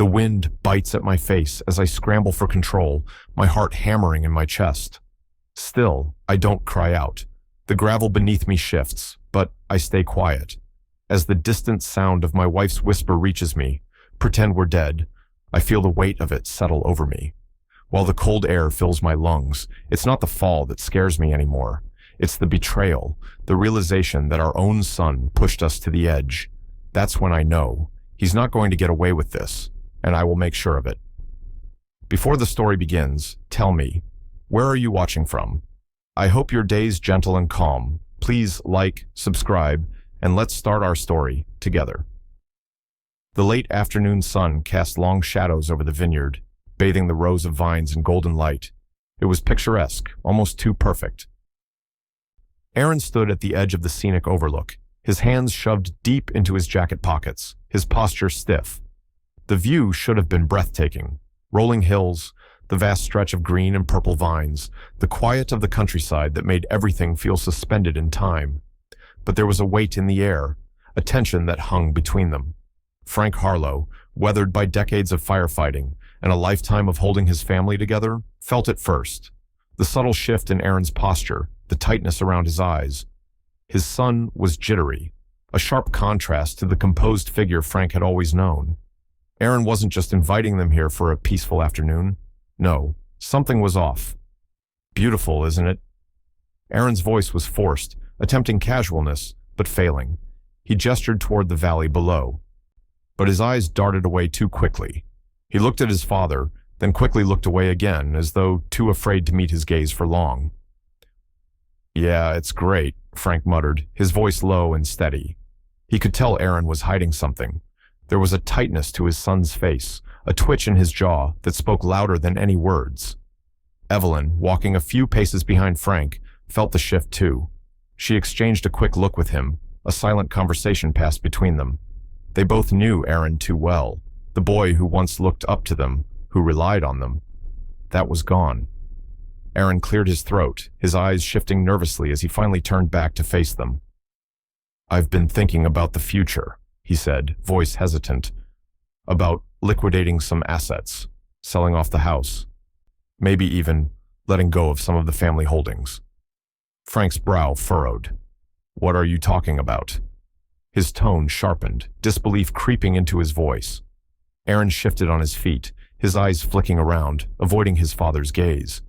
The wind bites at my face as I scramble for control, my heart hammering in my chest. Still, I don't cry out. The gravel beneath me shifts, but I stay quiet. As the distant sound of my wife's whisper reaches me, "Pretend we're dead," I feel the weight of it settle over me. While the cold air fills my lungs, it's not the fall that scares me anymore. It's the betrayal, the realization that our own son pushed us to the edge. That's when I know he's not going to get away with this, and I will make sure of it. Before the story begins, tell me, where are you watching from? I hope your day's gentle and calm. Please like, subscribe, and let's start our story together. The late afternoon sun cast long shadows over the vineyard, bathing the rows of vines in golden light. It was picturesque, almost too perfect. Aaron stood at the edge of the scenic overlook, his hands shoved deep into his jacket pockets, his posture stiff. The view should have been breathtaking. Rolling hills, the vast stretch of green and purple vines, the quiet of the countryside that made everything feel suspended in time. But there was a weight in the air, a tension that hung between them. Frank Harlow, weathered by decades of firefighting and a lifetime of holding his family together, felt it first. The subtle shift in Aaron's posture, the tightness around his eyes. His son was jittery, a sharp contrast to the composed figure Frank had always known. Aaron wasn't just inviting them here for a peaceful afternoon. No, something was off. "Beautiful, isn't it?" Aaron's voice was forced, attempting casualness, but failing. He gestured toward the valley below. But his eyes darted away too quickly. He looked at his father, then quickly looked away again, as though too afraid to meet his gaze for long. "Yeah, it's great," Frank muttered, his voice low and steady. He could tell Aaron was hiding something. There was a tightness to his son's face, a twitch in his jaw that spoke louder than any words. Evelyn, walking a few paces behind Frank, felt the shift too. She exchanged a quick look with him. A silent conversation passed between them. They both knew Aaron too well, the boy who once looked up to them, who relied on them. That was gone. Aaron cleared his throat, his eyes shifting nervously as he finally turned back to face them. "I've been thinking about the future," he said, voice hesitant. "About liquidating some assets, selling off the house, maybe even letting go of some of the family holdings." Frank's brow furrowed. "What are you talking about?" His tone sharpened, disbelief creeping into his voice. Aaron shifted on his feet, his eyes flicking around, avoiding his father's gaze.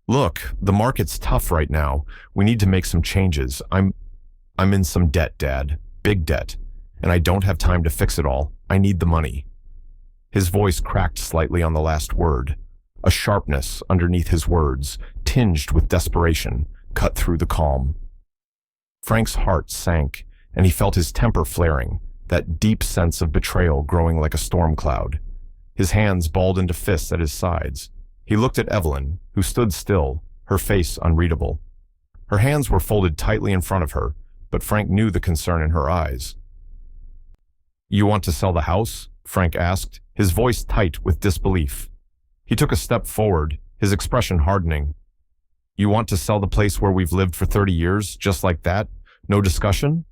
"Look, the market's tough right now. We need to make some changes. I'm in some debt, Dad. Big debt. And I don't have time to fix it all. I need the money." His voice cracked slightly on the last word. A sharpness underneath his words, tinged with desperation, cut through the calm. Frank's heart sank, and he felt his temper flaring, that deep sense of betrayal growing like a storm cloud. His hands balled into fists at his sides. He looked at Evelyn, who stood still, her face unreadable. Her hands were folded tightly in front of her, but Frank knew the concern in her eyes. "You want to sell the house?" Frank asked, his voice tight with disbelief. He took a step forward, his expression hardening. "You want to sell the place where we've lived for 30 years, just like that? No discussion?"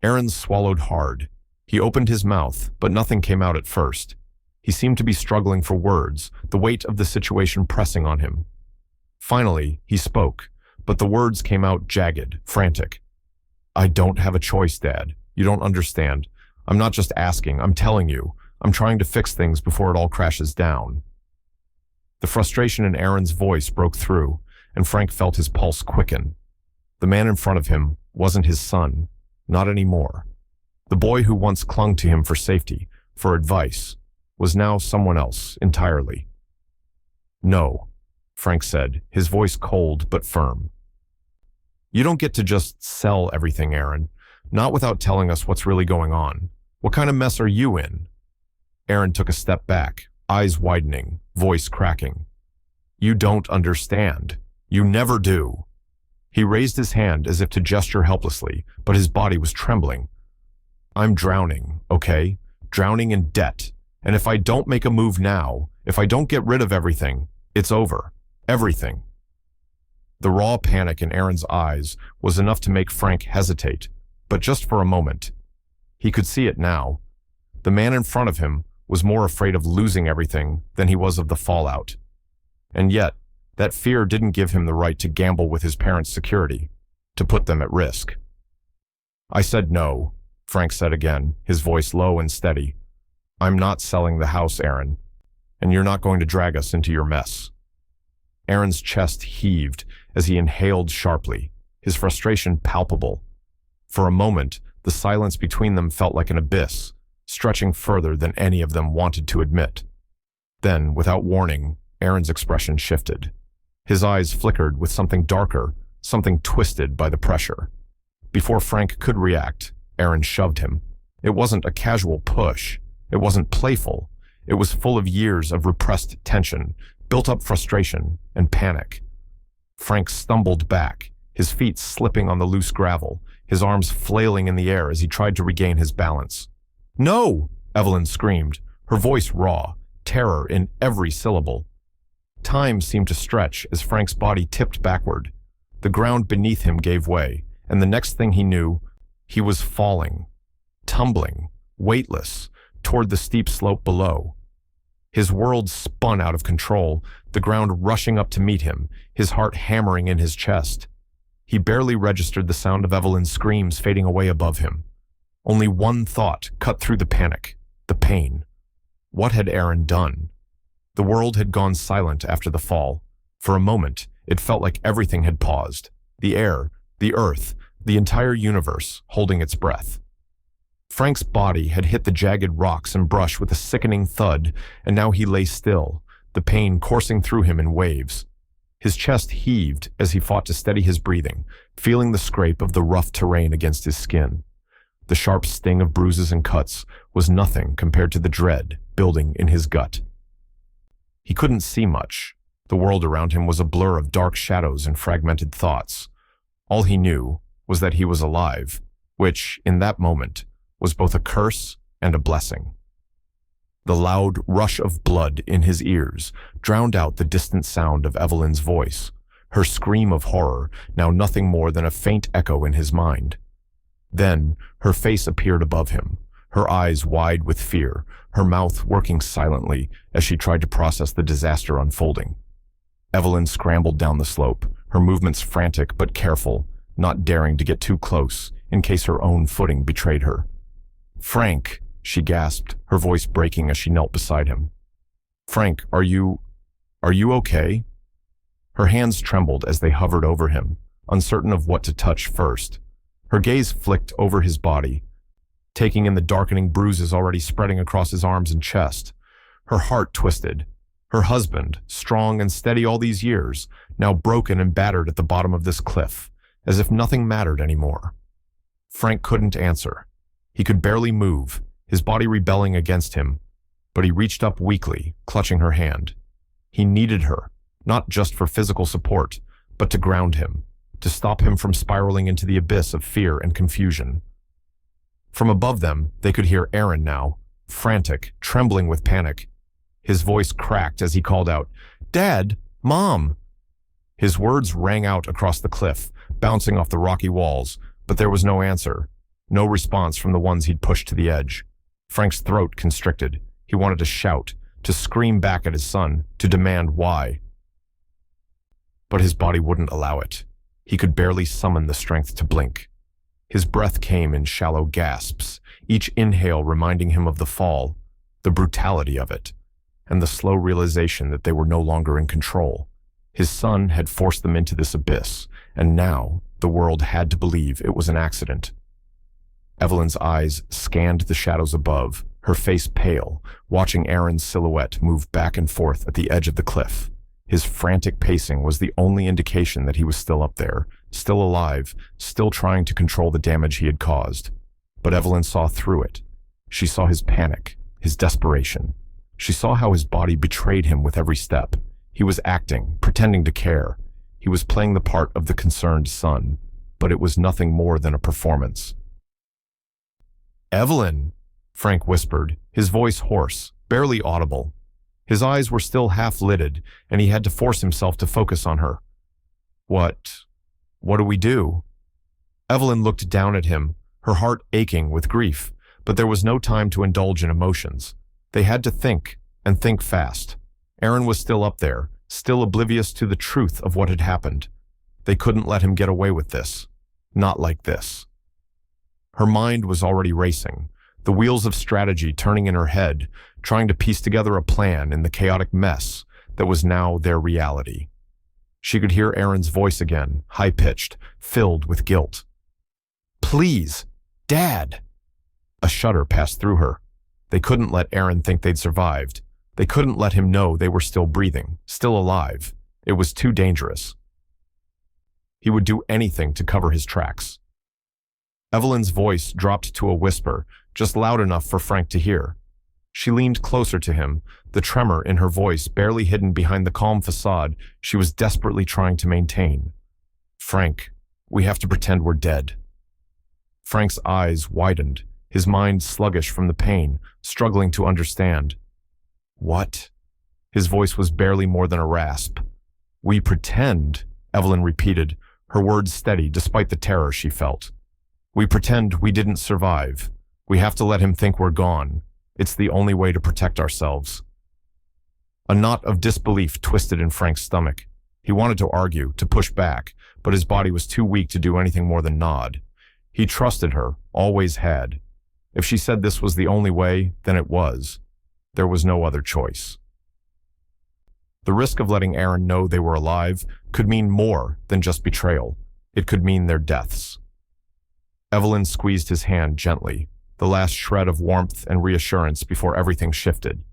Aaron swallowed hard. He opened his mouth, but nothing came out at first. He seemed to be struggling for words, the weight of the situation pressing on him. Finally, he spoke, but the words came out jagged, frantic. "I don't have a choice, Dad. You don't understand. I'm not just asking, I'm telling you. I'm trying to fix things before it all crashes down." The frustration in Aaron's voice broke through, and Frank felt his pulse quicken. The man in front of him wasn't his son, not anymore. The boy who once clung to him for safety, for advice, was now someone else entirely. "No," Frank said, his voice cold but firm. "You don't get to just sell everything, Aaron. Not without telling us what's really going on. What kind of mess are you in?" Aaron took a step back, eyes widening, voice cracking. "You don't understand. You never do." He raised his hand as if to gesture helplessly, but his body was trembling. "I'm drowning, okay? Drowning in debt. And if I don't make a move now, if I don't get rid of everything, it's over. Everything." The raw panic in Aaron's eyes was enough to make Frank hesitate, but just for a moment. He could see it now. The man in front of him was more afraid of losing everything than he was of the fallout. And yet, that fear didn't give him the right to gamble with his parents' security, to put them at risk. "I said no," Frank said again, his voice low and steady. "I'm not selling the house, Aaron, and you're not going to drag us into your mess." Aaron's chest heaved as he inhaled sharply, his frustration palpable. For a moment, the silence between them felt like an abyss, stretching further than any of them wanted to admit. Then, without warning, Aaron's expression shifted. His eyes flickered with something darker, something twisted by the pressure. Before Frank could react, Aaron shoved him. It wasn't a casual push. It wasn't playful. It was full of years of repressed tension, built-up frustration, and panic. Frank stumbled back, his feet slipping on the loose gravel, his arms flailing in the air as he tried to regain his balance. "No!" Evelyn screamed, her voice raw, terror in every syllable. Time seemed to stretch as Frank's body tipped backward. The ground beneath him gave way, and the next thing he knew, he was falling, tumbling, weightless, toward the steep slope below. His world spun out of control, the ground rushing up to meet him, his heart hammering in his chest. He barely registered the sound of Evelyn's screams fading away above him. Only one thought cut through the panic, the pain. What had Aaron done? The world had gone silent after the fall. For a moment, it felt like everything had paused. The air, the earth, the entire universe holding its breath. Frank's body had hit the jagged rocks and brush with a sickening thud, and now he lay still, the pain coursing through him in waves. His chest heaved as he fought to steady his breathing, feeling the scrape of the rough terrain against his skin. The sharp sting of bruises and cuts was nothing compared to the dread building in his gut. He couldn't see much. The world around him was a blur of dark shadows and fragmented thoughts. All he knew was that he was alive, which, in that moment, was both a curse and a blessing. The loud rush of blood in his ears drowned out the distant sound of Evelyn's voice, her scream of horror now nothing more than a faint echo in his mind. Then her face appeared above him, her eyes wide with fear, her mouth working silently as she tried to process the disaster unfolding. Evelyn scrambled down the slope, her movements frantic but careful, not daring to get too close in case her own footing betrayed her. "Frank," she gasped, her voice breaking as she knelt beside him. "Frank, are you okay?" Her hands trembled as they hovered over him, uncertain of what to touch first. Her gaze flicked over his body, taking in the darkening bruises already spreading across his arms and chest. Her heart twisted. Her husband, strong and steady all these years, now broken and battered at the bottom of this cliff, as if nothing mattered anymore. Frank couldn't answer. He could barely move, his body rebelling against him, but he reached up weakly, clutching her hand. He needed her, not just for physical support, but to ground him, to stop him from spiraling into the abyss of fear and confusion. From above them, they could hear Aaron now, frantic, trembling with panic. His voice cracked as he called out, "Dad! Mom!" His words rang out across the cliff, bouncing off the rocky walls, but there was no answer, no response from the ones he'd pushed to the edge. Frank's throat constricted. He wanted to shout, to scream back at his son, to demand why. But his body wouldn't allow it. He could barely summon the strength to blink. His breath came in shallow gasps, each inhale reminding him of the fall, the brutality of it, and the slow realization that they were no longer in control. His son had forced them into this abyss, and now the world had to believe it was an accident. Evelyn's eyes scanned the shadows above, her face pale, watching Aaron's silhouette move back and forth at the edge of the cliff. His frantic pacing was the only indication that he was still up there, still alive, still trying to control the damage he had caused. But Evelyn saw through it. She saw his panic, his desperation. She saw how his body betrayed him with every step. He was acting, pretending to care. He was playing the part of the concerned son, but it was nothing more than a performance. "Evelyn," Frank whispered, his voice hoarse, barely audible. His eyes were still half-lidded, and he had to force himself to focus on her. What do we do?" Evelyn looked down at him, her heart aching with grief, but there was no time to indulge in emotions. They had to think, and think fast. Aaron was still up there, still oblivious to the truth of what had happened. They couldn't let him get away with this. Not like this. Her mind was already racing, the wheels of strategy turning in her head, trying to piece together a plan in the chaotic mess that was now their reality. She could hear Aaron's voice again, high-pitched, filled with guilt. "Please, Dad!" A shudder passed through her. They couldn't let Aaron think they'd survived. They couldn't let him know they were still breathing, still alive. It was too dangerous. He would do anything to cover his tracks. Evelyn's voice dropped to a whisper, just loud enough for Frank to hear. She leaned closer to him, the tremor in her voice barely hidden behind the calm facade she was desperately trying to maintain. "Frank, we have to pretend we're dead." Frank's eyes widened, his mind sluggish from the pain, struggling to understand. "What?" His voice was barely more than a rasp. "We pretend," Evelyn repeated, her words steady despite the terror she felt. "We pretend we didn't survive. We have to let him think we're gone. It's the only way to protect ourselves." A knot of disbelief twisted in Frank's stomach. He wanted to argue, to push back, but his body was too weak to do anything more than nod. He trusted her, always had. If she said this was the only way, then it was. There was no other choice. The risk of letting Aaron know they were alive could mean more than just betrayal. It could mean their deaths. Evelyn squeezed his hand gently, the last shred of warmth and reassurance before everything shifted.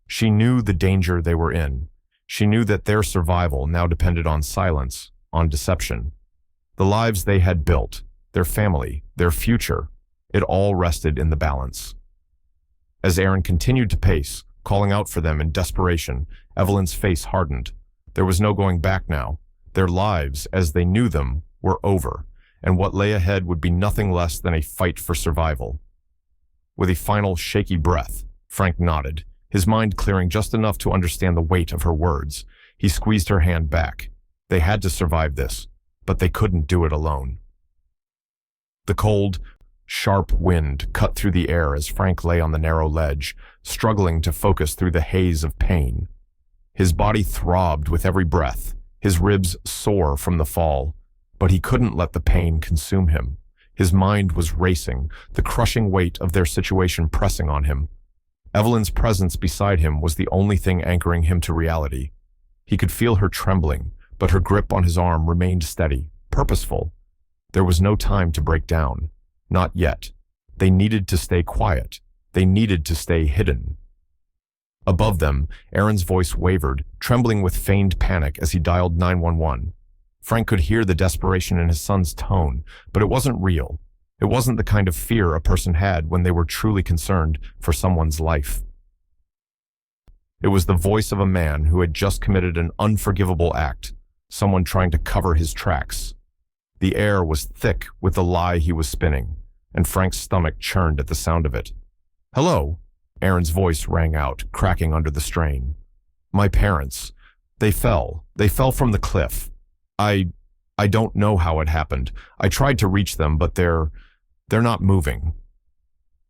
She knew the danger they were in. She knew that their survival now depended on silence, on deception. The lives they had built, their family, their future, it all rested in the balance. As Aaron continued to pace, calling out for them in desperation, Evelyn's face hardened. There was no going back now. Their lives, as they knew them, were over, and what lay ahead would be nothing less than a fight for survival. With a final shaky breath, Frank nodded, his mind clearing just enough to understand the weight of her words. He squeezed her hand back. They had to survive this, but they couldn't do it alone. The cold, sharp wind cut through the air as Frank lay on the narrow ledge, struggling to focus through the haze of pain. His body throbbed with every breath, his ribs sore from the fall, but he couldn't let the pain consume him. His mind was racing, the crushing weight of their situation pressing on him. Evelyn's presence beside him was the only thing anchoring him to reality. He could feel her trembling, but her grip on his arm remained steady, purposeful. There was no time to break down. Not yet. They needed to stay quiet. They needed to stay hidden. Above them, Aaron's voice wavered, trembling with feigned panic as he dialed 911. Frank could hear the desperation in his son's tone, but it wasn't real. It wasn't the kind of fear a person had when they were truly concerned for someone's life. It was the voice of a man who had just committed an unforgivable act, someone trying to cover his tracks. The air was thick with the lie he was spinning, and Frank's stomach churned at the sound of it. "Hello?" Aaron's voice rang out, cracking under the strain. "My parents. They fell from the cliff. I don't know how it happened. I tried to reach them, but they're not moving."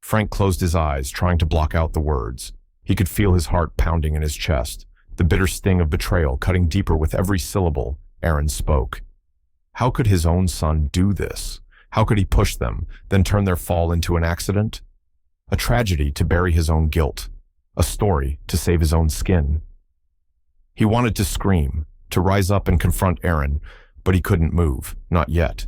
Frank closed his eyes, trying to block out the words. He could feel his heart pounding in his chest, the bitter sting of betrayal cutting deeper with every syllable Aaron spoke. How could his own son do this? How could he push them, then turn their fall into an accident? A tragedy to bury his own guilt, a story to save his own skin. He wanted to scream, to rise up and confront Aaron, but he couldn't move, not yet.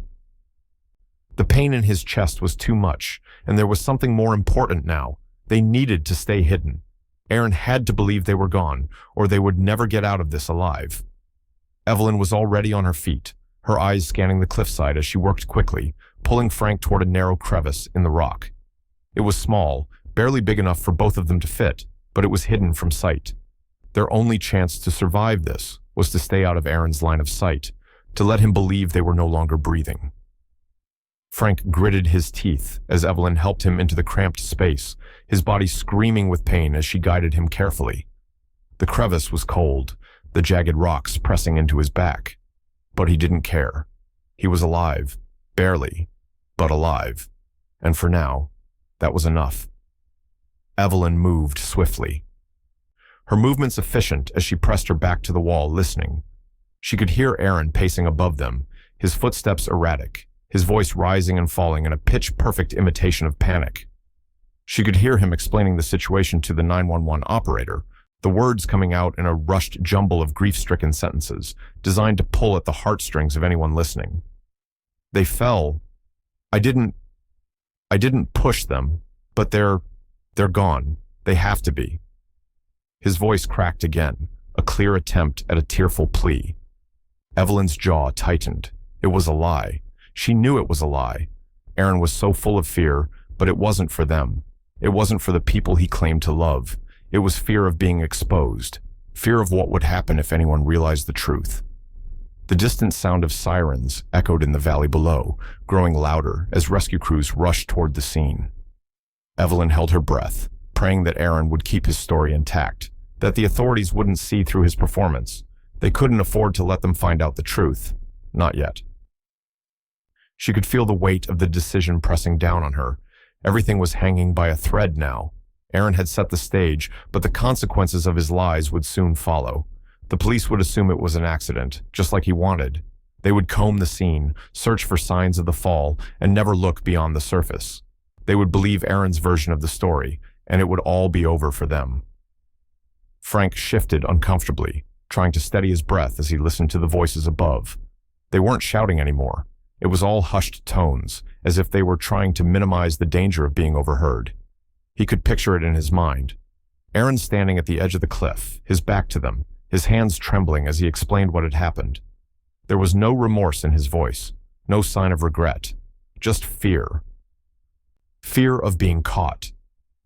The pain in his chest was too much, and there was something more important now. They needed to stay hidden. Aaron had to believe they were gone, or they would never get out of this alive. Evelyn was already on her feet, her eyes scanning the cliffside as she worked quickly, pulling Frank toward a narrow crevice in the rock. It was small, barely big enough for both of them to fit, but it was hidden from sight. Their only chance to survive this was to stay out of Aaron's line of sight, to let him believe they were no longer breathing. Frank gritted his teeth as Evelyn helped him into the cramped space, his body screaming with pain as she guided him carefully. The crevice was cold, the jagged rocks pressing into his back. But he didn't care. He was alive, barely, but alive. And for now, that was enough. Evelyn moved swiftly. Her movements efficient as she pressed her back to the wall, listening. She could hear Aaron pacing above them, his footsteps erratic, his voice rising and falling in a pitch-perfect imitation of panic. She could hear him explaining the situation to the 911 operator, the words coming out in a rushed jumble of grief-stricken sentences, designed to pull at the heartstrings of anyone listening. They fell. I didn't push them, but they're gone. They have to be. His voice cracked again, a clear attempt at a tearful plea. Evelyn's jaw tightened. It was a lie. She knew it was a lie. Aaron was so full of fear, but it wasn't for them. It wasn't for the people he claimed to love. It was fear of being exposed, fear of what would happen if anyone realized the truth. The distant sound of sirens echoed in the valley below, growing louder as rescue crews rushed toward the scene. Evelyn held her breath, praying that Aaron would keep his story intact, that the authorities wouldn't see through his performance. They couldn't afford to let them find out the truth. Not yet. She could feel the weight of the decision pressing down on her. Everything was hanging by a thread now. Aaron had set the stage, but the consequences of his lies would soon follow. The police would assume it was an accident, just like he wanted. They would comb the scene, search for signs of the fall, and never look beyond the surface. They would believe Aaron's version of the story, and it would all be over for them. Frank shifted uncomfortably, trying to steady his breath as he listened to the voices above. They weren't shouting anymore. It was all hushed tones, as if they were trying to minimize the danger of being overheard. He could picture it in his mind. Aaron standing at the edge of the cliff, his back to them, his hands trembling as he explained what had happened. There was no remorse in his voice, no sign of regret, just fear. Fear of being caught.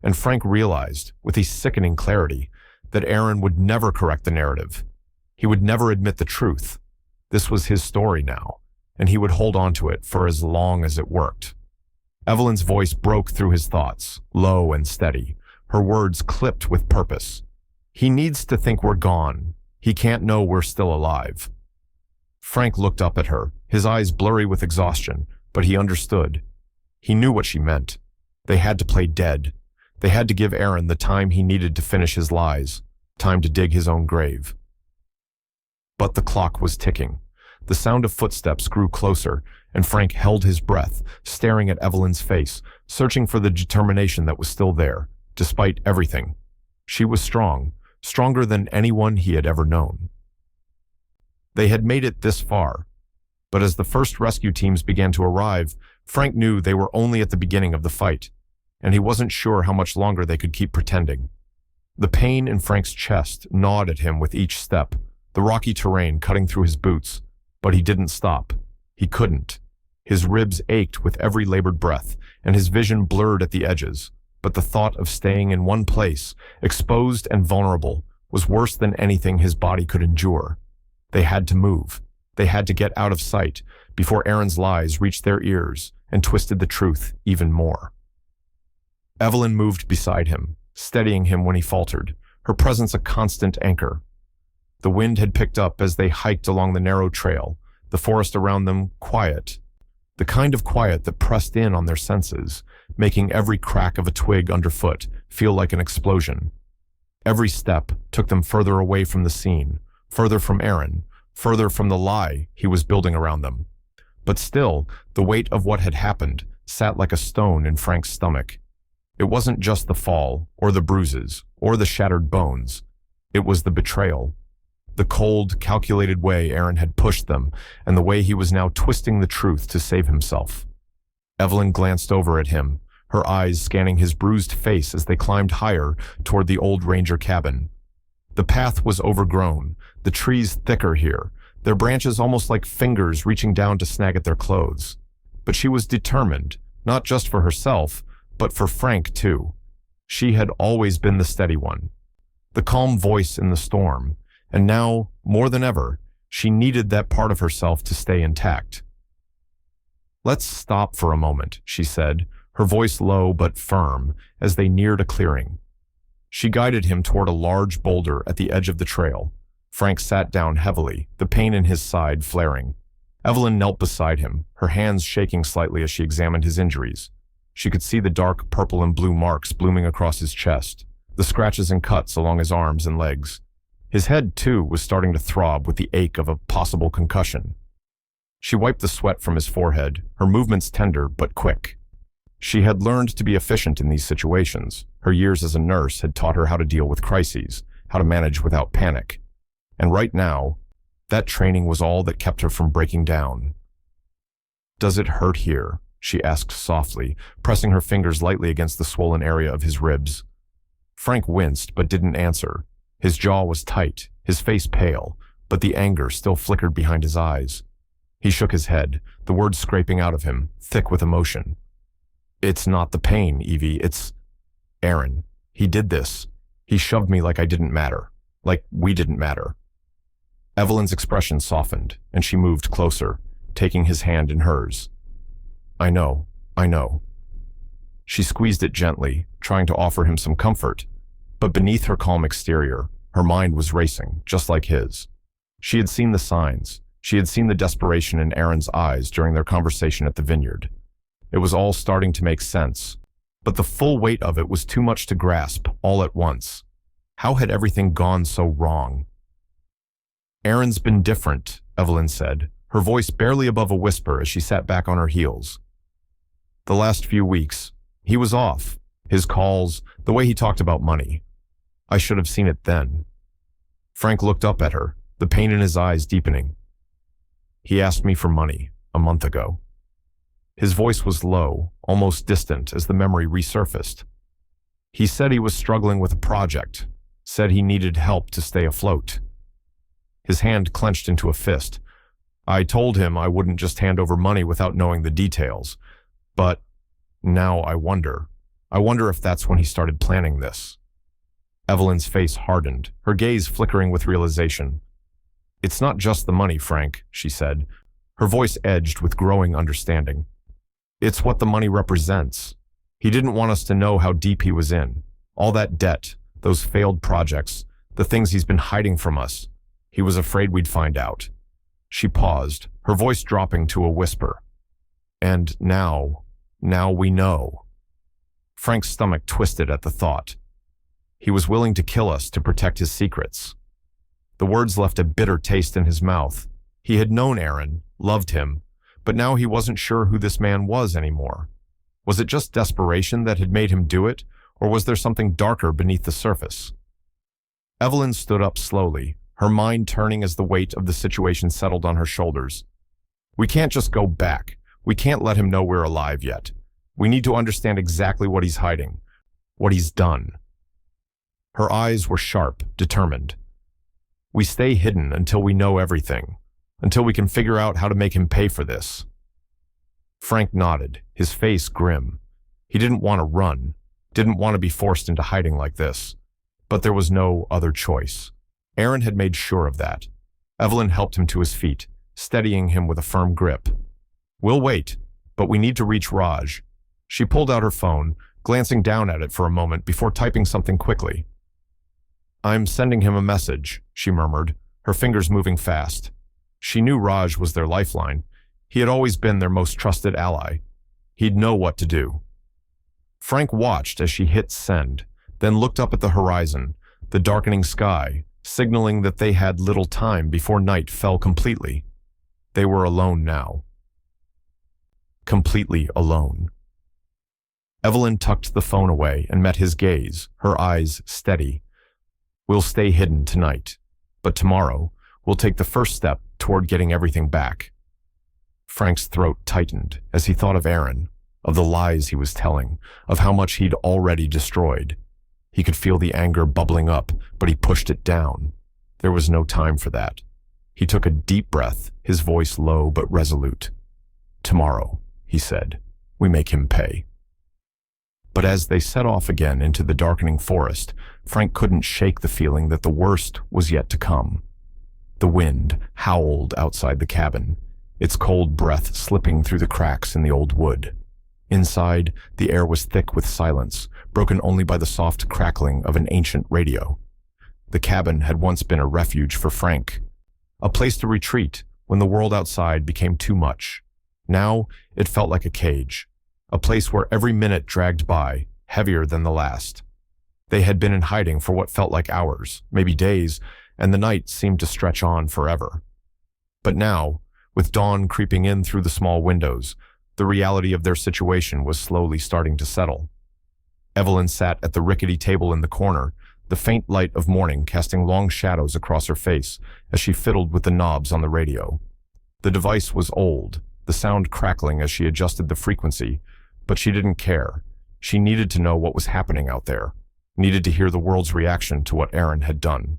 And Frank realized, with a sickening clarity, that Aaron would never correct the narrative. He would never admit the truth. This was his story now, and he would hold on to it for as long as it worked. Evelyn's voice broke through his thoughts, low and steady, her words clipped with purpose. He needs to think we're gone. He can't know we're still alive. Frank looked up at her, his eyes blurry with exhaustion, but he understood. He knew what she meant. They had to play dead. They had to give Aaron the time he needed to finish his lies, time to dig his own grave. But the clock was ticking. The sound of footsteps grew closer, and Frank held his breath, staring at Evelyn's face, searching for the determination that was still there, despite everything. She was strong, stronger than anyone he had ever known. They had made it this far, but as the first rescue teams began to arrive, Frank knew they were only at the beginning of the fight, and he wasn't sure how much longer they could keep pretending. The pain in Frank's chest gnawed at him with each step, the rocky terrain cutting through his boots, but he didn't stop. He couldn't. His ribs ached with every labored breath, and his vision blurred at the edges, but the thought of staying in one place, exposed and vulnerable, was worse than anything his body could endure. They had to move. They had to get out of sight before Aaron's lies reached their ears and twisted the truth even more. Evelyn moved beside him, steadying him when he faltered, her presence a constant anchor. The wind had picked up as they hiked along the narrow trail, the forest around them quiet, the kind of quiet that pressed in on their senses, making every crack of a twig underfoot feel like an explosion. Every step took them further away from the scene, further from Aaron, further from the lie he was building around them. But still, the weight of what had happened sat like a stone in Frank's stomach. It wasn't just the fall, or the bruises, or the shattered bones. It was the betrayal. The cold, calculated way Aaron had pushed them, and the way he was now twisting the truth to save himself. Evelyn glanced over at him, her eyes scanning his bruised face as they climbed higher toward the old ranger cabin. The path was overgrown, the trees thicker here, their branches almost like fingers reaching down to snag at their clothes. But she was determined, not just for herself, but for Frank too. She had always been the steady one, the calm voice in the storm, and now, more than ever, she needed that part of herself to stay intact. "Let's stop for a moment," she said, her voice low but firm, as they neared a clearing. She guided him toward a large boulder at the edge of the trail. Frank sat down heavily, the pain in his side flaring. Evelyn knelt beside him, her hands shaking slightly as she examined his injuries. She could see the dark purple and blue marks blooming across his chest, the scratches and cuts along his arms and legs. His head, too, was starting to throb with the ache of a possible concussion. She wiped the sweat from his forehead, her movements tender but quick. She had learned to be efficient in these situations. Her years as a nurse had taught her how to deal with crises, how to manage without panic. And right now, that training was all that kept her from breaking down. "Does it hurt here?" she asked softly, pressing her fingers lightly against the swollen area of his ribs. Frank winced but didn't answer. His jaw was tight, his face pale, but the anger still flickered behind his eyes. He shook his head, the words scraping out of him, thick with emotion. "It's not the pain, Evie, it's Aaron. He did this. He shoved me like I didn't matter, like we didn't matter." Evelyn's expression softened, and she moved closer, taking his hand in hers. I know. She squeezed it gently, trying to offer him some comfort, but beneath her calm exterior, her mind was racing, just like his. She had seen the signs. She had seen the desperation in Aaron's eyes during their conversation at the vineyard. It was all starting to make sense, but the full weight of it was too much to grasp all at once. How had everything gone so wrong? "Aaron's been different," Evelyn said, her voice barely above a whisper as she sat back on her heels. "The last few weeks, he was off. His calls, the way he talked about money. I should have seen it then." Frank looked up at her, the pain in his eyes deepening. "He asked me for money a month ago." His voice was low, almost distant as the memory resurfaced. "He said he was struggling with a project, said he needed help to stay afloat." His hand clenched into a fist. "I told him I wouldn't just hand over money without knowing the details. But now I wonder if that's when he started planning this." Evelyn's face hardened, her gaze flickering with realization. "It's not just the money, Frank," she said, her voice edged with growing understanding. "It's what the money represents. He didn't want us to know how deep he was in. All that debt, those failed projects, the things he's been hiding from us. He was afraid we'd find out." She paused, her voice dropping to a whisper. "And now we know." Frank's stomach twisted at the thought. He was willing to kill us to protect his secrets. The words left a bitter taste in his mouth. He had known Aaron, loved him, but now he wasn't sure who this man was anymore. Was it just desperation that had made him do it, or was there something darker beneath the surface? Evelyn stood up slowly, her mind turning as the weight of the situation settled on her shoulders. "We can't just go back. We can't let him know we're alive yet. We need to understand exactly what he's hiding, what he's done." Her eyes were sharp, determined. "We stay hidden until we know everything, until we can figure out how to make him pay for this." Frank nodded, his face grim. He didn't want to run, didn't want to be forced into hiding like this. But there was no other choice. Aaron had made sure of that. Evelyn helped him to his feet, steadying him with a firm grip. "We'll wait, but we need to reach Raj." She pulled out her phone, glancing down at it for a moment before typing something quickly. "I'm sending him a message," she murmured, her fingers moving fast. She knew Raj was their lifeline. He had always been their most trusted ally. He'd know what to do. Frank watched as she hit send, then looked up at the horizon, the darkening sky, signaling that they had little time before night fell completely. They were alone now. Completely alone. Evelyn tucked the phone away and met his gaze, her eyes steady. "We'll stay hidden tonight, but tomorrow we'll take the first step toward getting everything back." Frank's throat tightened as he thought of Aaron, of the lies he was telling, of how much he'd already destroyed. He could feel the anger bubbling up, but he pushed it down. There was no time for that. He took a deep breath, his voice low but resolute. "Tomorrow," he said, "we make him pay." But as they set off again into the darkening forest, Frank couldn't shake the feeling that the worst was yet to come. The wind howled outside the cabin, its cold breath slipping through the cracks in the old wood. Inside, the air was thick with silence, broken only by the soft crackling of an ancient radio. The cabin had once been a refuge for Frank, a place to retreat when the world outside became too much. Now, it felt like a cage, a place where every minute dragged by, heavier than the last. They had been in hiding for what felt like hours, maybe days, and the night seemed to stretch on forever. But now, with dawn creeping in through the small windows, the reality of their situation was slowly starting to settle. Evelyn sat at the rickety table in the corner, the faint light of morning casting long shadows across her face as she fiddled with the knobs on the radio. The device was old, the sound crackling as she adjusted the frequency, but she didn't care. She needed to know what was happening out there, needed to hear the world's reaction to what Aaron had done.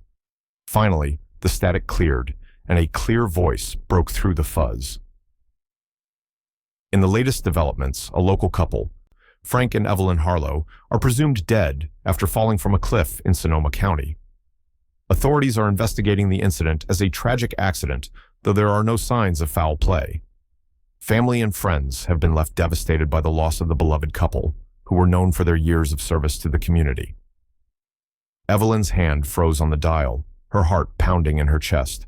Finally, the static cleared, and a clear voice broke through the fuzz. In the latest developments, a local couple, Frank and Evelyn Harlow, are presumed dead after falling from a cliff in Sonoma County. Authorities are investigating the incident as a tragic accident, though there are no signs of foul play. Family and friends have been left devastated by the loss of the beloved couple, who were known for their years of service to the community. Evelyn's hand froze on the dial, her heart pounding in her chest.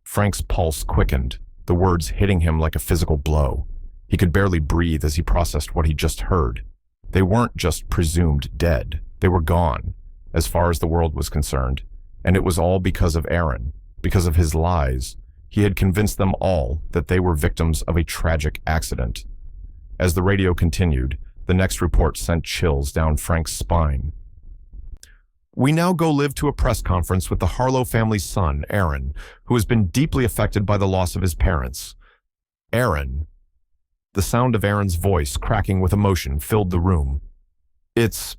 Frank's pulse quickened, the words hitting him like a physical blow. He could barely breathe as he processed what he just heard. They weren't just presumed dead. They were gone, as far as the world was concerned. And it was all because of Aaron, because of his lies. He had convinced them all that they were victims of a tragic accident. As the radio continued, the next report sent chills down Frank's spine. We now go live to a press conference with the Harlow family's son, Aaron, who has been deeply affected by the loss of his parents. Aaron. The sound of Aaron's voice cracking with emotion filled the room. It's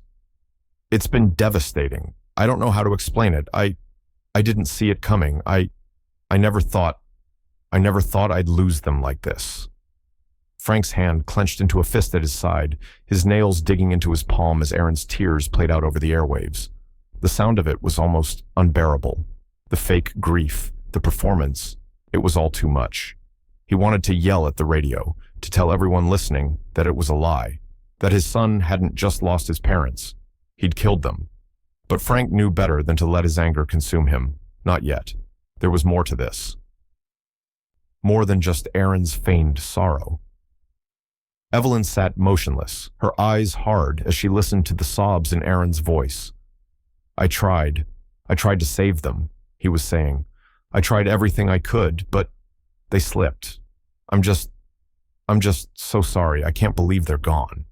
been devastating. I don't know how to explain it. I didn't see it coming. I never thought I'd lose them like this. Frank's hand clenched into a fist at his side, his nails digging into his palm as Aaron's tears played out over the airwaves. The sound of it was almost unbearable. The fake grief, the performance, it was all too much. He wanted to yell at the radio, to tell everyone listening that it was a lie, that his son hadn't just lost his parents, he'd killed them. But Frank knew better than to let his anger consume him. Not yet. There was more to this. More than just Aaron's feigned sorrow. Evelyn sat motionless, her eyes hard as she listened to the sobs in Aaron's voice. I tried to save them, he was saying. I tried everything I could, but they slipped. I'm just so sorry. I can't believe they're gone.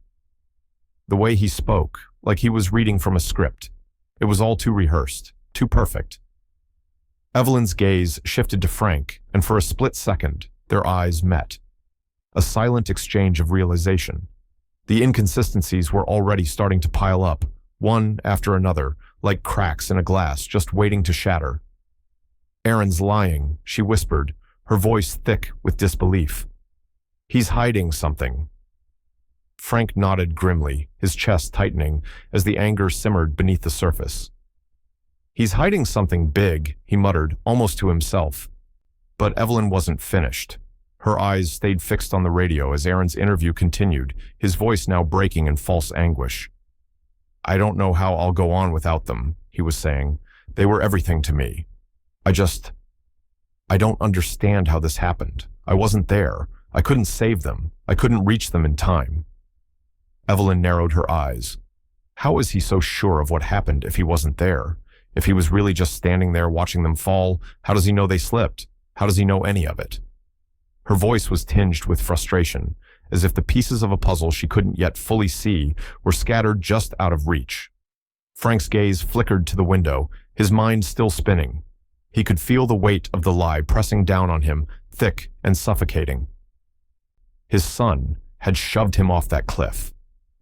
The way he spoke, like he was reading from a script. It was all too rehearsed, too perfect. Evelyn's gaze shifted to Frank, and for a split second, their eyes met. A silent exchange of realization. The inconsistencies were already starting to pile up, one after another, like cracks in a glass just waiting to shatter. Aaron's lying, she whispered, her voice thick with disbelief. He's hiding something. Frank nodded grimly, his chest tightening as the anger simmered beneath the surface. He's hiding something big, he muttered, almost to himself. But Evelyn wasn't finished. Her eyes stayed fixed on the radio as Aaron's interview continued, his voice now breaking in false anguish. I don't know how I'll go on without them, he was saying. They were everything to me. I don't understand how this happened. I wasn't there. I couldn't save them. I couldn't reach them in time. Evelyn narrowed her eyes. How is he so sure of what happened if he wasn't there? If he was really just standing there watching them fall, how does he know they slipped? How does he know any of it? Her voice was tinged with frustration, as if the pieces of a puzzle she couldn't yet fully see were scattered just out of reach. Frank's gaze flickered to the window, his mind still spinning. He could feel the weight of the lie pressing down on him, thick and suffocating. His son had shoved him off that cliff.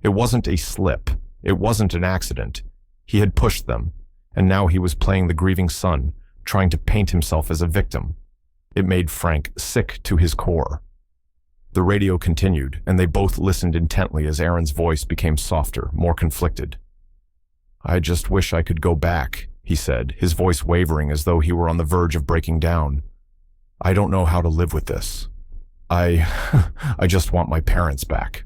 It wasn't a slip. It wasn't an accident. He had pushed them, and now he was playing the grieving son, trying to paint himself as a victim. It made Frank sick to his core. The radio continued, and they both listened intently as Aaron's voice became softer, more conflicted. I just wish I could go back, he said, his voice wavering as though he were on the verge of breaking down. I don't know how to live with this. I just want my parents back.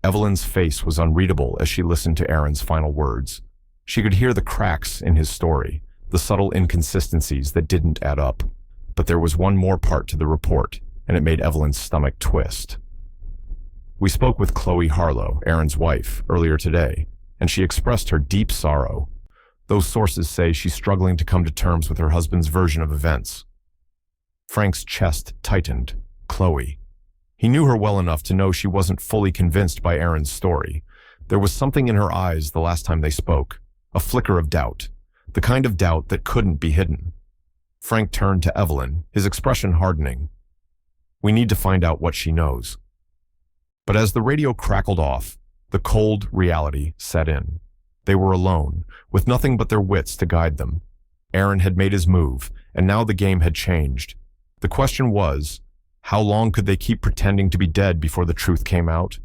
Evelyn's face was unreadable as she listened to Aaron's final words. She could hear the cracks in his story, the subtle inconsistencies that didn't add up. But there was one more part to the report, and it made Evelyn's stomach twist. We spoke with Chloe Harlow, Aaron's wife, earlier today, and she expressed her deep sorrow. Those sources say she's struggling to come to terms with her husband's version of events. Frank's chest tightened. Chloe. He knew her well enough to know she wasn't fully convinced by Aaron's story. There was something in her eyes the last time they spoke, a flicker of doubt, the kind of doubt that couldn't be hidden. Frank turned to Evelyn, his expression hardening. We need to find out what she knows. But as the radio crackled off, the cold reality set in. They were alone, with nothing but their wits to guide them. Aaron had made his move, and now the game had changed. The question was, how long could they keep pretending to be dead before the truth came out?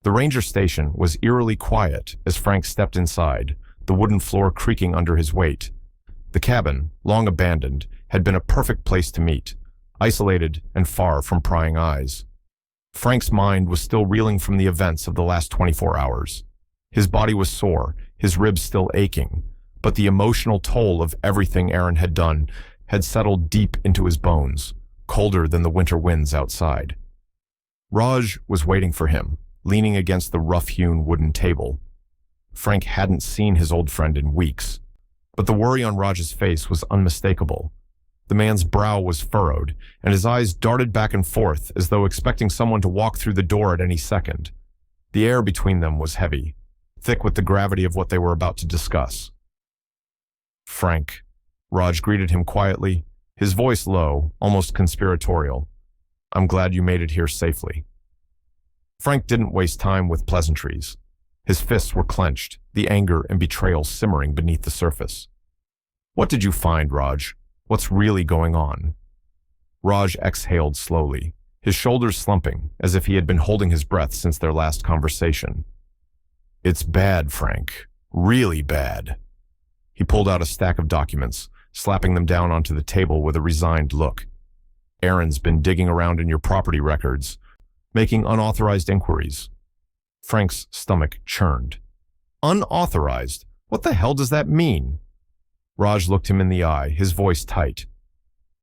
The ranger station was eerily quiet as Frank stepped inside, the wooden floor creaking under his weight. The cabin, long abandoned, had been a perfect place to meet, isolated and far from prying eyes. Frank's mind was still reeling from the events of the last 24 hours. His body was sore, his ribs still aching, but the emotional toll of everything Aaron had done had settled deep into his bones, colder than the winter winds outside. Raj was waiting for him, leaning against the rough-hewn wooden table. Frank hadn't seen his old friend in weeks, but the worry on Raj's face was unmistakable. The man's brow was furrowed, and his eyes darted back and forth as though expecting someone to walk through the door at any second. The air between them was heavy, thick with the gravity of what they were about to discuss. Frank. Raj greeted him quietly, his voice low, almost conspiratorial. I'm glad you made it here safely. Frank didn't waste time with pleasantries. His fists were clenched, the anger and betrayal simmering beneath the surface. What did you find, Raj? What's really going on? Raj exhaled slowly, his shoulders slumping, as if he had been holding his breath since their last conversation. It's bad, Frank. Really bad. He pulled out a stack of documents, slapping them down onto the table with a resigned look. Aaron's been digging around in your property records, making unauthorized inquiries. Frank's stomach churned. Unauthorized? What the hell does that mean? Raj looked him in the eye, his voice tight.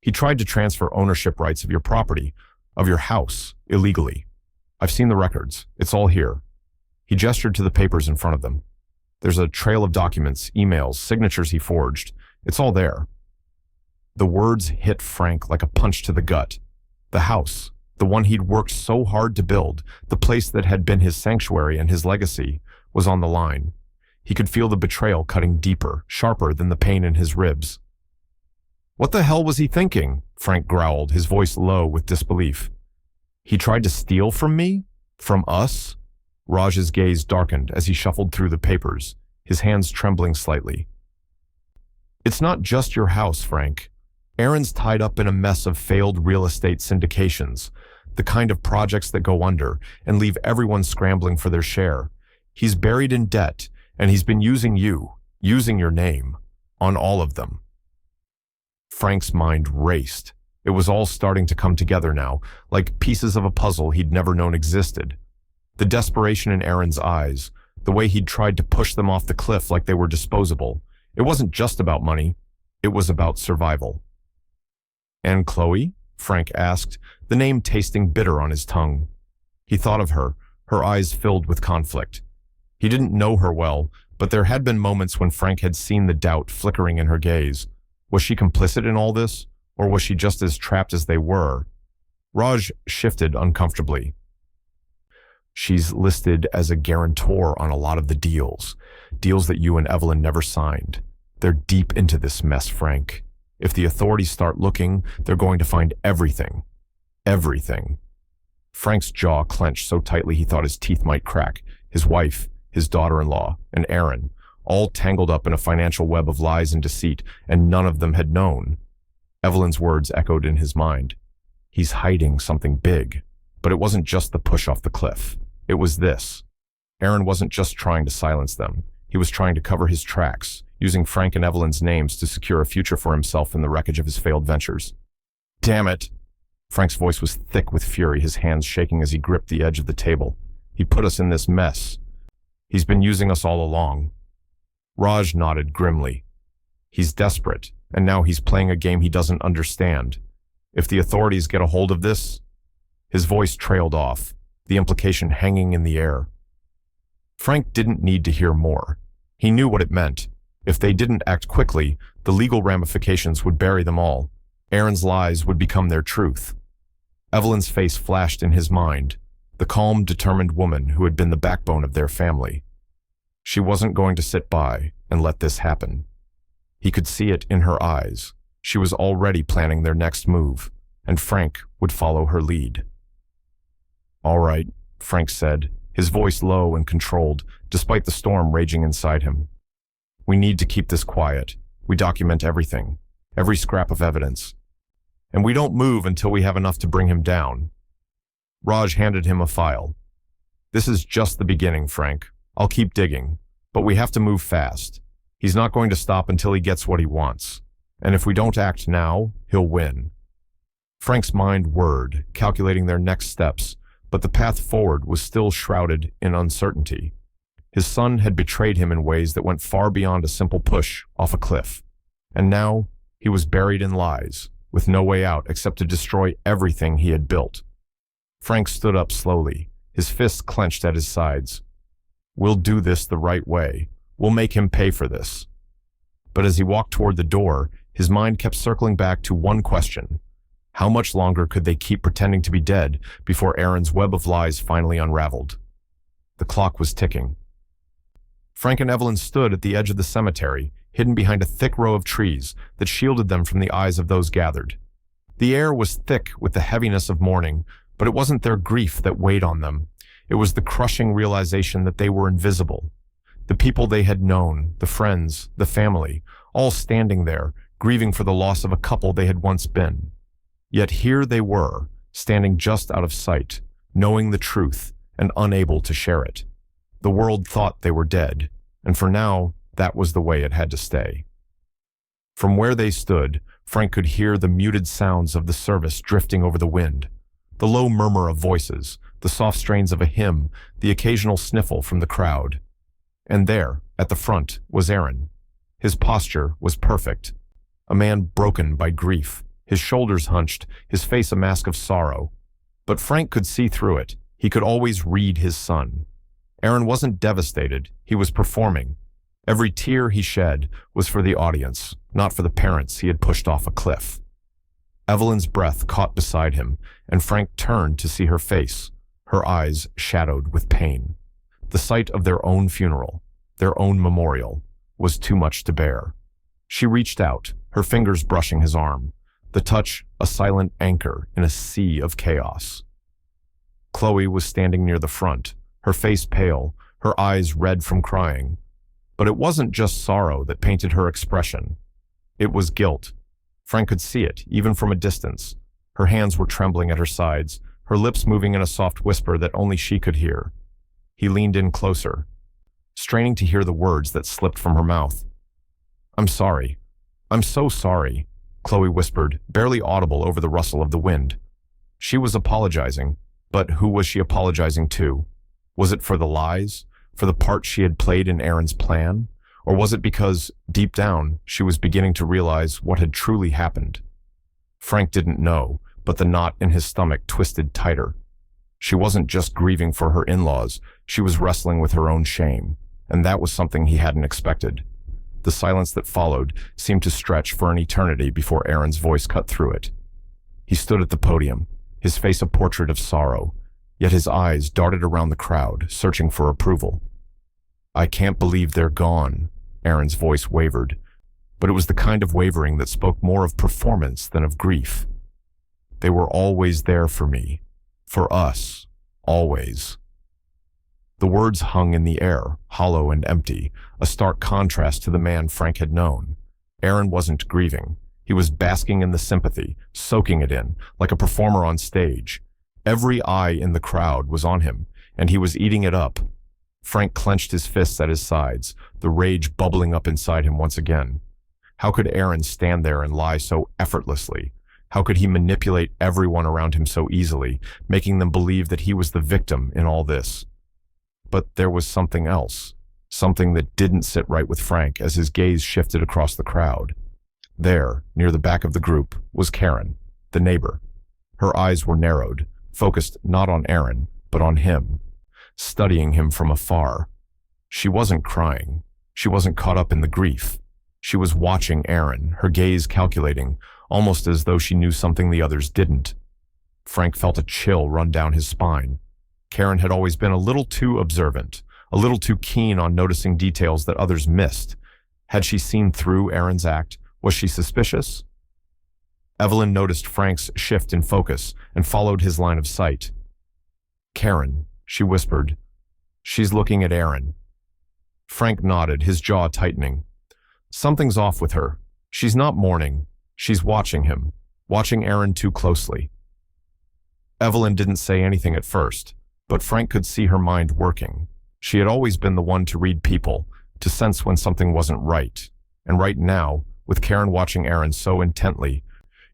He tried to transfer ownership rights of your property, of your house, illegally. I've seen the records. It's all here. He gestured to the papers in front of them. There's a trail of documents, emails, signatures he forged. It's all there. The words hit Frank like a punch to the gut. The house, the one he'd worked so hard to build, the place that had been his sanctuary and his legacy, was on the line. He could feel the betrayal cutting deeper, sharper than the pain in his ribs. What the hell was he thinking? Frank growled, his voice low with disbelief. He tried to steal from me? From us? Raj's gaze darkened as he shuffled through the papers, his hands trembling slightly. It's not just your house, Frank. Aaron's tied up in a mess of failed real estate syndications, the kind of projects that go under and leave everyone scrambling for their share. He's buried in debt, and he's been using you, using your name, on all of them. Frank's mind raced. It was all starting to come together now, like pieces of a puzzle he'd never known existed. The desperation in Aaron's eyes, the way he'd tried to push them off the cliff like they were disposable. It wasn't just about money. It was about survival. And Chloe? Frank asked, the name tasting bitter on his tongue. He thought of her, her eyes filled with conflict. He didn't know her well, but there had been moments when Frank had seen the doubt flickering in her gaze. Was she complicit in all this, or was she just as trapped as they were? Raj shifted uncomfortably. She's listed as a guarantor on a lot of the deals that you and Evelyn never signed. They're deep into this mess, Frank. If the authorities start looking, they're going to find everything. Everything. Frank's jaw clenched so tightly he thought his teeth might crack. His wife, his daughter-in-law, and Aaron, all tangled up in a financial web of lies and deceit, and none of them had known. Evelyn's words echoed in his mind. He's hiding something big. But it wasn't just the push off the cliff. It was this. Aaron wasn't just trying to silence them. He was trying to cover his tracks, using Frank and Evelyn's names to secure a future for himself in the wreckage of his failed ventures. Damn it! Frank's voice was thick with fury, his hands shaking as he gripped the edge of the table. He put us in this mess. He's been using us all along. Raj nodded grimly. He's desperate, and now he's playing a game he doesn't understand. If the authorities get a hold of this... His voice trailed off. the implication hanging in the air. Frank didn't need to hear more. He knew what it meant. If they didn't act quickly, the legal ramifications would bury them all. Aaron's lies would become their truth. Evelyn's face flashed in his mind, the calm, determined woman who had been the backbone of their family. She wasn't going to sit by and let this happen. He could see it in her eyes. She was already planning their next move, and Frank would follow her lead. "All right," Frank said, his voice low and controlled, despite the storm raging inside him. "We need to keep this quiet. We document everything, every scrap of evidence. And we don't move until we have enough to bring him down." Raj handed him a file. "This is just the beginning, Frank. I'll keep digging, but we have to move fast. He's not going to stop until he gets what he wants. And if we don't act now, he'll win." Frank's mind whirred, calculating their next steps, but the path forward was still shrouded in uncertainty. His son had betrayed him in ways that went far beyond a simple push off a cliff. And now he was buried in lies, with no way out except to destroy everything he had built. Frank stood up slowly, his fists clenched at his sides. "We'll do this the right way. We'll make him pay for this." But as he walked toward the door, his mind kept circling back to one question. How much longer could they keep pretending to be dead before Aaron's web of lies finally unraveled? The clock was ticking. Frank and Evelyn stood at the edge of the cemetery, hidden behind a thick row of trees that shielded them from the eyes of those gathered. The air was thick with the heaviness of mourning, but it wasn't their grief that weighed on them. It was the crushing realization that they were invisible. The people they had known, the friends, the family, all standing there, grieving for the loss of a couple they had once been. Yet here they were, standing just out of sight, knowing the truth and unable to share it. The world thought they were dead, and for now, that was the way it had to stay. From where they stood, Frank could hear the muted sounds of the service drifting over the wind, the low murmur of voices, the soft strains of a hymn, the occasional sniffle from the crowd. And there, at the front, was Aaron. His posture was perfect, a man broken by grief, his shoulders hunched, his face a mask of sorrow. But Frank could see through it. He could always read his son. Aaron wasn't devastated. He was performing. Every tear he shed was for the audience, not for the parents he had pushed off a cliff. Evelyn's breath caught beside him, and Frank turned to see her face, her eyes shadowed with pain. The sight of their own funeral, their own memorial, was too much to bear. She reached out, her fingers brushing his arm, the touch a silent anchor in a sea of chaos. Chloe was standing near the front, her face pale, her eyes red from crying. But it wasn't just sorrow that painted her expression. It was guilt. Frank could see it, even from a distance. Her hands were trembling at her sides, her lips moving in a soft whisper that only she could hear. He leaned in closer, straining to hear the words that slipped from her mouth. "I'm sorry. I'm so sorry," Chloe whispered, barely audible over the rustle of the wind. She was apologizing, but who was she apologizing to? Was it for the lies, for the part she had played in Aaron's plan? Or was it because, deep down, she was beginning to realize what had truly happened? Frank didn't know, but the knot in his stomach twisted tighter. She wasn't just grieving for her in-laws, she was wrestling with her own shame, and that was something he hadn't expected. The silence that followed seemed to stretch for an eternity before Aaron's voice cut through it. He stood at the podium, his face a portrait of sorrow, yet his eyes darted around the crowd, searching for approval. "I can't believe they're gone," Aaron's voice wavered, but it was the kind of wavering that spoke more of performance than of grief. "They were always there for me, for us, always." The words hung in the air, hollow and empty, a stark contrast to the man Frank had known. Aaron wasn't grieving. He was basking in the sympathy, soaking it in, like a performer on stage. Every eye in the crowd was on him, and he was eating it up. Frank clenched his fists at his sides, the rage bubbling up inside him once again. How could Aaron stand there and lie so effortlessly? How could he manipulate everyone around him so easily, making them believe that he was the victim in all this? But there was something else, something that didn't sit right with Frank as his gaze shifted across the crowd. There, near the back of the group, was Karen, the neighbor. Her eyes were narrowed, focused not on Aaron, but on him, studying him from afar. She wasn't crying. She wasn't caught up in the grief. She was watching Aaron, her gaze calculating, almost as though she knew something the others didn't. Frank felt a chill run down his spine. Karen had always been a little too observant, a little too keen on noticing details that others missed. Had she seen through Aaron's act? Was she suspicious? Evelyn noticed Frank's shift in focus and followed his line of sight. "Karen," she whispered. "She's looking at Aaron." Frank nodded, his jaw tightening. "Something's off with her. She's not mourning. She's watching him, watching Aaron too closely." Evelyn didn't say anything at first, but Frank could see her mind working. She had always been the one to read people, to sense when something wasn't right. And right now, with Karen watching Aaron so intently,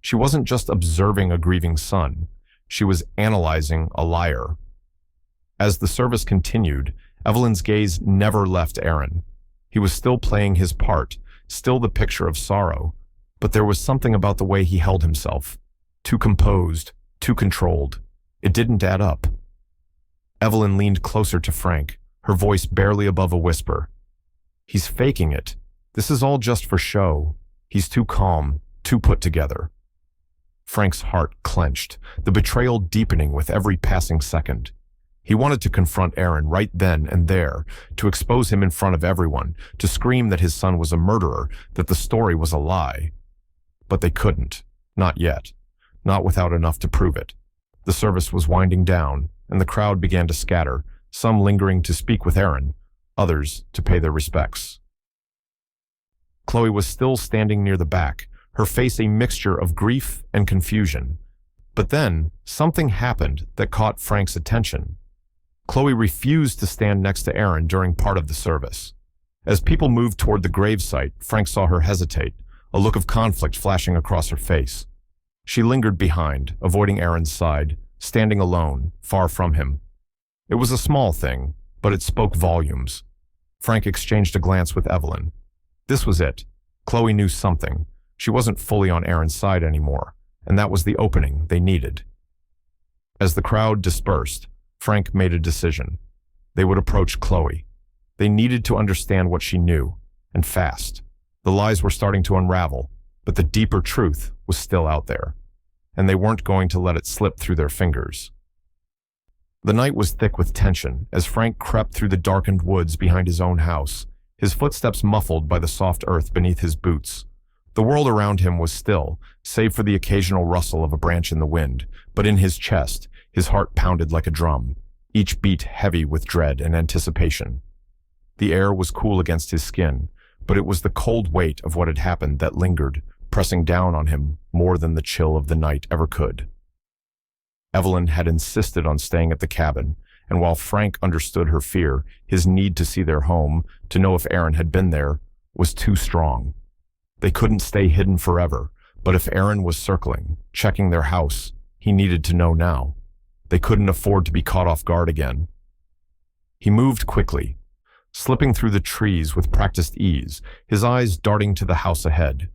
she wasn't just observing a grieving son. She was analyzing a liar. As the service continued, Evelyn's gaze never left Aaron. He was still playing his part, still the picture of sorrow, but there was something about the way he held himself. Too composed, too controlled. It didn't add up. Evelyn leaned closer to Frank, her voice barely above a whisper. "He's faking it. This is all just for show. He's too calm, too put together." Frank's heart clenched, the betrayal deepening with every passing second. He wanted to confront Aaron right then and there, to expose him in front of everyone, to scream that his son was a murderer, that the story was a lie. But they couldn't. Not yet. Not without enough to prove it. The service was winding down, and the crowd began to scatter, some lingering to speak with Aaron, others to pay their respects. Chloe was still standing near the back, her face a mixture of grief and confusion. But then, something happened that caught Frank's attention. Chloe refused to stand next to Aaron during part of the service. As people moved toward the gravesite, Frank saw her hesitate, a look of conflict flashing across her face. She lingered behind, avoiding Aaron's side, standing alone, far from him. It was a small thing, but it spoke volumes. Frank exchanged a glance with Evelyn. This was it. Chloe knew something. She wasn't fully on Aaron's side anymore, and that was the opening they needed. As the crowd dispersed, Frank made a decision. They would approach Chloe. They needed to understand what she knew, and fast. The lies were starting to unravel, but the deeper truth was still out there, and they weren't going to let it slip through their fingers. The night was thick with tension as Frank crept through the darkened woods behind his own house, his footsteps muffled by the soft earth beneath his boots. The world around him was still, save for the occasional rustle of a branch in the wind, but in his chest, his heart pounded like a drum, each beat heavy with dread and anticipation. The air was cool against his skin, but it was the cold weight of what had happened that lingered, pressing down on him more than the chill of the night ever could. Evelyn had insisted on staying at the cabin, and while Frank understood her fear, his need to see their home, to know if Aaron had been there, was too strong. They couldn't stay hidden forever, but if Aaron was circling, checking their house, he needed to know now. They couldn't afford to be caught off guard again. He moved quickly, slipping through the trees with practiced ease, his eyes darting to the house ahead.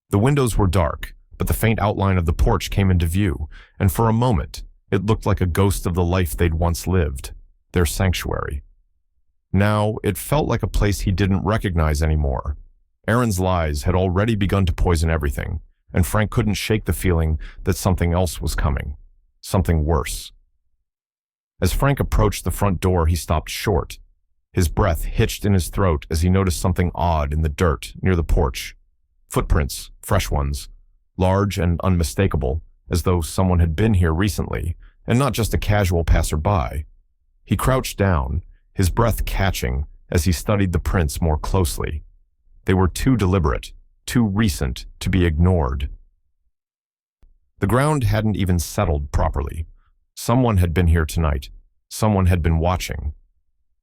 The windows were dark, but the faint outline of the porch came into view, and for a moment, it looked like a ghost of the life they'd once lived, their sanctuary. Now, it felt like a place he didn't recognize anymore. Aaron's lies had already begun to poison everything, and Frank couldn't shake the feeling that something else was coming, something worse. As Frank approached the front door, he stopped short. His breath hitched in his throat as he noticed something odd in the dirt near the porch. Footprints, fresh ones, large and unmistakable, as though someone had been here recently, and not just a casual passerby. He crouched down, his breath catching as he studied the prints more closely. They were too deliberate, too recent to be ignored. The ground hadn't even settled properly. Someone had been here tonight. Someone had been watching.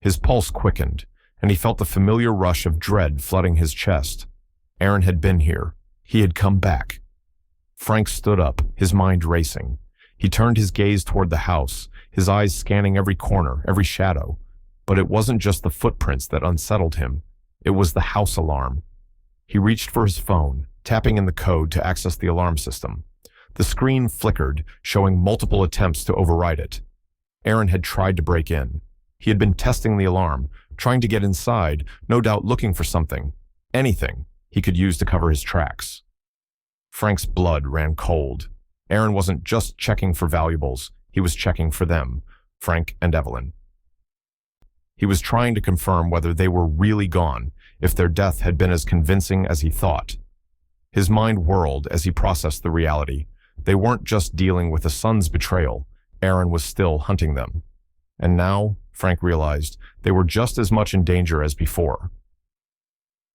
His pulse quickened, and he felt the familiar rush of dread flooding his chest. Aaron had been here. He had come back. Frank stood up, his mind racing. He turned his gaze toward the house, his eyes scanning every corner, every shadow. But it wasn't just the footprints that unsettled him. It was the house alarm. He reached for his phone, tapping in the code to access the alarm system. The screen flickered, showing multiple attempts to override it. Aaron had tried to break in. He had been testing the alarm, trying to get inside, no doubt looking for something, anything he could use to cover his tracks. Frank's blood ran cold. Aaron wasn't just checking for valuables, he was checking for them, Frank and Evelyn. He was trying to confirm whether they were really gone, if their death had been as convincing as he thought. His mind whirled as he processed the reality. They weren't just dealing with a son's betrayal, Aaron was still hunting them. And now, Frank realized, they were just as much in danger as before.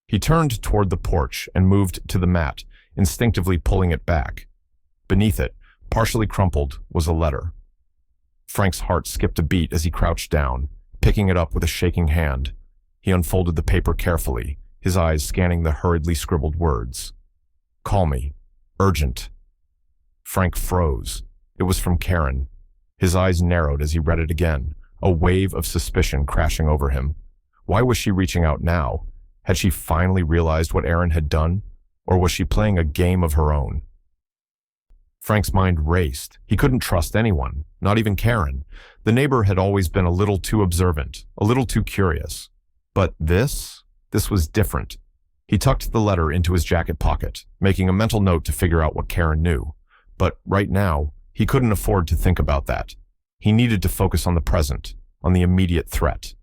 He turned toward the porch and moved to the mat, instinctively pulling it back. Beneath it, partially crumpled, was a letter. Frank's heart skipped a beat as he crouched down, picking it up with a shaking hand. He unfolded the paper carefully, his eyes scanning the hurriedly scribbled words. "Call me. Urgent." Frank froze. It was from Karen. His eyes narrowed as he read it again, a wave of suspicion crashing over him. Why was she reaching out now? Had she finally realized what Aaron had done? Or was she playing a game of her own? Frank's mind raced. He couldn't trust anyone, not even Karen. The neighbor had always been a little too observant, a little too curious. But this was different. He tucked the letter into his jacket pocket, making a mental note to figure out what Karen knew. But right now, he couldn't afford to think about that. He needed to focus on the present, on the immediate threat.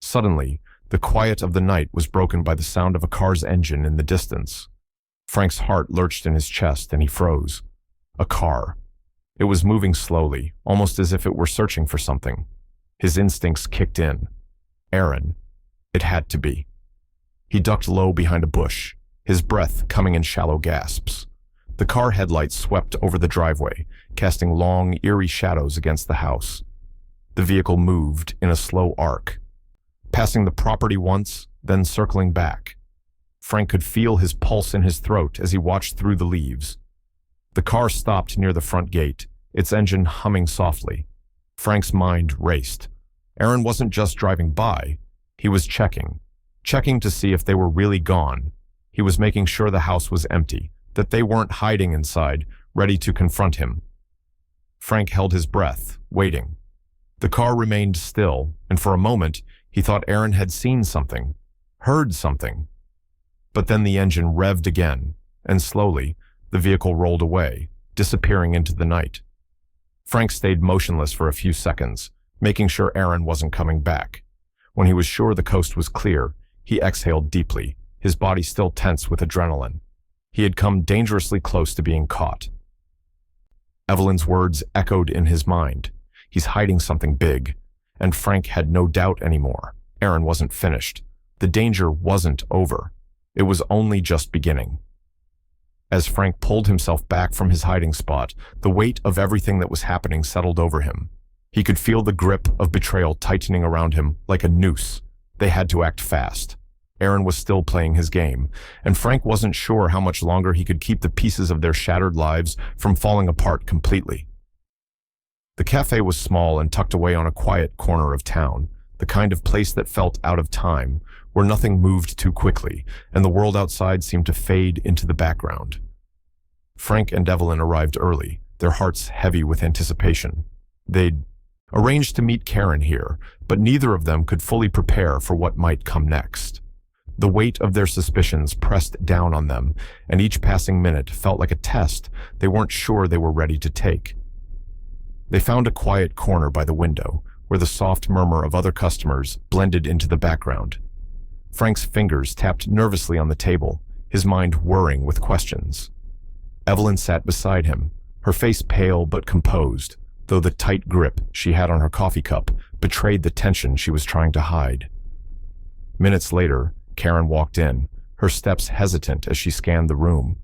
Suddenly, the quiet of the night was broken by the sound of a car's engine in the distance. Frank's heart lurched in his chest and he froze. A car. It was moving slowly, almost as if it were searching for something. His instincts kicked in. Aaron. It had to be. He ducked low behind a bush, his breath coming in shallow gasps. The car headlights swept over the driveway, casting long, eerie shadows against the house. The vehicle moved in a slow arc, passing the property once, then circling back. Frank could feel his pulse in his throat as he watched through the leaves. The car stopped near the front gate, its engine humming softly. Frank's mind raced. Aaron wasn't just driving by. He was checking to see if they were really gone. He was making sure the house was empty, that they weren't hiding inside, ready to confront him. Frank held his breath, waiting. The car remained still, and for a moment, he thought Aaron had seen something, heard something. But then the engine revved again, and slowly, the vehicle rolled away, disappearing into the night. Frank stayed motionless for a few seconds, making sure Aaron wasn't coming back. When he was sure the coast was clear, he exhaled deeply, his body still tense with adrenaline. He had come dangerously close to being caught. Evelyn's words echoed in his mind. He's hiding something big. And Frank had no doubt anymore. Aaron wasn't finished. The danger wasn't over. It was only just beginning. As Frank pulled himself back from his hiding spot, the weight of everything that was happening settled over him. He could feel the grip of betrayal tightening around him like a noose. They had to act fast. Aaron was still playing his game, and Frank wasn't sure how much longer he could keep the pieces of their shattered lives from falling apart completely. The cafe was small and tucked away on a quiet corner of town, the kind of place that felt out of time, where nothing moved too quickly, and the world outside seemed to fade into the background. Frank and Evelyn arrived early, their hearts heavy with anticipation. They'd arranged to meet Karen here, but neither of them could fully prepare for what might come next. The weight of their suspicions pressed down on them, and each passing minute felt like a test they weren't sure they were ready to take. They found a quiet corner by the window, where the soft murmur of other customers blended into the background. Frank's fingers tapped nervously on the table, his mind whirring with questions. Evelyn sat beside him, her face pale but composed, though the tight grip she had on her coffee cup betrayed the tension she was trying to hide. Minutes later, Karen walked in, her steps hesitant as she scanned the room.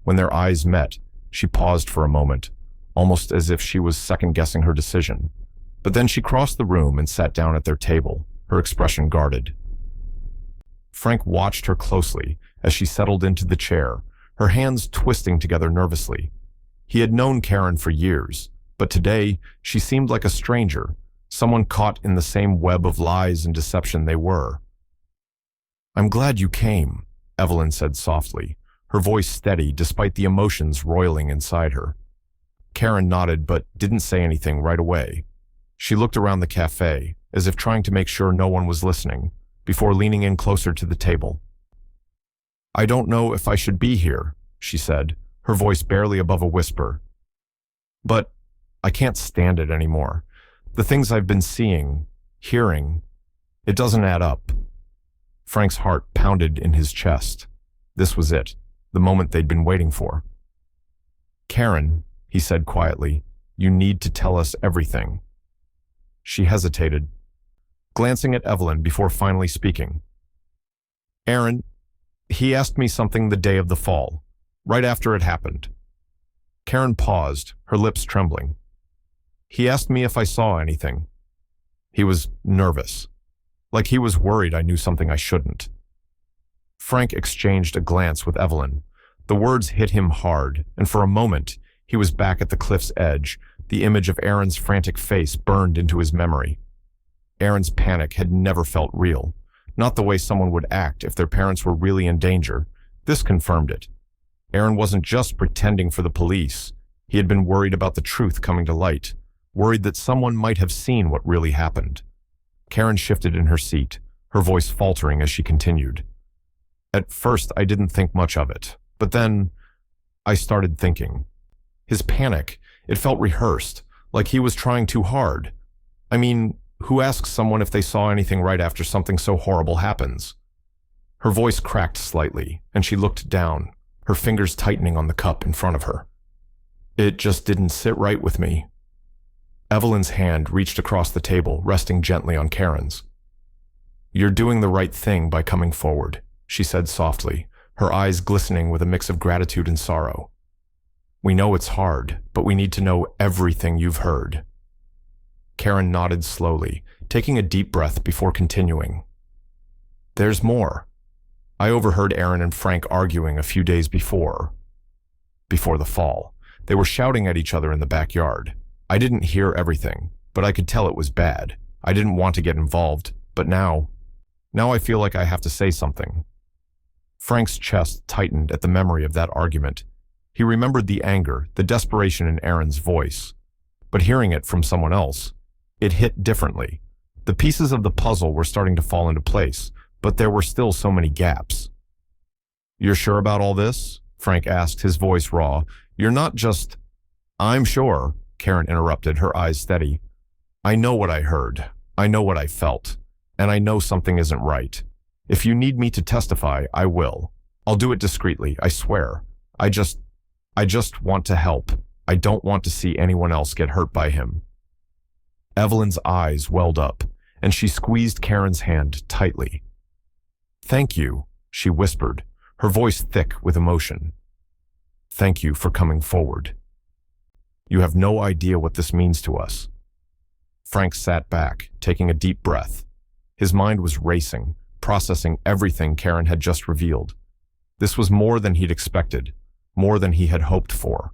When their eyes met, she paused for a moment, almost as if she was second-guessing her decision. But then she crossed the room and sat down at their table, her expression guarded. Frank watched her closely as she settled into the chair, her hands twisting together nervously. He had known Karen for years, but today she seemed like a stranger, someone caught in the same web of lies and deception they were. "I'm glad you came," Evelyn said softly, her voice steady despite the emotions roiling inside her. Karen nodded but didn't say anything right away. She looked around the cafe, as if trying to make sure no one was listening, before leaning in closer to the table. "I don't know if I should be here," she said, her voice barely above a whisper. "But I can't stand it anymore. The things I've been seeing, hearing, it doesn't add up." Frank's heart pounded in his chest. This was it, the moment they'd been waiting for. "Karen," he said quietly, "you need to tell us everything." She hesitated, glancing at Evelyn before finally speaking. "Aaron, he asked me something the day of the fall, right after it happened." Karen paused, her lips trembling. "He asked me if I saw anything." He was nervous, like he was worried I knew something I shouldn't. Frank exchanged a glance with Evelyn. The words hit him hard, and for a moment, he was back at the cliff's edge. The image of Aaron's frantic face burned into his memory. Aaron's panic had never felt real, not the way someone would act if their parents were really in danger. This confirmed it. Aaron wasn't just pretending for the police. He had been worried about the truth coming to light, worried that someone might have seen what really happened. Karen shifted in her seat, her voice faltering as she continued. "At first, I didn't think much of it, but then I started thinking. His panic, it felt rehearsed, like he was trying too hard. I mean, who asks someone if they saw anything right after something so horrible happens?" Her voice cracked slightly, and she looked down, her fingers tightening on the cup in front of her. "It just didn't sit right with me." Evelyn's hand reached across the table, resting gently on Karen's. "You're doing the right thing by coming forward," she said softly, her eyes glistening with a mix of gratitude and sorrow. "We know it's hard, but we need to know everything you've heard." Karen nodded slowly, taking a deep breath before continuing. "There's more. I overheard Aaron and Frank arguing a few days before the fall. They were shouting at each other in the backyard. I didn't hear everything, but I could tell it was bad. I didn't want to get involved, but now I feel like I have to say something." Frank's chest tightened at the memory of that argument. He remembered the anger, the desperation in Aaron's voice. But hearing it from someone else, it hit differently. The pieces of the puzzle were starting to fall into place, but there were still so many gaps. "You're sure about all this?" Frank asked, his voice raw. "You're not just—" "I'm sure," Karen interrupted, her eyes steady. "I know what I heard. I know what I felt. And I know something isn't right. If you need me to testify, I will. I'll do it discreetly, I swear. I just want to help. I don't want to see anyone else get hurt by him." Evelyn's eyes welled up, and she squeezed Karen's hand tightly. "Thank you," she whispered, her voice thick with emotion. "Thank you for coming forward. You have no idea what this means to us." Frank sat back, taking a deep breath. His mind was racing, processing everything Karen had just revealed. This was more than he'd expected, more than he had hoped for.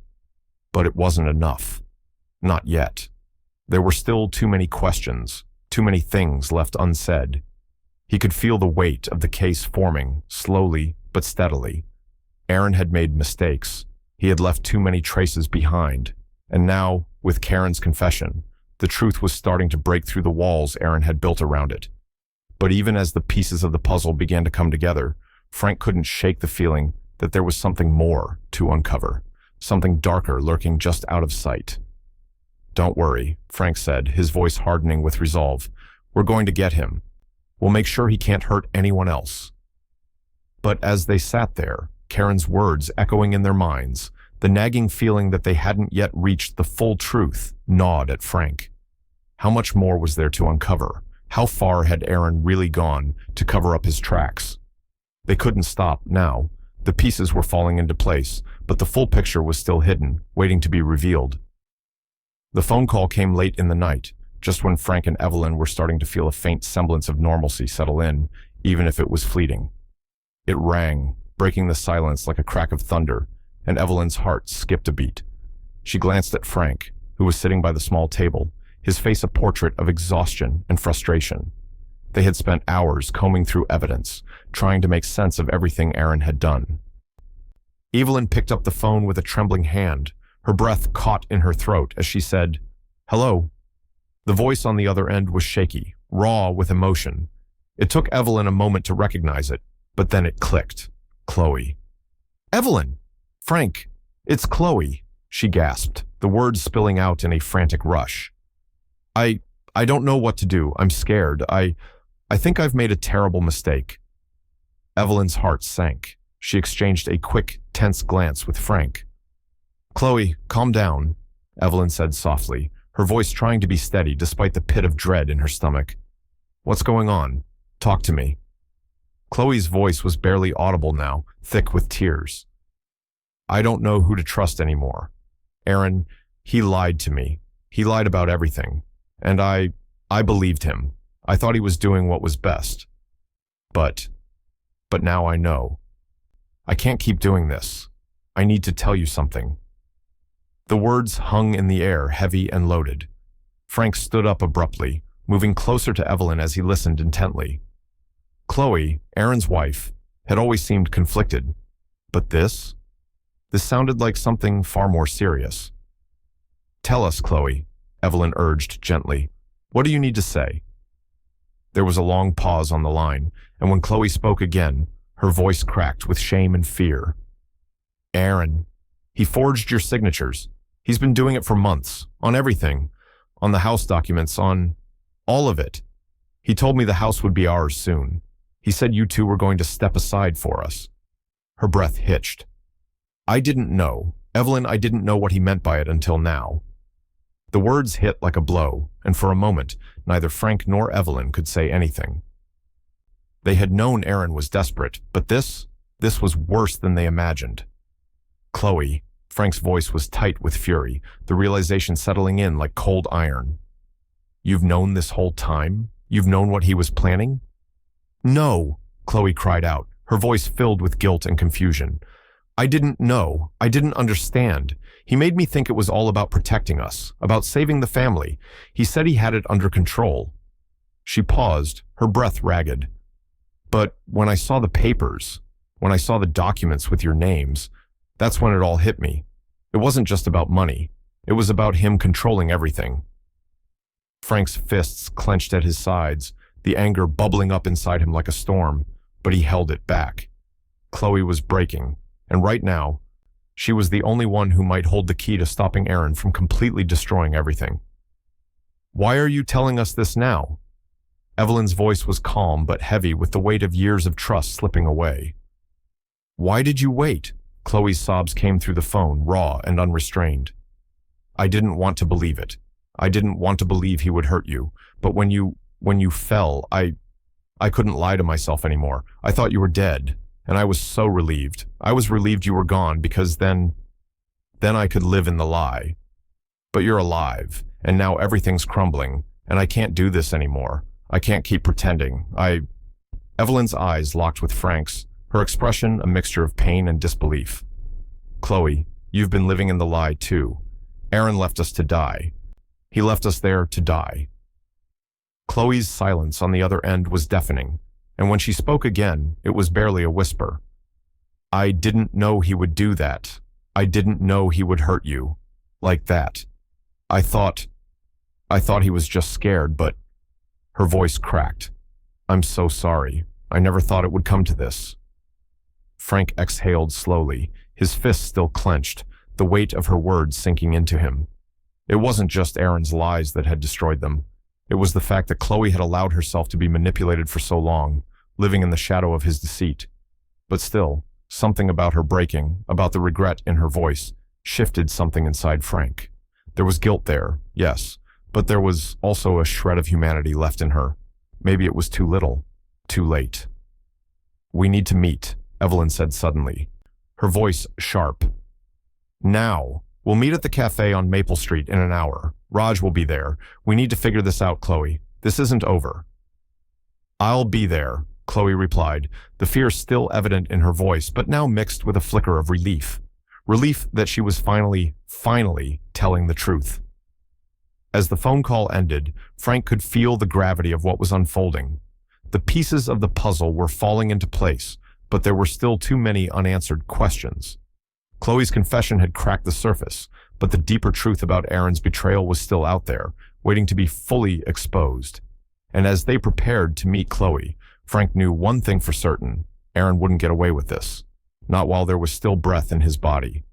But it wasn't enough. Not yet. There were still too many questions, too many things left unsaid. He could feel the weight of the case forming, slowly but steadily. Aaron had made mistakes. He had left too many traces behind. And now, with Karen's confession, the truth was starting to break through the walls Aaron had built around it. But even as the pieces of the puzzle began to come together, Frank couldn't shake the feeling that there was something more to uncover, something darker lurking just out of sight. "Don't worry," Frank said, his voice hardening with resolve. "We're going to get him. We'll make sure he can't hurt anyone else." But as they sat there, Karen's words echoing in their minds, the nagging feeling that they hadn't yet reached the full truth gnawed at Frank. How much more was there to uncover? How far had Aaron really gone to cover up his tracks? They couldn't stop now. The pieces were falling into place, but the full picture was still hidden, waiting to be revealed. The phone call came late in the night, just when Frank and Evelyn were starting to feel a faint semblance of normalcy settle in, even if it was fleeting. It rang, breaking the silence like a crack of thunder, and Evelyn's heart skipped a beat. She glanced at Frank, who was sitting by the small table, his face a portrait of exhaustion and frustration. They had spent hours combing through evidence, trying to make sense of everything Aaron had done. Evelyn picked up the phone with a trembling hand, her breath caught in her throat as she said, "Hello." The voice on the other end was shaky, raw with emotion. It took Evelyn a moment to recognize it, but then it clicked. Chloe. Evelyn! Frank, it's Chloe, she gasped, the words spilling out in a frantic rush. I don't know what to do. I'm scared. I think I've made a terrible mistake. Evelyn's heart sank. She exchanged a quick, tense glance with Frank. Chloe, calm down, Evelyn said softly, her voice trying to be steady despite the pit of dread in her stomach. What's going on? Talk to me. Chloe's voice was barely audible now, thick with tears. I don't know who to trust anymore. Aaron, he lied to me. He lied about everything. And I believed him. I thought he was doing what was best. But now I know. I can't keep doing this. I need to tell you something. The words hung in the air, heavy and loaded. Frank stood up abruptly, moving closer to Evelyn as he listened intently. Chloe, Aaron's wife, had always seemed conflicted. But this sounded like something far more serious. Tell us, Chloe, Evelyn urged gently. What do you need to say? There was a long pause on the line, and when Chloe spoke again, her voice cracked with shame and fear. Aaron, he forged your signatures. He's been doing it for months, on everything, on the house documents, on all of it. He told me the house would be ours soon. He said you two were going to step aside for us. Her breath hitched. I didn't know. Evelyn, I didn't know what he meant by it until now. The words hit like a blow, and for a moment, neither Frank nor Evelyn could say anything. They had known Aaron was desperate, but this was worse than they imagined. Chloe, Frank's voice was tight with fury, the realization settling in like cold iron. You've known this whole time? You've known what he was planning? No, Chloe cried out, her voice filled with guilt and confusion. I didn't know. I didn't understand. He made me think it was all about protecting us, about saving the family. He said he had it under control. She paused, her breath ragged. But when I saw the papers, when I saw the documents with your names, that's when it all hit me. It wasn't just about money. It was about him controlling everything. Frank's fists clenched at his sides, the anger bubbling up inside him like a storm, but he held it back. Chloe was breaking. And right now, she was the only one who might hold the key to stopping Aaron from completely destroying everything. Why are you telling us this now? Evelyn's voice was calm but heavy with the weight of years of trust slipping away. Why did you wait? Chloe's sobs came through the phone, raw and unrestrained. I didn't want to believe it. I didn't want to believe he would hurt you. But when you fell, I couldn't lie to myself anymore. I thought you were dead. And I was so relieved. I was relieved you were gone because then I could live in the lie. But you're alive, and now everything's crumbling, and I can't do this anymore. I can't keep pretending. Evelyn's eyes locked with Frank's, her expression a mixture of pain and disbelief. Chloe, you've been living in the lie too. Aaron left us to die. He left us there to die. Chloe's silence on the other end was deafening. And when she spoke again, it was barely a whisper. I didn't know he would do that. I didn't know he would hurt you. Like that. I thought he was just scared, but... Her voice cracked. I'm so sorry. I never thought it would come to this. Frank exhaled slowly, his fists still clenched, the weight of her words sinking into him. It wasn't just Aaron's lies that had destroyed them. It was the fact that Chloe had allowed herself to be manipulated for so long, living in the shadow of his deceit. But still, something about her breaking, about the regret in her voice, shifted something inside Frank. There was guilt there, yes, but there was also a shred of humanity left in her. Maybe it was too little, too late. We need to meet, Evelyn said suddenly, her voice sharp. Now. We'll meet at the cafe on Maple Street in an hour. Raj will be there. We need to figure this out, Chloe. This isn't over. I'll be there, Chloe replied, the fear still evident in her voice, but now mixed with a flicker of relief. Relief that she was finally telling the truth. As the phone call ended, Frank could feel the gravity of what was unfolding. The pieces of the puzzle were falling into place, but there were still too many unanswered questions. Chloe's confession had cracked the surface, but the deeper truth about Aaron's betrayal was still out there, waiting to be fully exposed. And as they prepared to meet Chloe, Frank knew one thing for certain: Aaron wouldn't get away with this, not while there was still breath in his body.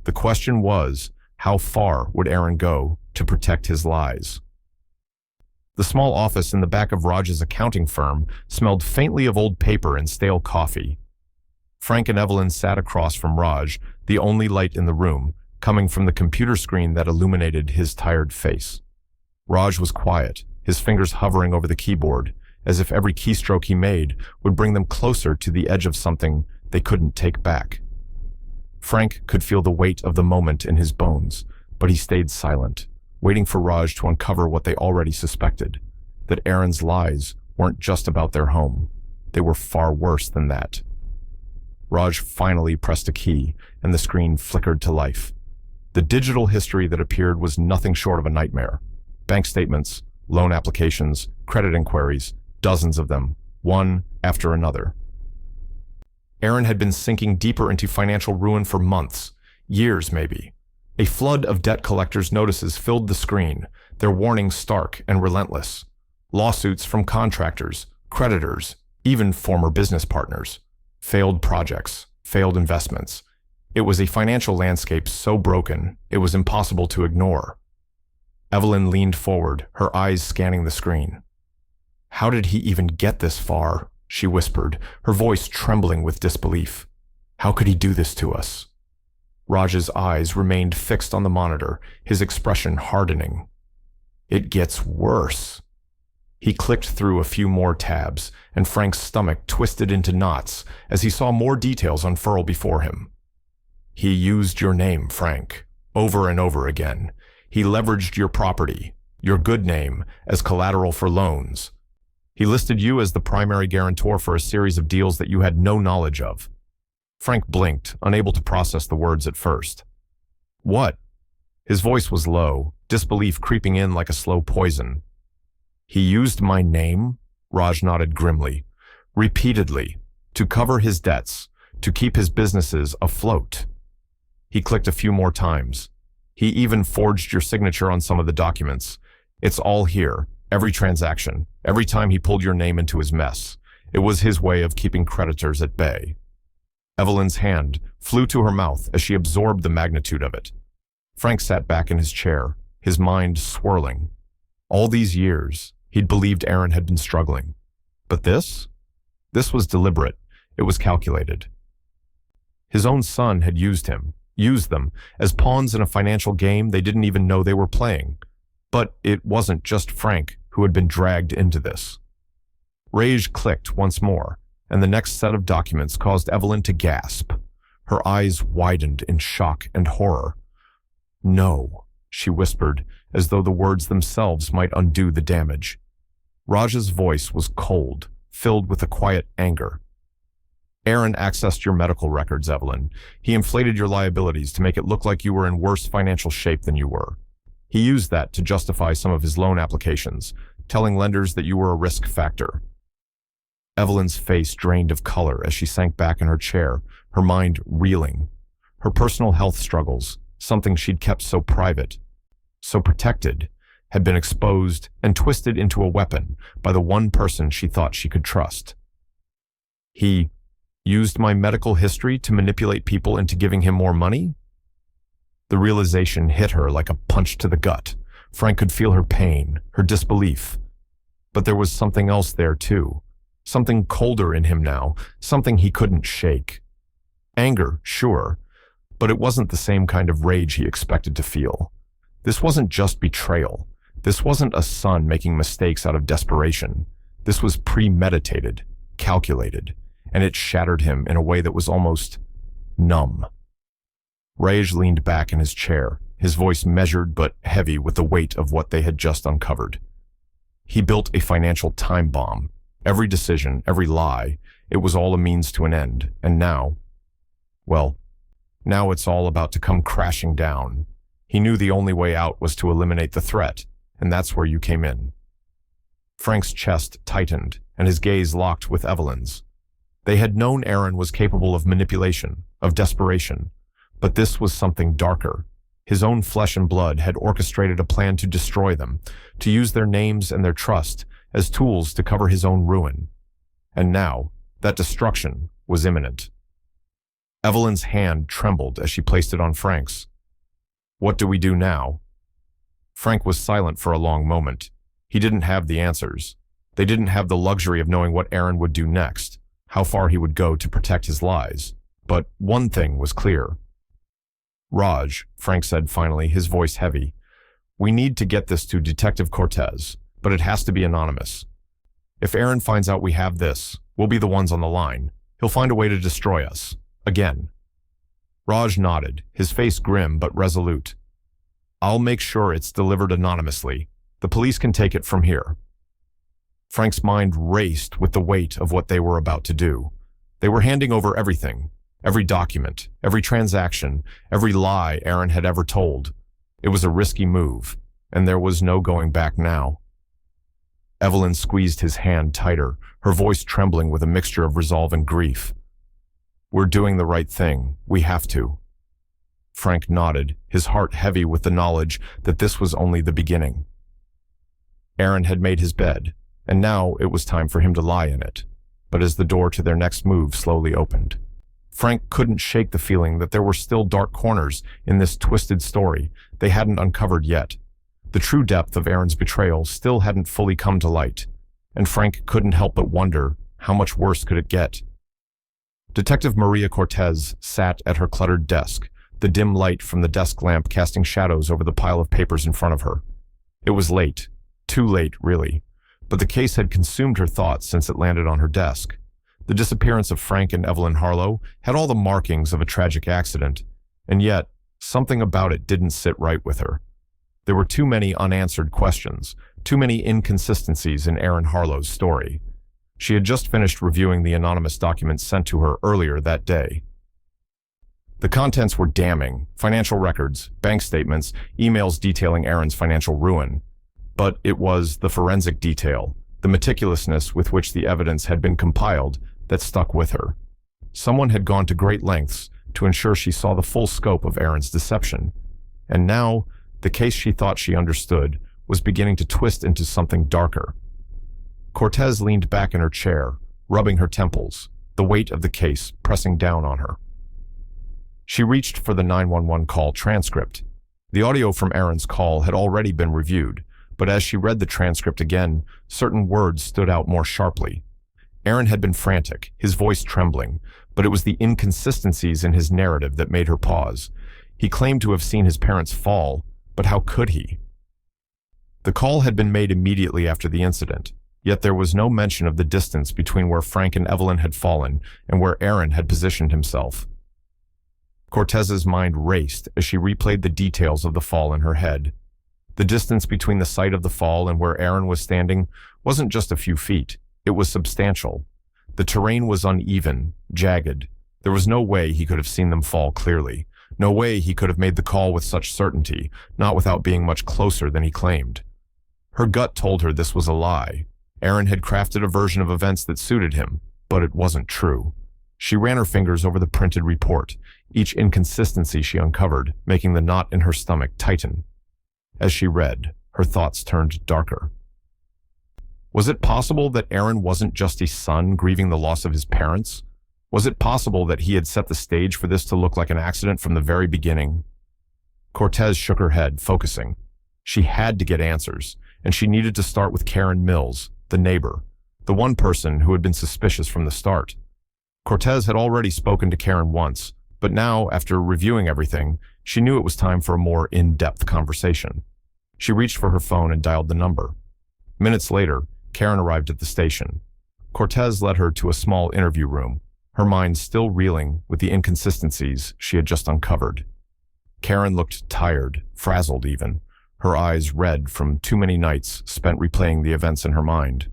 The question was, how far would Aaron go to protect his lies? The small office in the back of Raj's accounting firm smelled faintly of old paper and stale coffee. Frank and Evelyn sat across from Raj, the only light in the room, coming from the computer screen that illuminated his tired face. Raj was quiet, his fingers hovering over the keyboard, as if every keystroke he made would bring them closer to the edge of something they couldn't take back. Frank could feel the weight of the moment in his bones, but he stayed silent, waiting for Raj to uncover what they already suspected, that Aaron's lies weren't just about their home. They were far worse than that. Raj finally pressed a key, and the screen flickered to life. The digital history that appeared was nothing short of a nightmare. Bank statements, loan applications, credit inquiries, dozens of them, one after another. Aaron had been sinking deeper into financial ruin for months, years maybe. A flood of debt collectors' notices filled the screen, their warnings stark and relentless. Lawsuits from contractors, creditors, even former business partners. Failed projects, failed investments. It was a financial landscape so broken, it was impossible to ignore. Evelyn leaned forward, her eyes scanning the screen. "How did he even get this far?" she whispered, her voice trembling with disbelief. "How could he do this to us?" Raj's eyes remained fixed on the monitor, his expression hardening. "It gets worse." He clicked through a few more tabs, and Frank's stomach twisted into knots as he saw more details unfurl before him. "He used your name, Frank, over and over again. He leveraged your property, your good name, as collateral for loans. He listed you as the primary guarantor for a series of deals that you had no knowledge of." Frank blinked, unable to process the words at first. "What?" His voice was low, disbelief creeping in like a slow poison. "He used my name?" Raj nodded grimly. "Repeatedly, to cover his debts, to keep his businesses afloat." He clicked a few more times. "He even forged your signature on some of the documents. It's all here, every transaction, every time he pulled your name into his mess. It was his way of keeping creditors at bay." Evelyn's hand flew to her mouth as she absorbed the magnitude of it. Frank sat back in his chair, his mind swirling. All these years, he'd believed Aaron had been struggling. But this? This was deliberate. It was calculated. His own son had used them, as pawns in a financial game they didn't even know they were playing. But it wasn't just Frank who had been dragged into this. Rage clicked once more, and the next set of documents caused Evelyn to gasp. Her eyes widened in shock and horror. "No," she whispered, as though the words themselves might undo the damage. Raj's voice was cold, filled with a quiet anger. "Aaron accessed your medical records, Evelyn. He inflated your liabilities to make it look like you were in worse financial shape than you were. He used that to justify some of his loan applications, telling lenders that you were a risk factor." Evelyn's face drained of color as she sank back in her chair, her mind reeling. Her personal health struggles, something she'd kept so private, so protected, had been exposed and twisted into a weapon by the one person she thought she could trust. "He used my medical history to manipulate people into giving him more money?" The realization hit her like a punch to the gut. Frank could feel her pain, her disbelief. But there was something else there too. Something colder in him now, something he couldn't shake. Anger, sure, but it wasn't the same kind of rage he expected to feel. This wasn't just betrayal. This wasn't a son making mistakes out of desperation. This was premeditated, calculated, and it shattered him in a way that was almost numb. Raj leaned back in his chair, his voice measured but heavy with the weight of what they had just uncovered. He built a financial time bomb. Every decision, every lie, it was all a means to an end. And now, well, now it's all about to come crashing down. He knew the only way out was to eliminate the threat, and that's where you came in. Frank's chest tightened, and his gaze locked with Evelyn's. They had known Aaron was capable of manipulation, of desperation, but this was something darker. His own flesh and blood had orchestrated a plan to destroy them, to use their names and their trust as tools to cover his own ruin. And now, that destruction was imminent. Evelyn's hand trembled as she placed it on Frank's. "What do we do now?" Frank was silent for a long moment. He didn't have the answers. They didn't have the luxury of knowing what Aaron would do next, how far he would go to protect his lies. But one thing was clear. "Raj," Frank said finally, his voice heavy, "we need to get this to Detective Cortez, but it has to be anonymous. If Aaron finds out we have this, we'll be the ones on the line. He'll find a way to destroy us. Again." Raj nodded, his face grim but resolute. "I'll make sure it's delivered anonymously. The police can take it from here." Frank's mind raced with the weight of what they were about to do. They were handing over everything. Every document, every transaction, every lie Aaron had ever told. It was a risky move, and there was no going back now. Evelyn squeezed his hand tighter, her voice trembling with a mixture of resolve and grief. "We're doing the right thing. We have to." Frank nodded, his heart heavy with the knowledge that this was only the beginning. Aaron had made his bed, and now it was time for him to lie in it. But as the door to their next move slowly opened, Frank couldn't shake the feeling that there were still dark corners in this twisted story they hadn't uncovered yet. The true depth of Aaron's betrayal still hadn't fully come to light, and Frank couldn't help but wonder, how much worse could it get? Detective Maria Cortez sat at her cluttered desk, the dim light from the desk lamp casting shadows over the pile of papers in front of her. It was late, too late, really, but the case had consumed her thoughts since it landed on her desk. The disappearance of Frank and Evelyn Harlow had all the markings of a tragic accident, and yet something about it didn't sit right with her. There were too many unanswered questions, too many inconsistencies in Aaron Harlow's story. She had just finished reviewing the anonymous documents sent to her earlier that day. The contents were damning: financial records, bank statements, emails detailing Aaron's financial ruin. But it was the forensic detail, the meticulousness with which the evidence had been compiled, that stuck with her. Someone had gone to great lengths to ensure she saw the full scope of Aaron's deception. And now, the case she thought she understood was beginning to twist into something darker. Cortez leaned back in her chair, rubbing her temples, the weight of the case pressing down on her. She reached for the 911 call transcript. The audio from Aaron's call had already been reviewed, but as she read the transcript again, certain words stood out more sharply. Aaron had been frantic, his voice trembling, but it was the inconsistencies in his narrative that made her pause. He claimed to have seen his parents fall, but how could he? The call had been made immediately after the incident, yet there was no mention of the distance between where Frank and Evelyn had fallen and where Aaron had positioned himself. Cortez's mind raced as she replayed the details of the fall in her head. The distance between the site of the fall and where Aaron was standing wasn't just a few feet. It was substantial. The terrain was uneven, jagged. There was no way he could have seen them fall clearly. No way he could have made the call with such certainty, not without being much closer than he claimed. Her gut told her this was a lie. Aaron had crafted a version of events that suited him, but it wasn't true. She ran her fingers over the printed report, each inconsistency she uncovered, making the knot in her stomach tighten. As she read, her thoughts turned darker. Was it possible that Aaron wasn't just a son grieving the loss of his parents? Was it possible that he had set the stage for this to look like an accident from the very beginning? Cortez shook her head, focusing. She had to get answers, and she needed to start with Karen Mills, the neighbor, the one person who had been suspicious from the start. Cortez had already spoken to Karen once, but now, after reviewing everything, she knew it was time for a more in-depth conversation. She reached for her phone and dialed the number. Minutes later, Karen arrived at the station. Cortez led her to a small interview room, her mind still reeling with the inconsistencies she had just uncovered. Karen looked tired, frazzled even, her eyes red from too many nights spent replaying the events in her mind.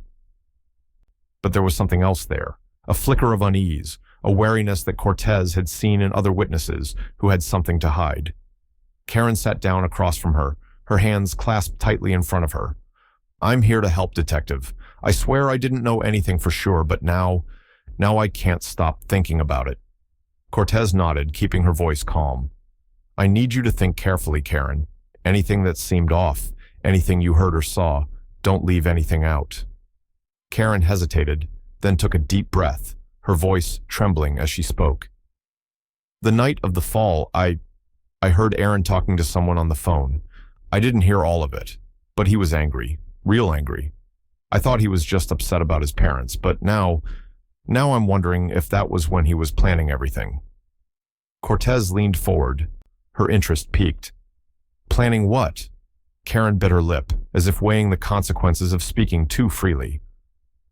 But there was something else there, a flicker of unease, a wariness that Cortez had seen in other witnesses who had something to hide. Karen sat down across from her, her hands clasped tightly in front of her. "I'm here to help, Detective. I swear I didn't know anything for sure, but now I can't stop thinking about it." Cortez nodded, keeping her voice calm. I need you to think carefully, Karen. Anything that seemed off, anything you heard or saw, don't leave anything out. Karen hesitated, then took a deep breath, her voice trembling as she spoke. The night of the fall, I heard Aaron talking to someone on the phone. I didn't hear all of it, but he was angry, real angry. I thought he was just upset about his parents, but now I'm wondering if that was when he was planning everything. Cortez leaned forward, her interest piqued. Planning what? Karen bit her lip, as if weighing the consequences of speaking too freely.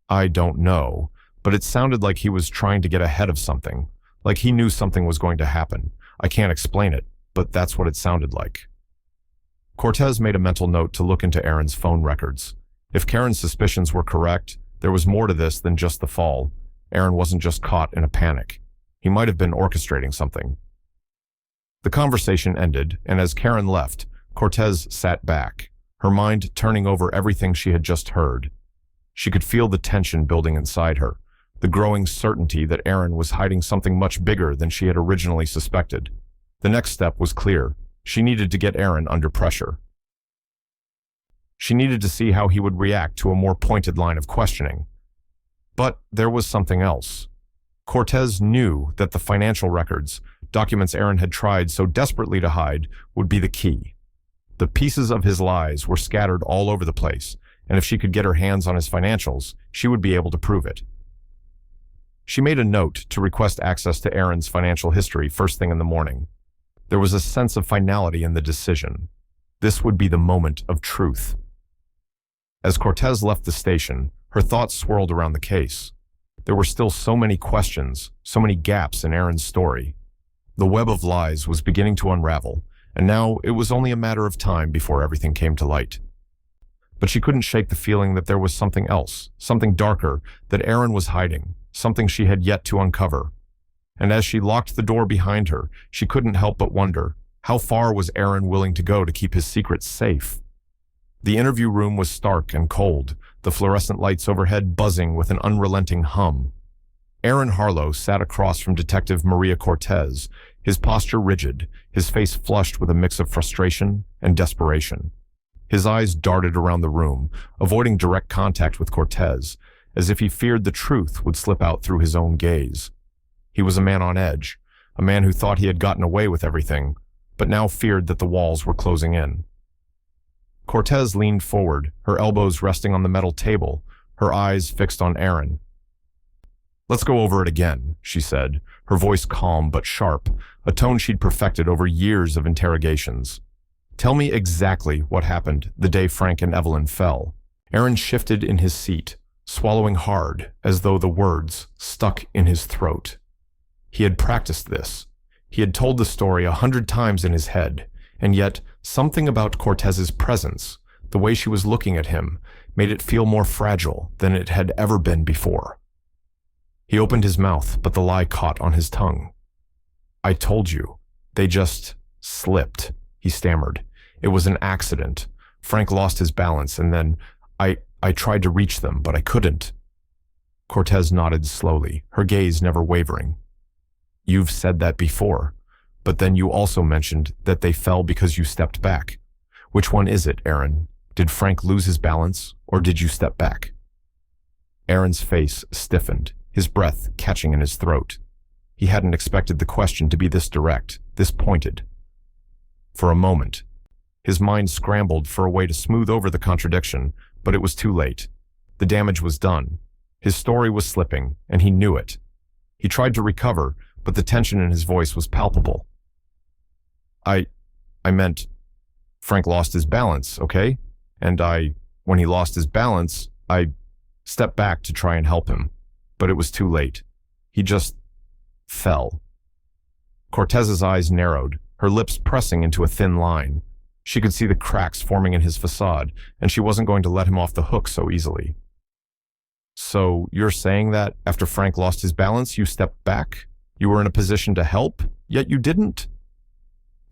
I don't know, but it sounded like he was trying to get ahead of something, like he knew something was going to happen. I can't explain it, but that's what it sounded like. Cortez made a mental note to look into Aaron's phone records. If Karen's suspicions were correct, there was more to this than just the fall. Aaron wasn't just caught in a panic. He might have been orchestrating something. The conversation ended, and as Karen left, Cortez sat back, her mind turning over everything she had just heard. She could feel the tension building inside her, the growing certainty that Aaron was hiding something much bigger than she had originally suspected. The next step was clear. She needed to get Aaron under pressure. She needed to see how he would react to a more pointed line of questioning. But there was something else. Cortez knew that the financial records, documents Aaron had tried so desperately to hide, would be the key. The pieces of his lies were scattered all over the place, and if she could get her hands on his financials, she would be able to prove it. She made a note to request access to Aaron's financial history first thing in the morning. There was a sense of finality in the decision. This would be the moment of truth. As Cortez left the station, her thoughts swirled around the case. There were still so many questions, so many gaps in Aaron's story. The web of lies was beginning to unravel, and now it was only a matter of time before everything came to light. But she couldn't shake the feeling that there was something else, something darker, that Aaron was hiding, something she had yet to uncover. And as she locked the door behind her, she couldn't help but wonder, how far was Aaron willing to go to keep his secrets safe? The interview room was stark and cold, the fluorescent lights overhead buzzing with an unrelenting hum. Aaron Harlow sat across from Detective Maria Cortez, his posture rigid, his face flushed with a mix of frustration and desperation. His eyes darted around the room, avoiding direct contact with Cortez, as if he feared the truth would slip out through his own gaze. He was a man on edge, a man who thought he had gotten away with everything, but now feared that the walls were closing in. Cortez leaned forward, her elbows resting on the metal table, her eyes fixed on Aaron. "Let's go over it again," she said, her voice calm but sharp, a tone she'd perfected over years of interrogations. "Tell me exactly what happened the day Frank and Evelyn fell." Aaron shifted in his seat, swallowing hard, as though the words stuck in his throat. He had practiced this. He had told the story 100 times in his head, and yet something about Cortez's presence, the way she was looking at him, made it feel more fragile than it had ever been before. He opened his mouth, but the lie caught on his tongue. "I told you. They just slipped," he stammered. "It was an accident. Frank lost his balance, and then I tried to reach them, but I couldn't." Cortez nodded slowly, her gaze never wavering. "You've said that before, but then you also mentioned that they fell because you stepped back. Which one is it, Aaron? Did Frank lose his balance, or did you step back?" Aaron's face stiffened, his breath catching in his throat. He hadn't expected the question to be this direct, this pointed. For a moment, his mind scrambled for a way to smooth over the contradiction, but it was too late. The damage was done. His story was slipping, and he knew it. He tried to recover, but the tension in his voice was palpable. I meant, Frank lost his balance, okay? And when he lost his balance, I stepped back to try and help him, but it was too late. He just fell." Cortez's eyes narrowed, her lips pressing into a thin line. She could see the cracks forming in his facade, and she wasn't going to let him off the hook so easily. "So you're saying that after Frank lost his balance, you stepped back? You were in a position to help, yet you didn't?"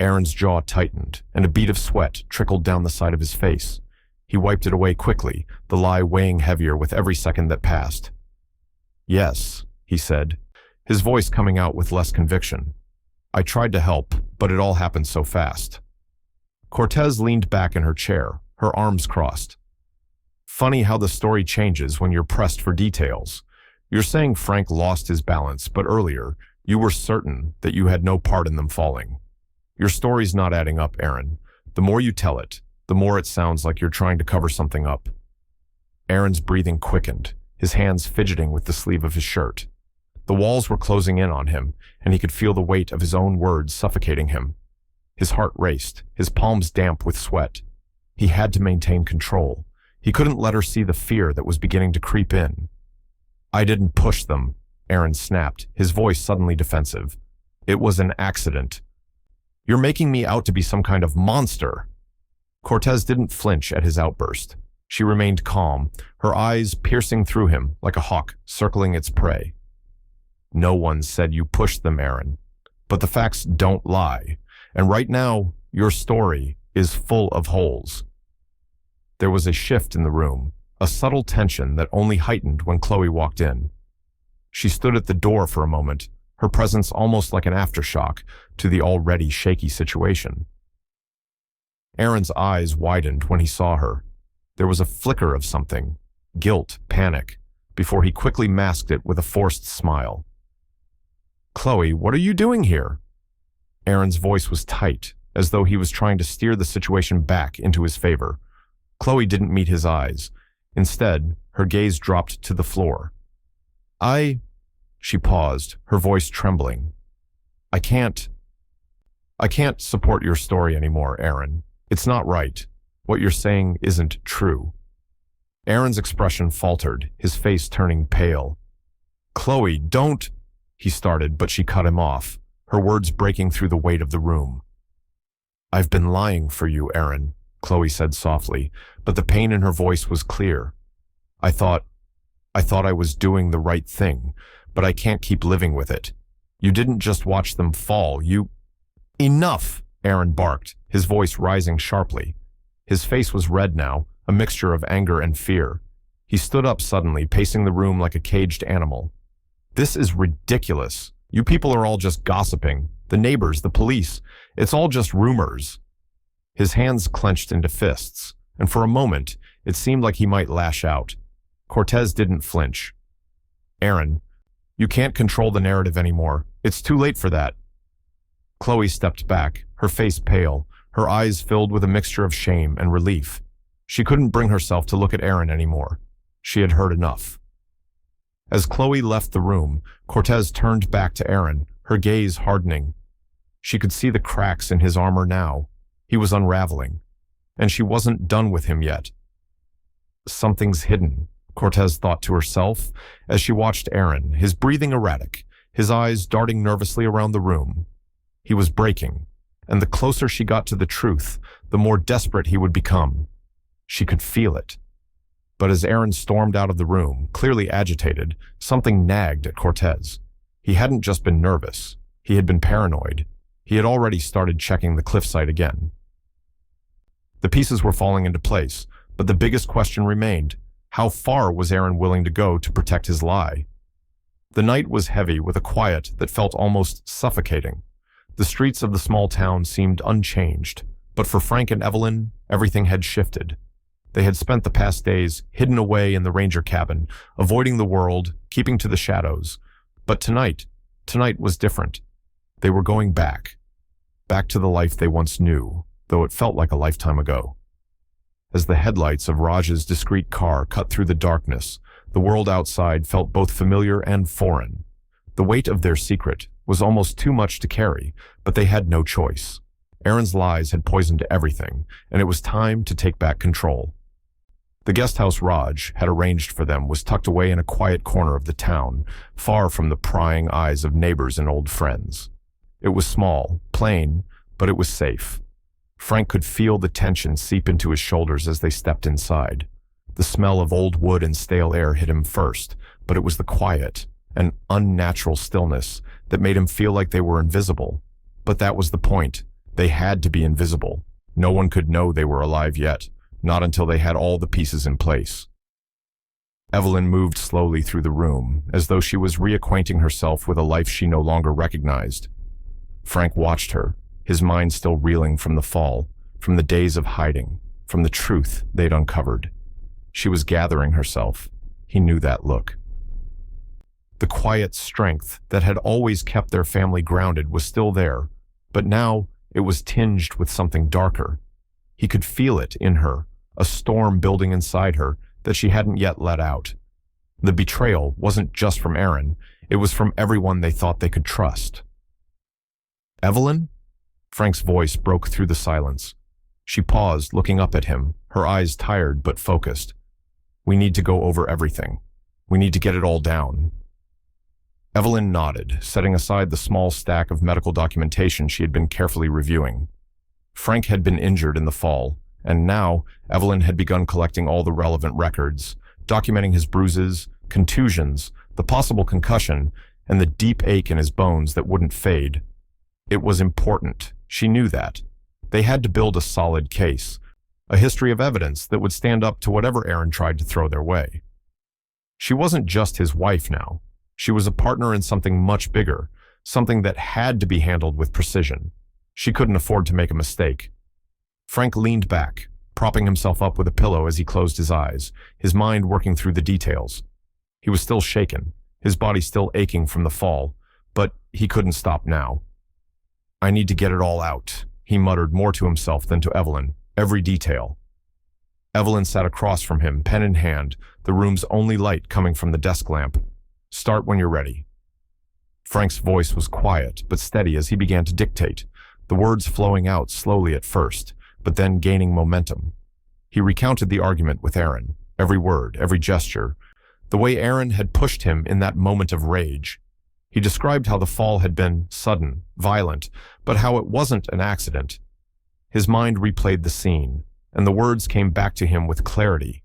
Aaron's jaw tightened, and a bead of sweat trickled down the side of his face. He wiped it away quickly, the lie weighing heavier with every second that passed. "Yes," he said, his voice coming out with less conviction. I tried to help, but it all happened so fast. Cortez leaned back in her chair, her arms crossed. Funny how the story changes when you're pressed for details. You're saying Frank lost his balance, but earlier, you were certain that you had no part in them falling. Your story's not adding up, Aaron. The more you tell it, the more it sounds like you're trying to cover something up. Aaron's breathing quickened, his hands fidgeting with the sleeve of his shirt. The walls were closing in on him, and he could feel the weight of his own words suffocating him. His heart raced, his palms damp with sweat. He had to maintain control. He couldn't let her see the fear that was beginning to creep in. I didn't push them, Aaron snapped, his voice suddenly defensive. It was an accident. You're making me out to be some kind of monster. Cortez didn't flinch at his outburst. She remained calm, her eyes piercing through him like a hawk circling its prey. No one said you pushed them, Aaron. But the facts don't lie. And right now, your story is full of holes. There was a shift in the room, a subtle tension that only heightened when Chloe walked in. She stood at the door for a moment, her presence almost like an aftershock to the already shaky situation. Aaron's eyes widened when he saw her. There was a flicker of something, guilt, panic, before he quickly masked it with a forced smile. Chloe, what are you doing here? Aaron's voice was tight, as though he was trying to steer the situation back into his favor. Chloe didn't meet his eyes. Instead, her gaze dropped to the floor. She paused, her voice trembling. I can't support your story anymore, Aaron. It's not right. What you're saying isn't true. Aaron's expression faltered, his face turning pale. Chloe, don't, he started, but she cut him off, her words breaking through the weight of the room. I've been lying for you, Aaron, Chloe said softly, but the pain in her voice was clear. I thought I was doing the right thing, but I can't keep living with it. You didn't just watch them fall, Enough, Aaron barked, his voice rising sharply. His face was red now, a mixture of anger and fear. He stood up suddenly, pacing the room like a caged animal. This is ridiculous. You people are all just gossiping. The neighbors, the police. It's all just rumors. His hands clenched into fists, and for a moment, it seemed like he might lash out. Cortez didn't flinch. Aaron, you can't control the narrative anymore. It's too late for that. Chloe stepped back, her face pale, her eyes filled with a mixture of shame and relief. She couldn't bring herself to look at Aaron anymore. She had heard enough. As Chloe left the room, Cortez turned back to Aaron, her gaze hardening. She could see the cracks in his armor now. He was unraveling, and she wasn't done with him yet. Something's hidden, Cortez thought to herself as she watched Aaron, his breathing erratic, his eyes darting nervously around the room. He was breaking, and the closer she got to the truth, the more desperate he would become. She could feel it. But as Aaron stormed out of the room, clearly agitated, something nagged at Cortez. He hadn't just been nervous. He had been paranoid. He had already started checking the cliffside again. The pieces were falling into place, but the biggest question remained. How far was Aaron willing to go to protect his lie? The night was heavy with a quiet that felt almost suffocating. The streets of the small town seemed unchanged, but for Frank and Evelyn, everything had shifted. They had spent the past days hidden away in the ranger cabin, avoiding the world, keeping to the shadows. But tonight was different. They were going back to the life they once knew, though it felt like a lifetime ago. As the headlights of Raj's discreet car cut through the darkness, the world outside felt both familiar and foreign. The weight of their secret was almost too much to carry, but they had no choice. Aaron's lies had poisoned everything, and it was time to take back control. The guest house Raj had arranged for them was tucked away in a quiet corner of the town, far from the prying eyes of neighbors and old friends. It was small, plain, but it was safe. Frank could feel the tension seep into his shoulders as they stepped inside. The smell of old wood and stale air hit him first, but it was the quiet, an unnatural stillness that made him feel like they were invisible. But that was the point. They had to be invisible. No one could know they were alive yet, not until they had all the pieces in place. Evelyn moved slowly through the room, as though she was reacquainting herself with a life she no longer recognized. Frank watched her, his mind still reeling from the fall, from the days of hiding, from the truth they'd uncovered. She was gathering herself. He knew that look. The quiet strength that had always kept their family grounded was still there, but now it was tinged with something darker. He could feel it in her, a storm building inside her that she hadn't yet let out. The betrayal wasn't just from Aaron, it was from everyone they thought they could trust. "Evelyn?" Frank's voice broke through the silence. She paused, looking up at him, her eyes tired but focused. "We need to go over everything. We need to get it all down." Evelyn nodded, setting aside the small stack of medical documentation she had been carefully reviewing. Frank had been injured in the fall, and now Evelyn had begun collecting all the relevant records, documenting his bruises, contusions, the possible concussion, and the deep ache in his bones that wouldn't fade. It was important. She knew that. They had to build a solid case, a history of evidence that would stand up to whatever Aaron tried to throw their way. She wasn't just his wife now. She was a partner in something much bigger, something that had to be handled with precision. She couldn't afford to make a mistake. Frank leaned back, propping himself up with a pillow as he closed his eyes, his mind working through the details. He was still shaken, his body still aching from the fall, but he couldn't stop now. "I need to get it all out," he muttered, more to himself than to Evelyn, every detail. Evelyn sat across from him, pen in hand, the room's only light coming from the desk lamp. "Start when you're ready." Frank's voice was quiet but steady as he began to dictate, the words flowing out slowly at first, but then gaining momentum. He recounted the argument with Aaron, every word, every gesture, the way Aaron had pushed him in that moment of rage. He described how the fall had been sudden, violent, but how it wasn't an accident. His mind replayed the scene, and the words came back to him with clarity.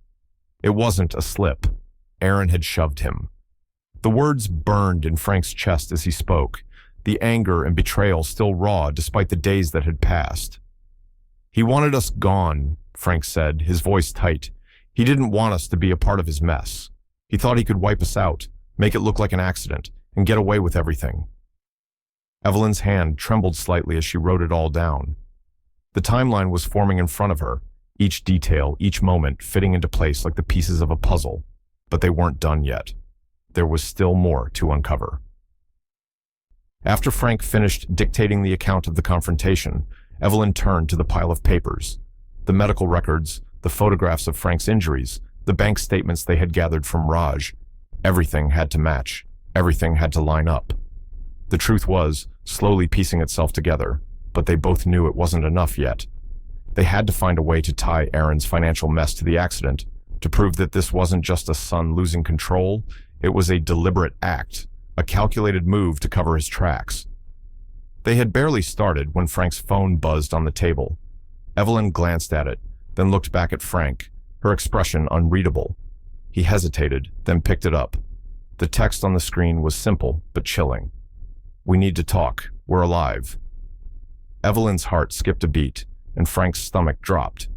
It wasn't a slip. Aaron had shoved him. The words burned in Frank's chest as he spoke, the anger and betrayal still raw despite the days that had passed. "He wanted us gone," Frank said, his voice tight. "He didn't want us to be a part of his mess. He thought he could wipe us out, make it look like an accident, and get away with everything." Evelyn's hand trembled slightly as she wrote it all down. The timeline was forming in front of her, each detail, each moment fitting into place like the pieces of a puzzle. But they weren't done yet. There was still more to uncover. After Frank finished dictating the account of the confrontation, Evelyn turned to the pile of papers. The medical records, the photographs of Frank's injuries, the bank statements they had gathered from Raj. Everything had to match. Everything had to line up. The truth was slowly piecing itself together, but they both knew it wasn't enough yet. They had to find a way to tie Aaron's financial mess to the accident, to prove that this wasn't just a son losing control, it was a deliberate act, a calculated move to cover his tracks. They had barely started when Frank's phone buzzed on the table. Evelyn glanced at it, then looked back at Frank, her expression unreadable. He hesitated, then picked it up. The text on the screen was simple but chilling. "We need to talk. We're alive." Evelyn's heart skipped a beat, and Frank's stomach dropped.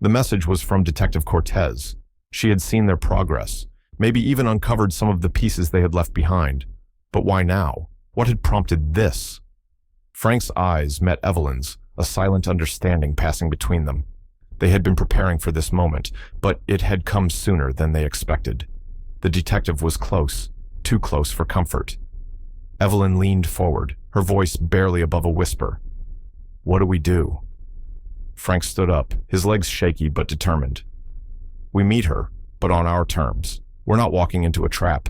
The message was from Detective Cortez. She had seen their progress, maybe even uncovered some of the pieces they had left behind. But why now? What had prompted this? Frank's eyes met Evelyn's, a silent understanding passing between them. They had been preparing for this moment, but it had come sooner than they expected. The detective was close, too close for comfort. Evelyn leaned forward, her voice barely above a whisper. "What do we do?" Frank stood up, his legs shaky but determined. "We meet her, but on our terms. We're not walking into a trap."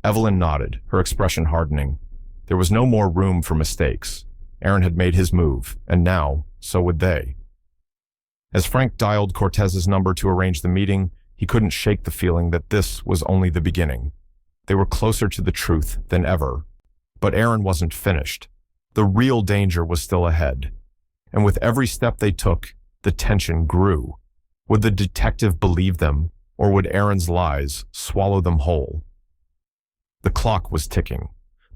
Evelyn nodded, her expression hardening. There was no more room for mistakes. Aaron had made his move, and now, so would they. As Frank dialed Cortez's number to arrange the meeting, he couldn't shake the feeling that this was only the beginning. They were closer to the truth than ever. But Aaron wasn't finished. The real danger was still ahead. And with every step they took, the tension grew. Would the detective believe them, or would Aaron's lies swallow them whole? The clock was ticking.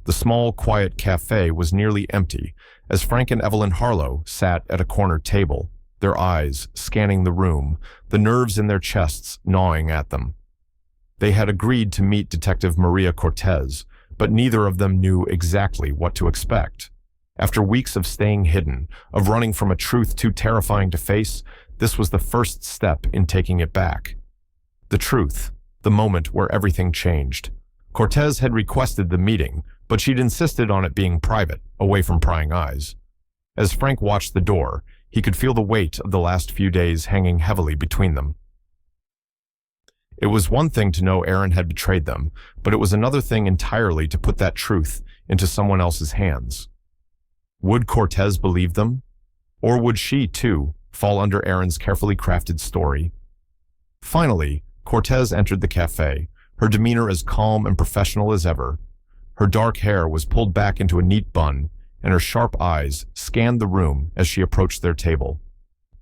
The small, quiet cafe was nearly empty as Frank and Evelyn Harlow sat at a corner table, their eyes scanning the room, the nerves in their chests gnawing at them. They had agreed to meet Detective Maria Cortez, but neither of them knew exactly what to expect. After weeks of staying hidden, of running from a truth too terrifying to face, this was the first step in taking it back. The truth, the moment where everything changed. Cortez had requested the meeting, but she'd insisted on it being private, away from prying eyes. As Frank watched the door, he could feel the weight of the last few days hanging heavily between them. It was one thing to know Aaron had betrayed them, but it was another thing entirely to put that truth into someone else's hands. Would Cortez believe them? Or would she, too, fall under Aaron's carefully crafted story? Finally, Cortez entered the cafe, her demeanor as calm and professional as ever. Her dark hair was pulled back into a neat bun, and her sharp eyes scanned the room as she approached their table.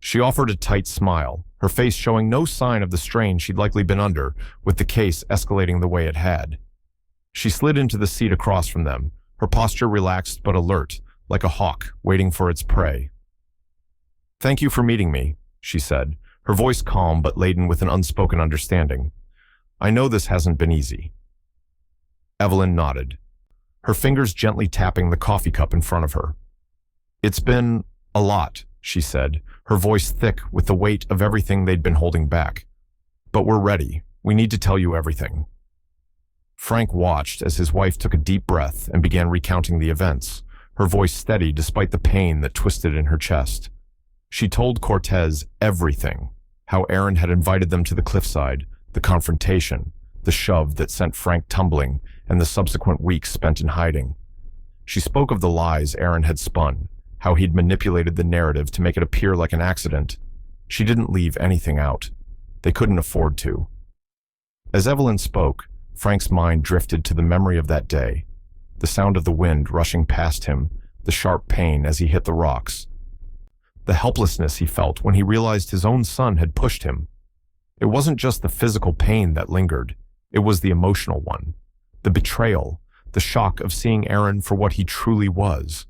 She offered a tight smile, her face showing no sign of the strain she'd likely been under, with the case escalating the way it had. She slid into the seat across from them, her posture relaxed but alert, like a hawk waiting for its prey. "Thank you for meeting me," she said, her voice calm but laden with an unspoken understanding. "I know this hasn't been easy." Evelyn nodded, her fingers gently tapping the coffee cup in front of her. "It's been a lot," she said, her voice thick with the weight of everything they'd been holding back. "But we're ready. We need to tell you everything." Frank watched as his wife took a deep breath and began recounting the events, her voice steady despite the pain that twisted in her chest. She told Cortez everything, how Aaron had invited them to the cliffside, the confrontation, the shove that sent Frank tumbling, and the subsequent weeks spent in hiding. She spoke of the lies Aaron had spun, how he'd manipulated the narrative to make it appear like an accident. She didn't leave anything out. They couldn't afford to. As Evelyn spoke, Frank's mind drifted to the memory of that day, the sound of the wind rushing past him, the sharp pain as he hit the rocks, the helplessness he felt when he realized his own son had pushed him. It wasn't just the physical pain that lingered, it was the emotional one, the betrayal, the shock of seeing Aaron for what he truly was,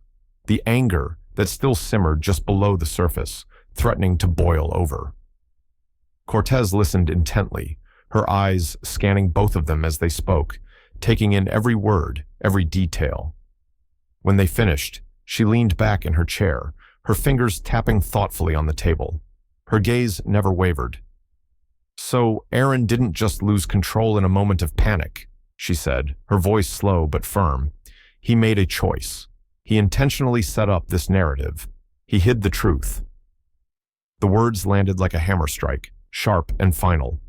the anger that still simmered just below the surface, threatening to boil over. Cortez listened intently, her eyes scanning both of them as they spoke, taking in every word, every detail. When they finished, she leaned back in her chair, her fingers tapping thoughtfully on the table. Her gaze never wavered. "So Aaron didn't just lose control in a moment of panic," she said, her voice slow but firm. "He made a choice. He intentionally set up this narrative. He hid the truth." The words landed like a hammer strike, sharp and final.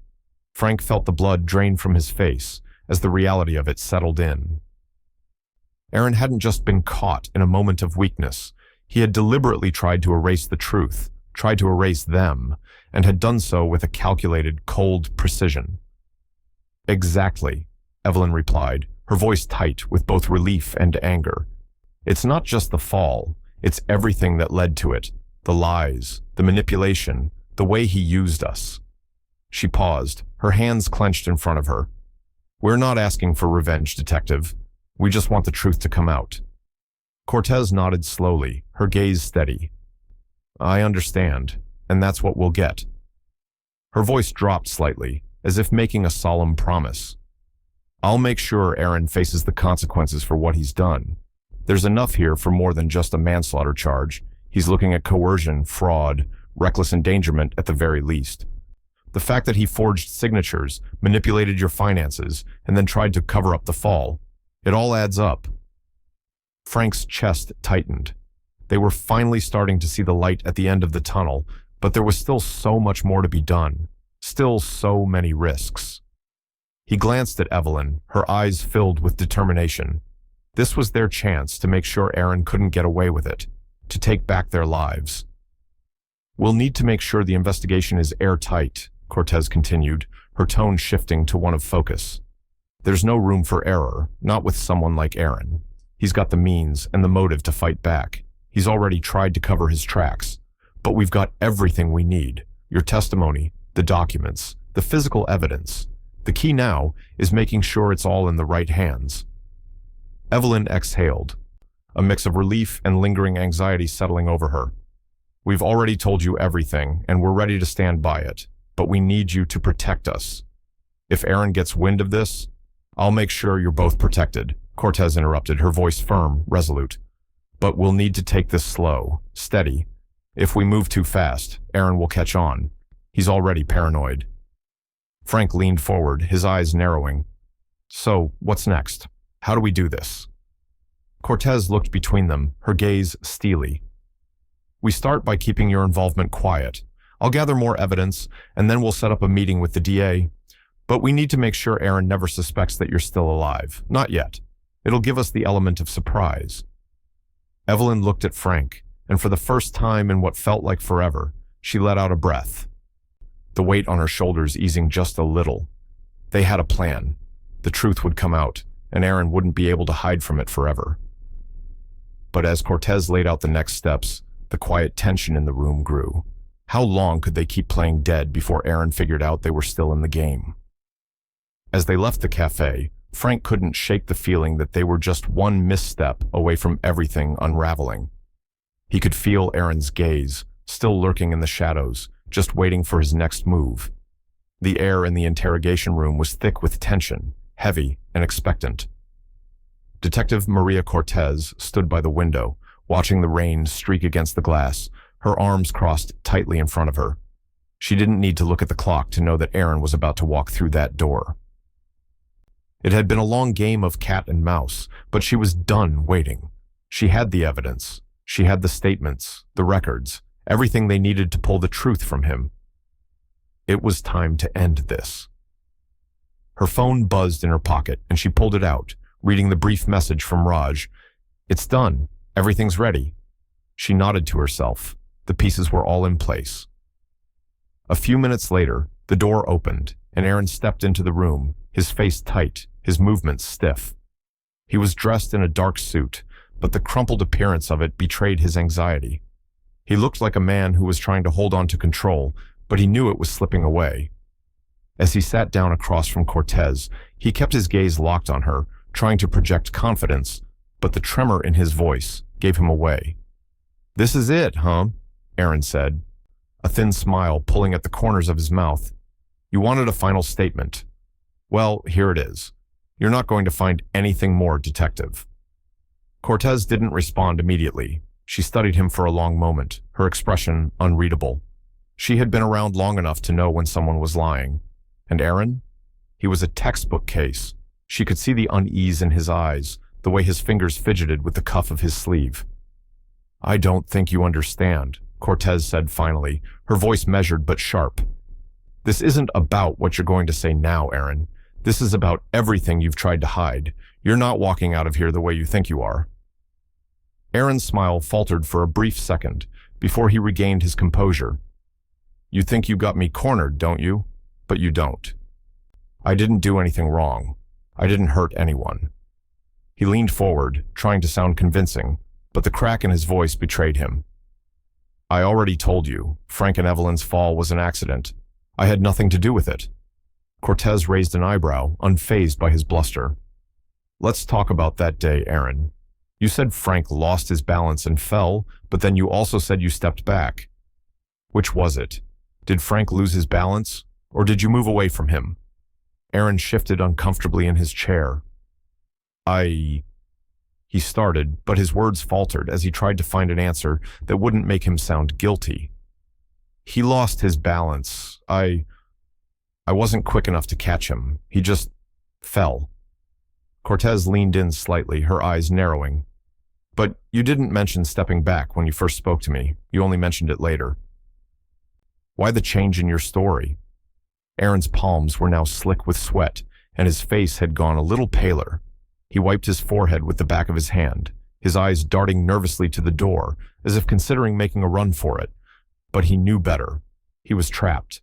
Frank felt the blood drain from his face as the reality of it settled in. Aaron hadn't just been caught in a moment of weakness. He had deliberately tried to erase the truth, tried to erase them, and had done so with a calculated, cold precision. "Exactly," Evelyn replied, her voice tight with both relief and anger. "It's not just the fall, it's everything that led to it, the lies, the manipulation, the way he used us." She paused, her hands clenched in front of her. "We're not asking for revenge, Detective. We just want the truth to come out." Cortez nodded slowly, her gaze steady. "I understand, and that's what we'll get." Her voice dropped slightly, as if making a solemn promise. "I'll make sure Aaron faces the consequences for what he's done. There's enough here for more than just a manslaughter charge. He's looking at coercion, fraud, reckless endangerment at the very least. The fact that he forged signatures, manipulated your finances, and then tried to cover up the fall, it all adds up." Frank's chest tightened. They were finally starting to see the light at the end of the tunnel, but there was still so much more to be done, still so many risks. He glanced at Evelyn, her eyes filled with determination. This was their chance to make sure Aaron couldn't get away with it, to take back their lives. "We'll need to make sure the investigation is airtight," Cortez continued, her tone shifting to one of focus. "There's no room for error, not with someone like Aaron. He's got the means and the motive to fight back. He's already tried to cover his tracks. But we've got everything we need. Your testimony, the documents, the physical evidence. The key now is making sure it's all in the right hands." Evelyn exhaled, a mix of relief and lingering anxiety settling over her. "We've already told you everything, and we're ready to stand by it, but we need you to protect us. If Aaron gets wind of this, I'll make sure you're both protected," Cortez interrupted, her voice firm, resolute. But we'll need to take this slow, steady. If we move too fast, Aaron will catch on. He's already paranoid. Frank leaned forward, his eyes narrowing. So, what's next? How do we do this? Cortez looked between them, her gaze steely. We start by keeping your involvement quiet. I'll gather more evidence, and then we'll set up a meeting with the DA. But we need to make sure Aaron never suspects that you're still alive. Not yet. It'll give us the element of surprise. Evelyn looked at Frank, and for the first time in what felt like forever, she let out a breath. The weight on her shoulders easing just a little. They had a plan. The truth would come out, and Aaron wouldn't be able to hide from it forever. But as Cortez laid out the next steps, the quiet tension in the room grew. How long could they keep playing dead before Aaron figured out they were still in the game? As they left the cafe, Frank couldn't shake the feeling that they were just one misstep away from everything unraveling. He could feel Aaron's gaze, still lurking in the shadows, just waiting for his next move. The air in the interrogation room was thick with tension, heavy and expectant. Detective Maria Cortez stood by the window, watching the rain streak against the glass, her arms crossed tightly in front of her. She didn't need to look at the clock to know that Aaron was about to walk through that door. It had been a long game of cat and mouse, but she was done waiting. She had the evidence. She had the statements, the records, everything they needed to pull the truth from him. It was time to end this. Her phone buzzed in her pocket, and she pulled it out, reading the brief message from Raj. It's done. Everything's ready. She nodded to herself. The pieces were all in place. A few minutes later, the door opened, and Aaron stepped into the room, his face tight, his movements stiff. He was dressed in a dark suit, but the crumpled appearance of it betrayed his anxiety. He looked like a man who was trying to hold on to control, but he knew it was slipping away. As he sat down across from Cortez, he kept his gaze locked on her, trying to project confidence, but the tremor in his voice gave him away. "This is it, huh?" Aaron said, a thin smile pulling at the corners of his mouth. "You wanted a final statement. Well, here it is. You're not going to find anything more, Detective." Cortez didn't respond immediately. She studied him for a long moment, her expression unreadable. She had been around long enough to know when someone was lying. And Aaron? He was a textbook case. She could see the unease in his eyes, the way his fingers fidgeted with the cuff of his sleeve. "I don't think you understand," Cortez said finally, her voice measured but sharp. "This isn't about what you're going to say now, Aaron. This is about everything you've tried to hide. You're not walking out of here the way you think you are." Aaron's smile faltered for a brief second before he regained his composure. "You think you got me cornered, don't you? But you don't. I didn't do anything wrong. I didn't hurt anyone." He leaned forward, trying to sound convincing, but the crack in his voice betrayed him. "I already told you, Frank and Evelyn's fall was an accident. I had nothing to do with it." Cortez raised an eyebrow, unfazed by his bluster. "Let's talk about that day, Aaron. You said Frank lost his balance and fell, but then you also said you stepped back. Which was it? Did Frank lose his balance, or did you move away from him?" Aaron shifted uncomfortably in his chair. He started, but his words faltered as he tried to find an answer that wouldn't make him sound guilty. "He lost his balance. I wasn't quick enough to catch him. He just fell." Cortez leaned in slightly, her eyes narrowing. "But you didn't mention stepping back when you first spoke to me. You only mentioned it later. Why the change in your story?" Aaron's palms were now slick with sweat, and his face had gone a little paler. He wiped his forehead with the back of his hand, his eyes darting nervously to the door, as if considering making a run for it. But he knew better. He was trapped.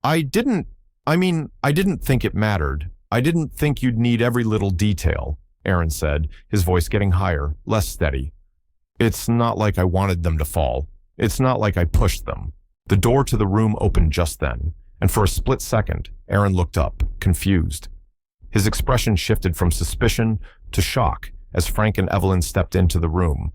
I didn't think it mattered. I didn't think you'd need every little detail," Aaron said, his voice getting higher, less steady. "It's not like I wanted them to fall. It's not like I pushed them." The door to the room opened just then, and for a split second, Aaron looked up, confused. His expression shifted from suspicion to shock as Frank and Evelyn stepped into the room.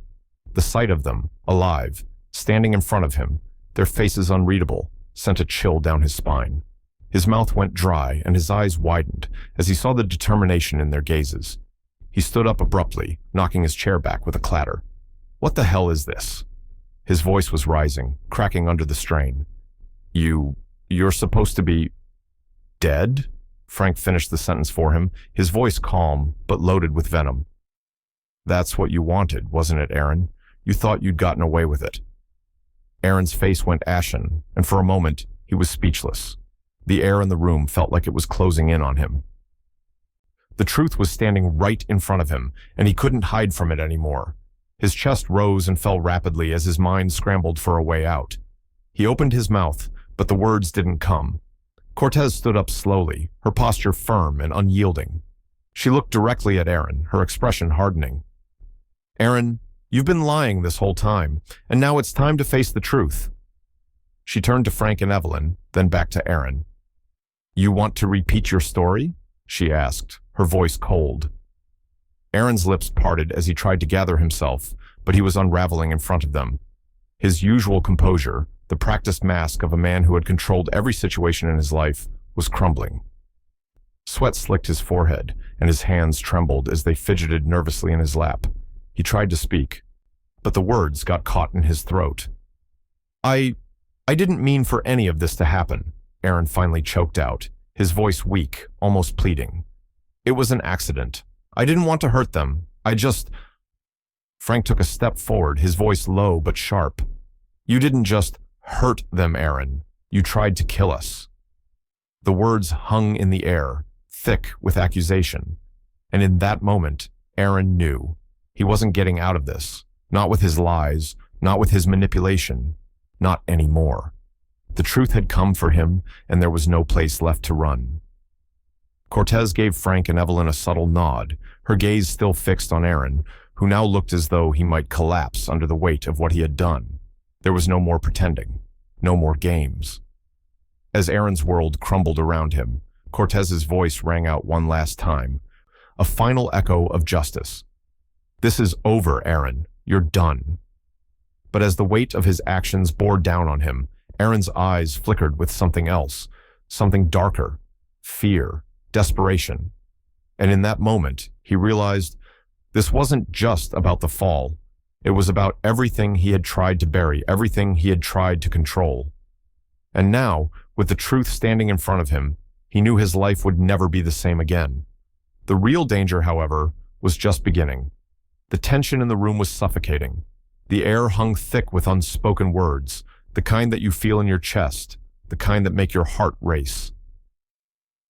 The sight of them, alive, standing in front of him, their faces unreadable, sent a chill down his spine. His mouth went dry and his eyes widened as he saw the determination in their gazes. He stood up abruptly, knocking his chair back with a clatter. "What the hell is this?" His voice was rising, cracking under the strain. You're supposed to be dead?" Frank finished the sentence for him, his voice calm, but loaded with venom. "That's what you wanted, wasn't it, Aaron? You thought you'd gotten away with it." Aaron's face went ashen, and for a moment, he was speechless. The air in the room felt like it was closing in on him. The truth was standing right in front of him, and he couldn't hide from it anymore. His chest rose and fell rapidly as his mind scrambled for a way out. He opened his mouth, but the words didn't come. Cortez stood up slowly, her posture firm and unyielding. She looked directly at Aaron, her expression hardening. "Aaron, you've been lying this whole time, and now it's time to face the truth." She turned to Frank and Evelyn, then back to Aaron. "You want to repeat your story?" she asked, her voice cold. Aaron's lips parted as he tried to gather himself, but he was unraveling in front of them. His usual composure, the practiced mask of a man who had controlled every situation in his life, was crumbling. Sweat slicked his forehead, and his hands trembled as they fidgeted nervously in his lap. He tried to speak, but the words got caught in his throat. I didn't mean for any of this to happen," Aaron finally choked out, his voice weak, almost pleading. "It was an accident. I didn't want to hurt them. Frank took a step forward, his voice low but sharp. "You didn't just hurt them, Aaron. You tried to kill us." The words hung in the air, thick with accusation. And in that moment, Aaron knew. He wasn't getting out of this. Not with his lies, not with his manipulation. Not anymore. The truth had come for him, and there was no place left to run. Cortez gave Frank and Evelyn a subtle nod, her gaze still fixed on Aaron, who now looked as though he might collapse under the weight of what he had done. There was no more pretending, no more games. As Aaron's world crumbled around him, Cortez's voice rang out one last time, a final echo of justice. "This is over, Aaron. You're done." But as the weight of his actions bore down on him, Aaron's eyes flickered with something else, something darker, fear, desperation. And in that moment, he realized this wasn't just about the fall. It was about everything he had tried to bury, everything he had tried to control. And now, with the truth standing in front of him, he knew his life would never be the same again. The real danger, however, was just beginning. The tension in the room was suffocating. The air hung thick with unspoken words, the kind that you feel in your chest, the kind that make your heart race.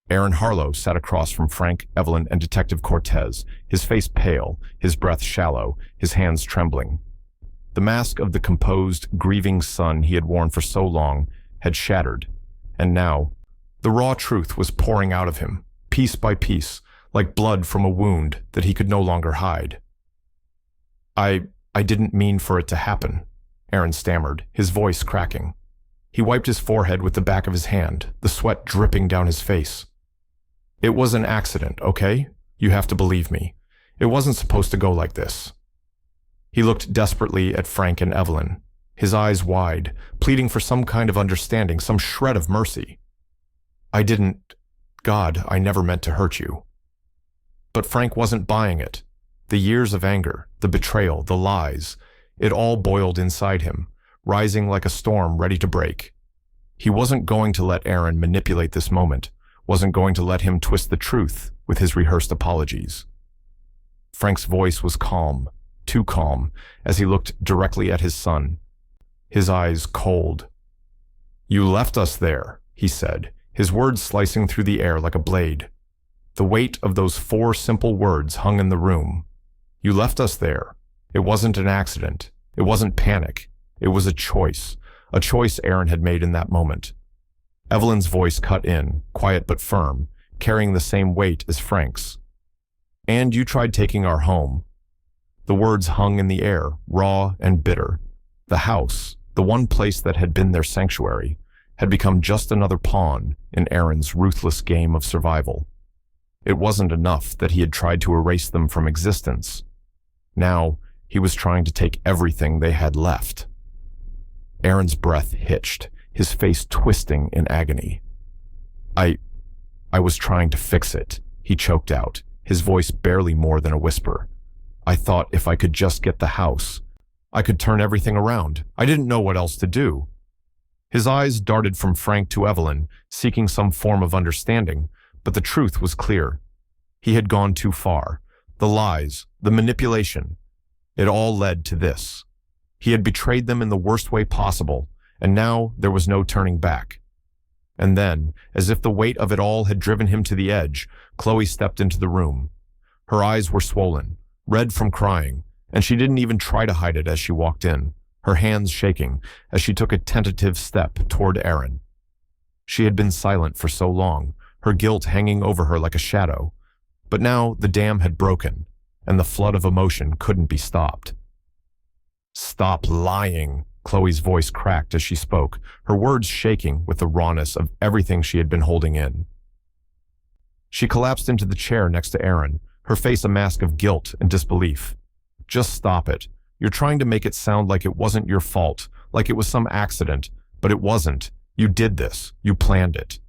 Aaron Harlow sat across from Frank, Evelyn, and Detective Cortez, his face pale, his breath shallow, his hands trembling. The mask of the composed, grieving son he had worn for so long had shattered, and now, the raw truth was pouring out of him, piece by piece, like blood from a wound that he could no longer hide. I didn't mean for it to happen," Aaron stammered, his voice cracking. He wiped his forehead with the back of his hand, the sweat dripping down his face. "It was an accident, okay? You have to believe me. It wasn't supposed to go like this." He looked desperately at Frank and Evelyn, his eyes wide, pleading for some kind of understanding, some shred of mercy. God, I never meant to hurt you." But Frank wasn't buying it. The years of anger, the betrayal, the lies, it all boiled inside him, rising like a storm ready to break. He wasn't going to let Aaron manipulate this moment, wasn't going to let him twist the truth with his rehearsed apologies. Frank's voice was calm, too calm, as he looked directly at his son, his eyes cold. "You left us there," he said, his words slicing through the air like a blade. The weight of those 4 simple words hung in the room. "You left us there. It wasn't an accident. It wasn't panic. It was a choice Aaron had made in that moment." Evelyn's voice cut in, quiet but firm, carrying the same weight as Frank's. "And you tried taking our home." The words hung in the air, raw and bitter. The house, the one place that had been their sanctuary, had become just another pawn in Aaron's ruthless game of survival. It wasn't enough that he had tried to erase them from existence. Now, he was trying to take everything they had left. Aaron's breath hitched, his face twisting in agony. I was trying to fix it," he choked out, his voice barely more than a whisper. "I thought if I could just get the house, I could turn everything around. I didn't know what else to do." His eyes darted from Frank to Evelyn, seeking some form of understanding, but the truth was clear. He had gone too far. The lies, the manipulation, it all led to this. He had betrayed them in the worst way possible, and now there was no turning back. And then, as if the weight of it all had driven him to the edge, Chloe stepped into the room. Her eyes were swollen, red from crying, and she didn't even try to hide it as she walked in, her hands shaking as she took a tentative step toward Aaron. She had been silent for so long, her guilt hanging over her like a shadow. But now the dam had broken, and the flood of emotion couldn't be stopped. "Stop lying," Chloe's voice cracked as she spoke, her words shaking with the rawness of everything she had been holding in. She collapsed into the chair next to Aaron, her face a mask of guilt and disbelief. "Just stop it. You're trying to make it sound like it wasn't your fault, like it was some accident, but it wasn't. You did this. You planned it."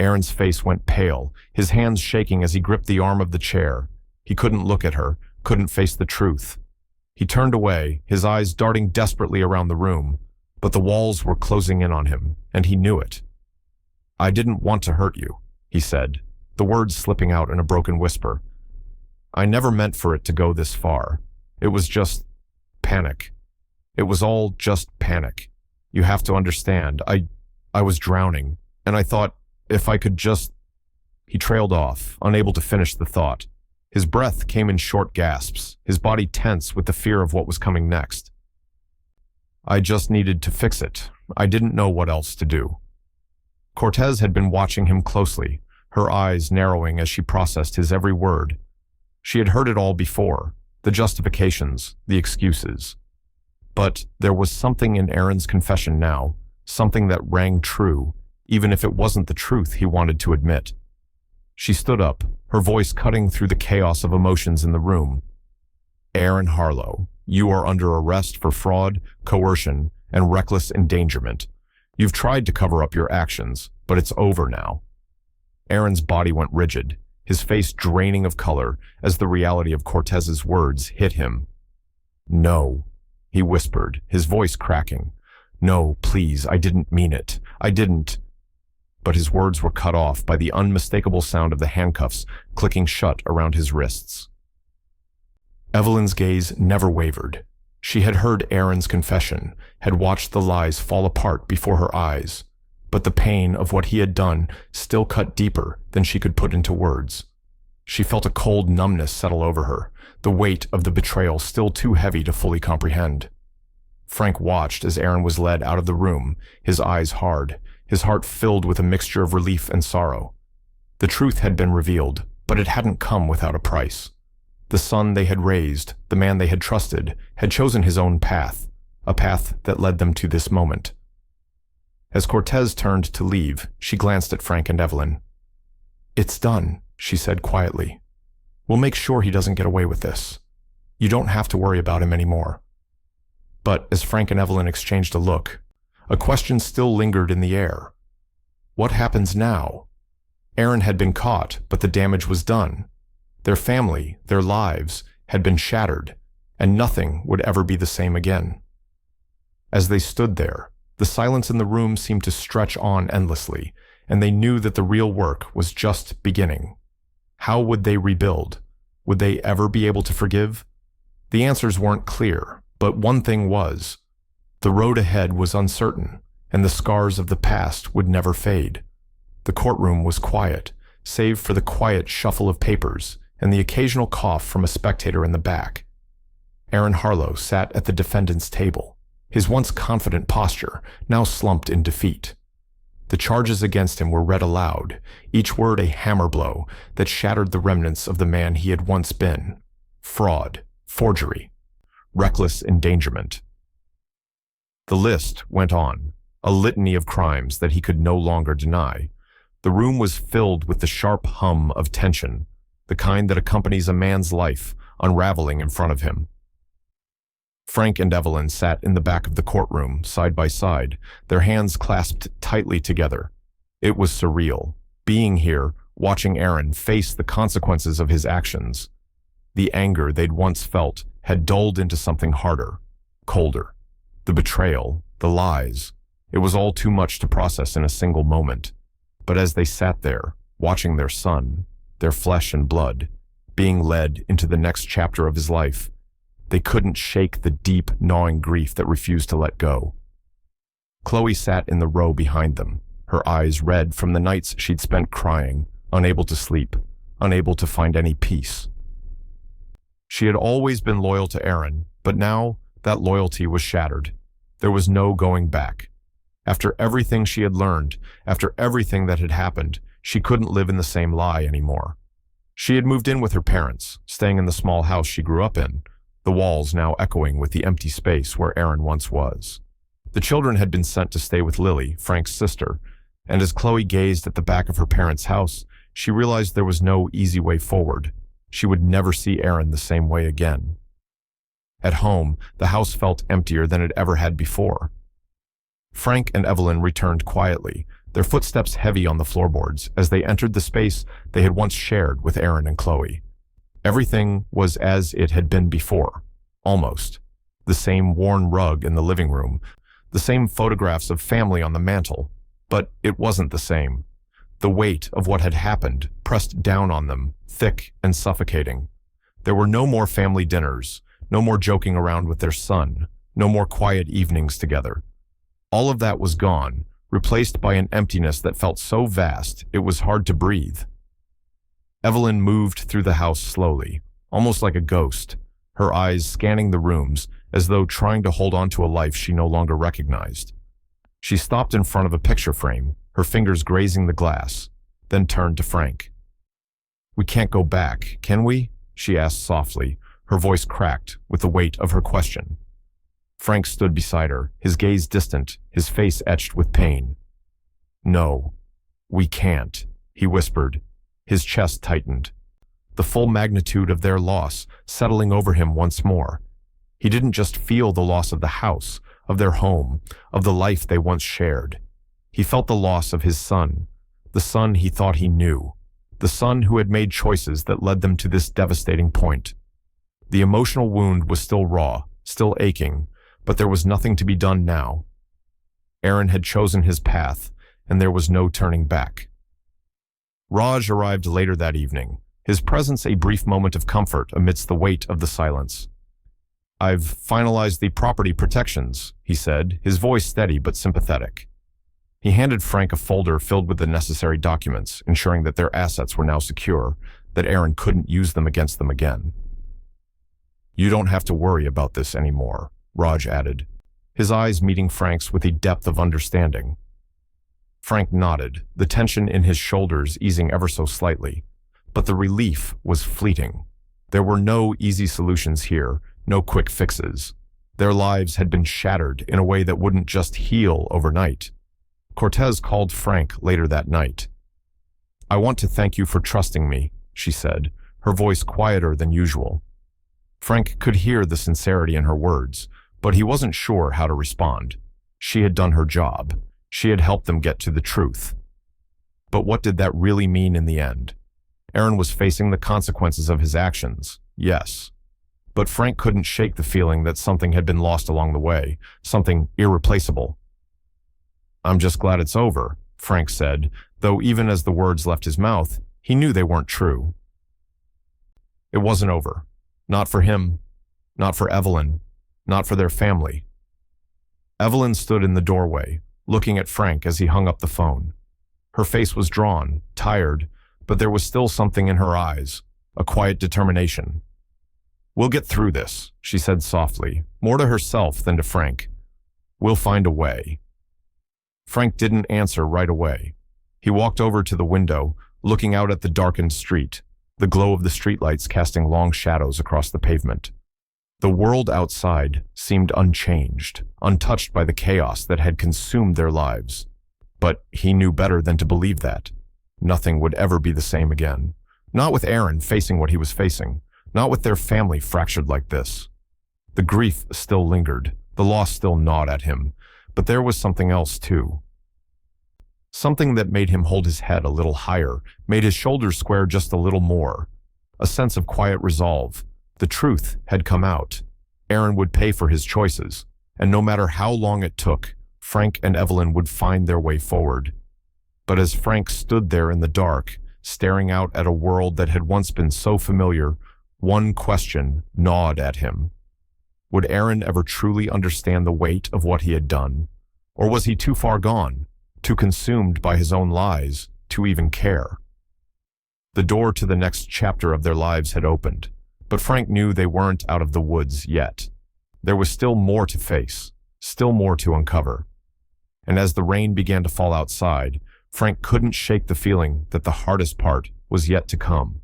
Aaron's face went pale, his hands shaking as he gripped the arm of the chair. He couldn't look at her, couldn't face the truth. He turned away, his eyes darting desperately around the room, but the walls were closing in on him, and he knew it. "I didn't want to hurt you," he said, the words slipping out in a broken whisper. "I never meant for it to go this far. It was just panic. It was all just panic. You have to understand, I was drowning, and I thought, if I could just..." He trailed off, unable to finish the thought. His breath came in short gasps, his body tense with the fear of what was coming next. "I just needed to fix it. I didn't know what else to do." Cortez had been watching him closely, her eyes narrowing as she processed his every word. She had heard it all before, the justifications, the excuses. But there was something in Aaron's confession now, something that rang true, even if it wasn't the truth he wanted to admit. She stood up, her voice cutting through the chaos of emotions in the room. "Aaron Harlow, you are under arrest for fraud, coercion, and reckless endangerment. You've tried to cover up your actions, but it's over now." Aaron's body went rigid, his face draining of color as the reality of Cortez's words hit him. "No," he whispered, his voice cracking. "No, please, I didn't mean it. I didn't..." But his words were cut off by the unmistakable sound of the handcuffs clicking shut around his wrists. Evelyn's gaze never wavered. She had heard Aaron's confession, had watched the lies fall apart before her eyes, but the pain of what he had done still cut deeper than she could put into words. She felt a cold numbness settle over her, the weight of the betrayal still too heavy to fully comprehend. Frank watched as Aaron was led out of the room, his eyes hard, his heart filled with a mixture of relief and sorrow. The truth had been revealed, but it hadn't come without a price. The son they had raised, the man they had trusted, had chosen his own path, a path that led them to this moment. As Cortez turned to leave, she glanced at Frank and Evelyn. "It's done," she said quietly. "We'll make sure he doesn't get away with this. You don't have to worry about him anymore." But as Frank and Evelyn exchanged a look, a question still lingered in the air. What happens now? Aaron had been caught, but the damage was done. Their family, their lives, had been shattered, and nothing would ever be the same again. As they stood there, the silence in the room seemed to stretch on endlessly, and they knew that the real work was just beginning. How would they rebuild? Would they ever be able to forgive? The answers weren't clear, but one thing was. The road ahead was uncertain, and the scars of the past would never fade. The courtroom was quiet, save for the quiet shuffle of papers and the occasional cough from a spectator in the back. Aaron Harlow sat at the defendant's table, his once confident posture now slumped in defeat. The charges against him were read aloud, each word a hammer blow that shattered the remnants of the man he had once been. Fraud, forgery, reckless endangerment. The list went on, a litany of crimes that he could no longer deny. The room was filled with the sharp hum of tension, the kind that accompanies a man's life unraveling in front of him. Frank and Evelyn sat in the back of the courtroom, side by side, their hands clasped tightly together. It was surreal, being here, watching Aaron face the consequences of his actions. The anger they'd once felt had dulled into something harder, colder. The betrayal, the lies, it was all too much to process in a single moment. But as they sat there, watching their son, their flesh and blood, being led into the next chapter of his life, they couldn't shake the deep, gnawing grief that refused to let go. Chloe sat in the row behind them, her eyes red from the nights she'd spent crying, unable to sleep, unable to find any peace. She had always been loyal to Aaron, but now that loyalty was shattered. There was no going back. After everything she had learned, after everything that had happened, she couldn't live in the same lie anymore. She had moved in with her parents, staying in the small house she grew up in, the walls now echoing with the empty space where Aaron once was. The children had been sent to stay with Lily, Frank's sister, and as Chloe gazed at the back of her parents' house, she realized there was no easy way forward. She would never see Aaron the same way again. At home, the house felt emptier than it ever had before. Frank and Evelyn returned quietly, their footsteps heavy on the floorboards as they entered the space they had once shared with Aaron and Chloe. Everything was as it had been before, almost. The same worn rug in the living room, the same photographs of family on the mantel, but it wasn't the same. The weight of what had happened pressed down on them, thick and suffocating. There were no more family dinners, no more joking around with their son, no more quiet evenings together. All of that was gone, replaced by an emptiness that felt so vast it was hard to breathe. Evelyn moved through the house slowly, almost like a ghost, her eyes scanning the rooms as though trying to hold on to a life she no longer recognized. She stopped in front of a picture frame, her fingers grazing the glass, then turned to Frank. "We can't go back, can we?" she asked softly, her voice cracked with the weight of her question. Frank stood beside her, his gaze distant, his face etched with pain. "No, we can't," he whispered. His chest tightened. The full magnitude of their loss settling over him once more. He didn't just feel the loss of the house, of their home, of the life they once shared. He felt the loss of his son, the son he thought he knew, the son who had made choices that led them to this devastating point. The emotional wound was still raw, still aching, but there was nothing to be done now. Aaron had chosen his path, and there was no turning back. Raj arrived later that evening, his presence a brief moment of comfort amidst the weight of the silence. "I've finalized the property protections," he said, his voice steady but sympathetic. He handed Frank a folder filled with the necessary documents, ensuring that their assets were now secure, that Aaron couldn't use them against them again. "You don't have to worry about this anymore," Raj added, his eyes meeting Frank's with a depth of understanding. Frank nodded, the tension in his shoulders easing ever so slightly, but the relief was fleeting. There were no easy solutions here, no quick fixes. Their lives had been shattered in a way that wouldn't just heal overnight. Cortez called Frank later that night. "I want to thank you for trusting me," she said, her voice quieter than usual. Frank could hear the sincerity in her words, but he wasn't sure how to respond. She had done her job. She had helped them get to the truth. But what did that really mean in the end? Aaron was facing the consequences of his actions, yes. But Frank couldn't shake the feeling that something had been lost along the way, something irreplaceable. "I'm just glad it's over," Frank said, though even as the words left his mouth, he knew they weren't true. It wasn't over. Not for him, not for Evelyn, not for their family. Evelyn stood in the doorway, looking at Frank as he hung up the phone. Her face was drawn, tired, but there was still something in her eyes, a quiet determination. "We'll get through this," she said softly, more to herself than to Frank. "We'll find a way." Frank didn't answer right away. He walked over to the window, looking out at the darkened street, the glow of the streetlights casting long shadows across the pavement. The world outside seemed unchanged, untouched by the chaos that had consumed their lives. But he knew better than to believe that. Nothing would ever be the same again. Not with Aaron facing what he was facing. Not with their family fractured like this. The grief still lingered, the loss still gnawed at him, but there was something else too. Something that made him hold his head a little higher, made his shoulders square just a little more. A sense of quiet resolve. The truth had come out. Aaron would pay for his choices, and no matter how long it took, Frank and Evelyn would find their way forward. But as Frank stood there in the dark, staring out at a world that had once been so familiar, one question gnawed at him. Would Aaron ever truly understand the weight of what he had done? Or was he too far gone, too consumed by his own lies, to even care? The door to the next chapter of their lives had opened, but Frank knew they weren't out of the woods yet. There was still more to face, still more to uncover. And as the rain began to fall outside, Frank couldn't shake the feeling that the hardest part was yet to come.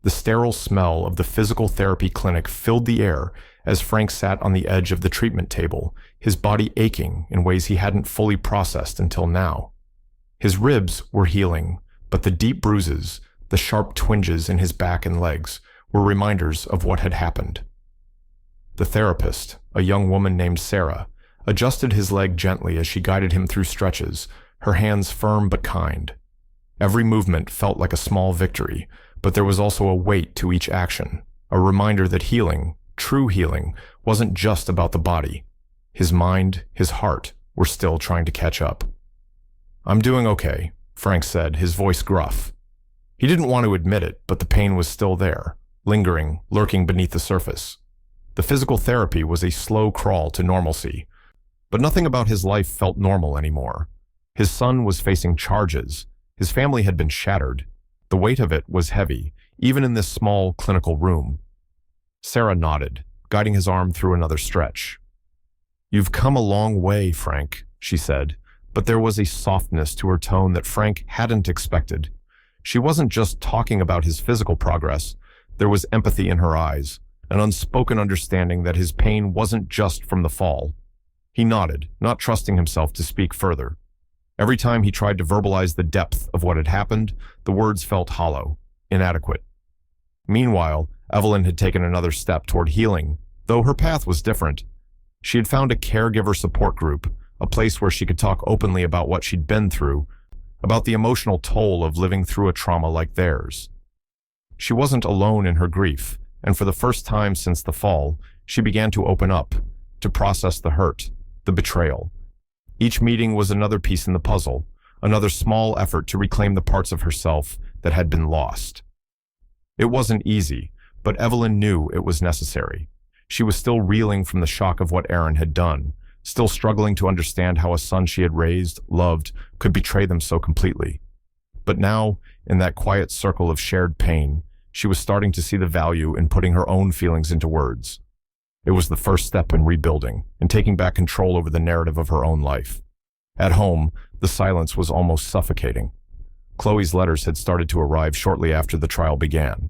The sterile smell of the physical therapy clinic filled the air as Frank sat on the edge of the treatment table, his body aching in ways he hadn't fully processed until now. His ribs were healing, but the deep bruises, the sharp twinges in his back and legs, were reminders of what had happened. The therapist, a young woman named Sarah, adjusted his leg gently as she guided him through stretches, her hands firm but kind. Every movement felt like a small victory, but there was also a weight to each action, a reminder that healing, true healing, wasn't just about the body. His mind, his heart, were still trying to catch up. "I'm doing okay," Frank said, his voice gruff. He didn't want to admit it, but the pain was still there, lingering, lurking beneath the surface. The physical therapy was a slow crawl to normalcy, but nothing about his life felt normal anymore. His son was facing charges. His family had been shattered. The weight of it was heavy, even in this small clinical room. Sarah nodded, guiding his arm through another stretch. "You've come a long way, Frank," she said, but there was a softness to her tone that Frank hadn't expected. She wasn't just talking about his physical progress. There was empathy in her eyes, an unspoken understanding that his pain wasn't just from the fall. He nodded, not trusting himself to speak further. Every time he tried to verbalize the depth of what had happened, the words felt hollow, inadequate. Meanwhile, Evelyn had taken another step toward healing, though her path was different. She had found a caregiver support group, a place where she could talk openly about what she'd been through, about the emotional toll of living through a trauma like theirs. She wasn't alone in her grief, and for the first time since the fall, she began to open up, to process the hurt, the betrayal. Each meeting was another piece in the puzzle, another small effort to reclaim the parts of herself that had been lost. It wasn't easy, but Evelyn knew it was necessary. She was still reeling from the shock of what Aaron had done, still struggling to understand how a son she had raised, loved, could betray them so completely. But now, in that quiet circle of shared pain, she was starting to see the value in putting her own feelings into words. It was the first step in rebuilding and taking back control over the narrative of her own life. At home, the silence was almost suffocating. Chloe's letters had started to arrive shortly after the trial began.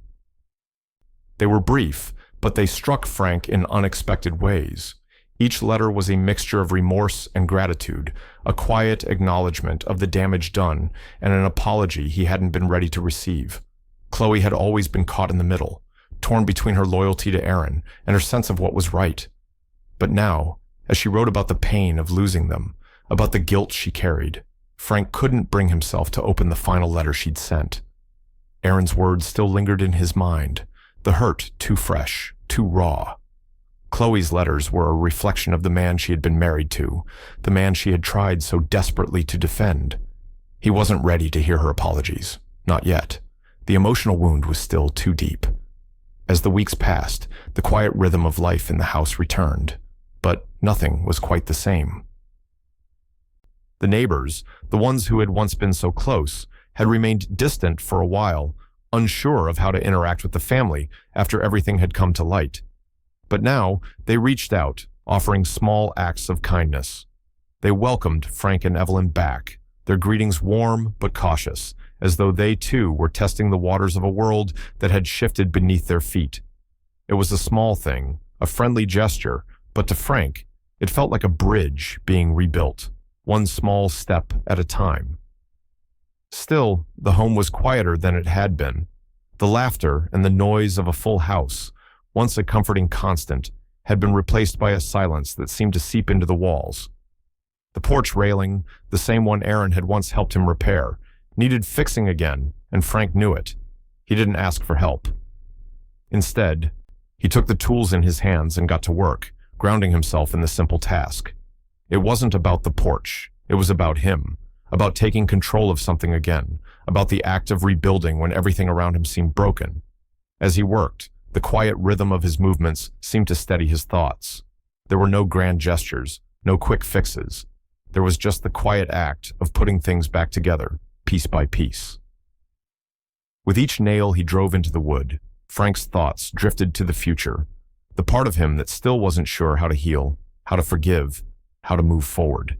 They were brief, but they struck Frank in unexpected ways. Each letter was a mixture of remorse and gratitude, a quiet acknowledgement of the damage done, and an apology he hadn't been ready to receive. Chloe had always been caught in the middle, torn between her loyalty to Aaron and her sense of what was right. But now, as she wrote about the pain of losing them, about the guilt she carried, Frank couldn't bring himself to open the final letter she'd sent. Aaron's words still lingered in his mind, the hurt too fresh, too raw. Chloe's letters were a reflection of the man she had been married to, the man she had tried so desperately to defend. He wasn't ready to hear her apologies, not yet. The emotional wound was still too deep. As the weeks passed, the quiet rhythm of life in the house returned, but nothing was quite the same. The neighbors, the ones who had once been so close, had remained distant for a while, unsure of how to interact with the family after everything had come to light. But now, they reached out, offering small acts of kindness. They welcomed Frank and Evelyn back, their greetings warm but cautious, as though they too were testing the waters of a world that had shifted beneath their feet. It was a small thing, a friendly gesture, but to Frank, it felt like a bridge being rebuilt, one small step at a time. Still, the home was quieter than it had been. The laughter and the noise of a full house, once a comforting constant, had been replaced by a silence that seemed to seep into the walls. The porch railing, the same one Aaron had once helped him repair, needed fixing again, and Frank knew it. He didn't ask for help. Instead, he took the tools in his hands and got to work, grounding himself in the simple task. It wasn't about the porch. It was about him, about taking control of something again, about the act of rebuilding when everything around him seemed broken. As he worked, the quiet rhythm of his movements seemed to steady his thoughts. There were no grand gestures, no quick fixes. There was just the quiet act of putting things back together, piece by piece. With each nail he drove into the wood, Frank's thoughts drifted to the future, the part of him that still wasn't sure how to heal, how to forgive, how to move forward.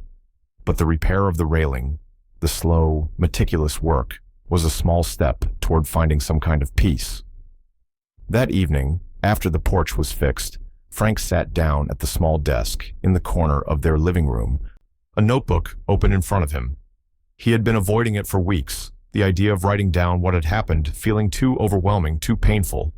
But the repair of the railing, the slow, meticulous work, was a small step toward finding some kind of peace. That evening, after the porch was fixed, Frank sat down at the small desk in the corner of their living room, a notebook open in front of him. He had been avoiding it for weeks, the idea of writing down what had happened feeling too overwhelming, too painful.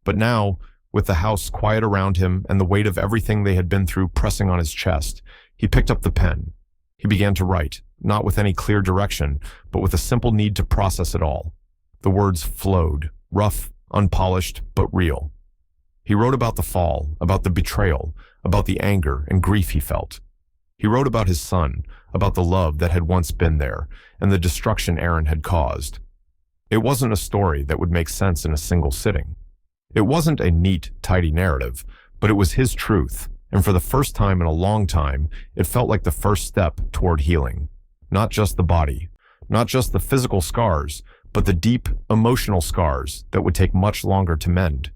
But now, with the house quiet around him and the weight of everything they had been through pressing on his chest, he picked up the pen. He began to write, not with any clear direction, but with a simple need to process it all. The words flowed, rough, unpolished, but real. He wrote about the fall, about the betrayal, about the anger and grief he felt. He wrote about his son, about the love that had once been there, and the destruction Aaron had caused. It wasn't a story that would make sense in a single sitting. It wasn't a neat, tidy narrative, but it was his truth, and for the first time in a long time, it felt like the first step toward healing. Not just the body, not just the physical scars, but the deep, emotional scars that would take much longer to mend.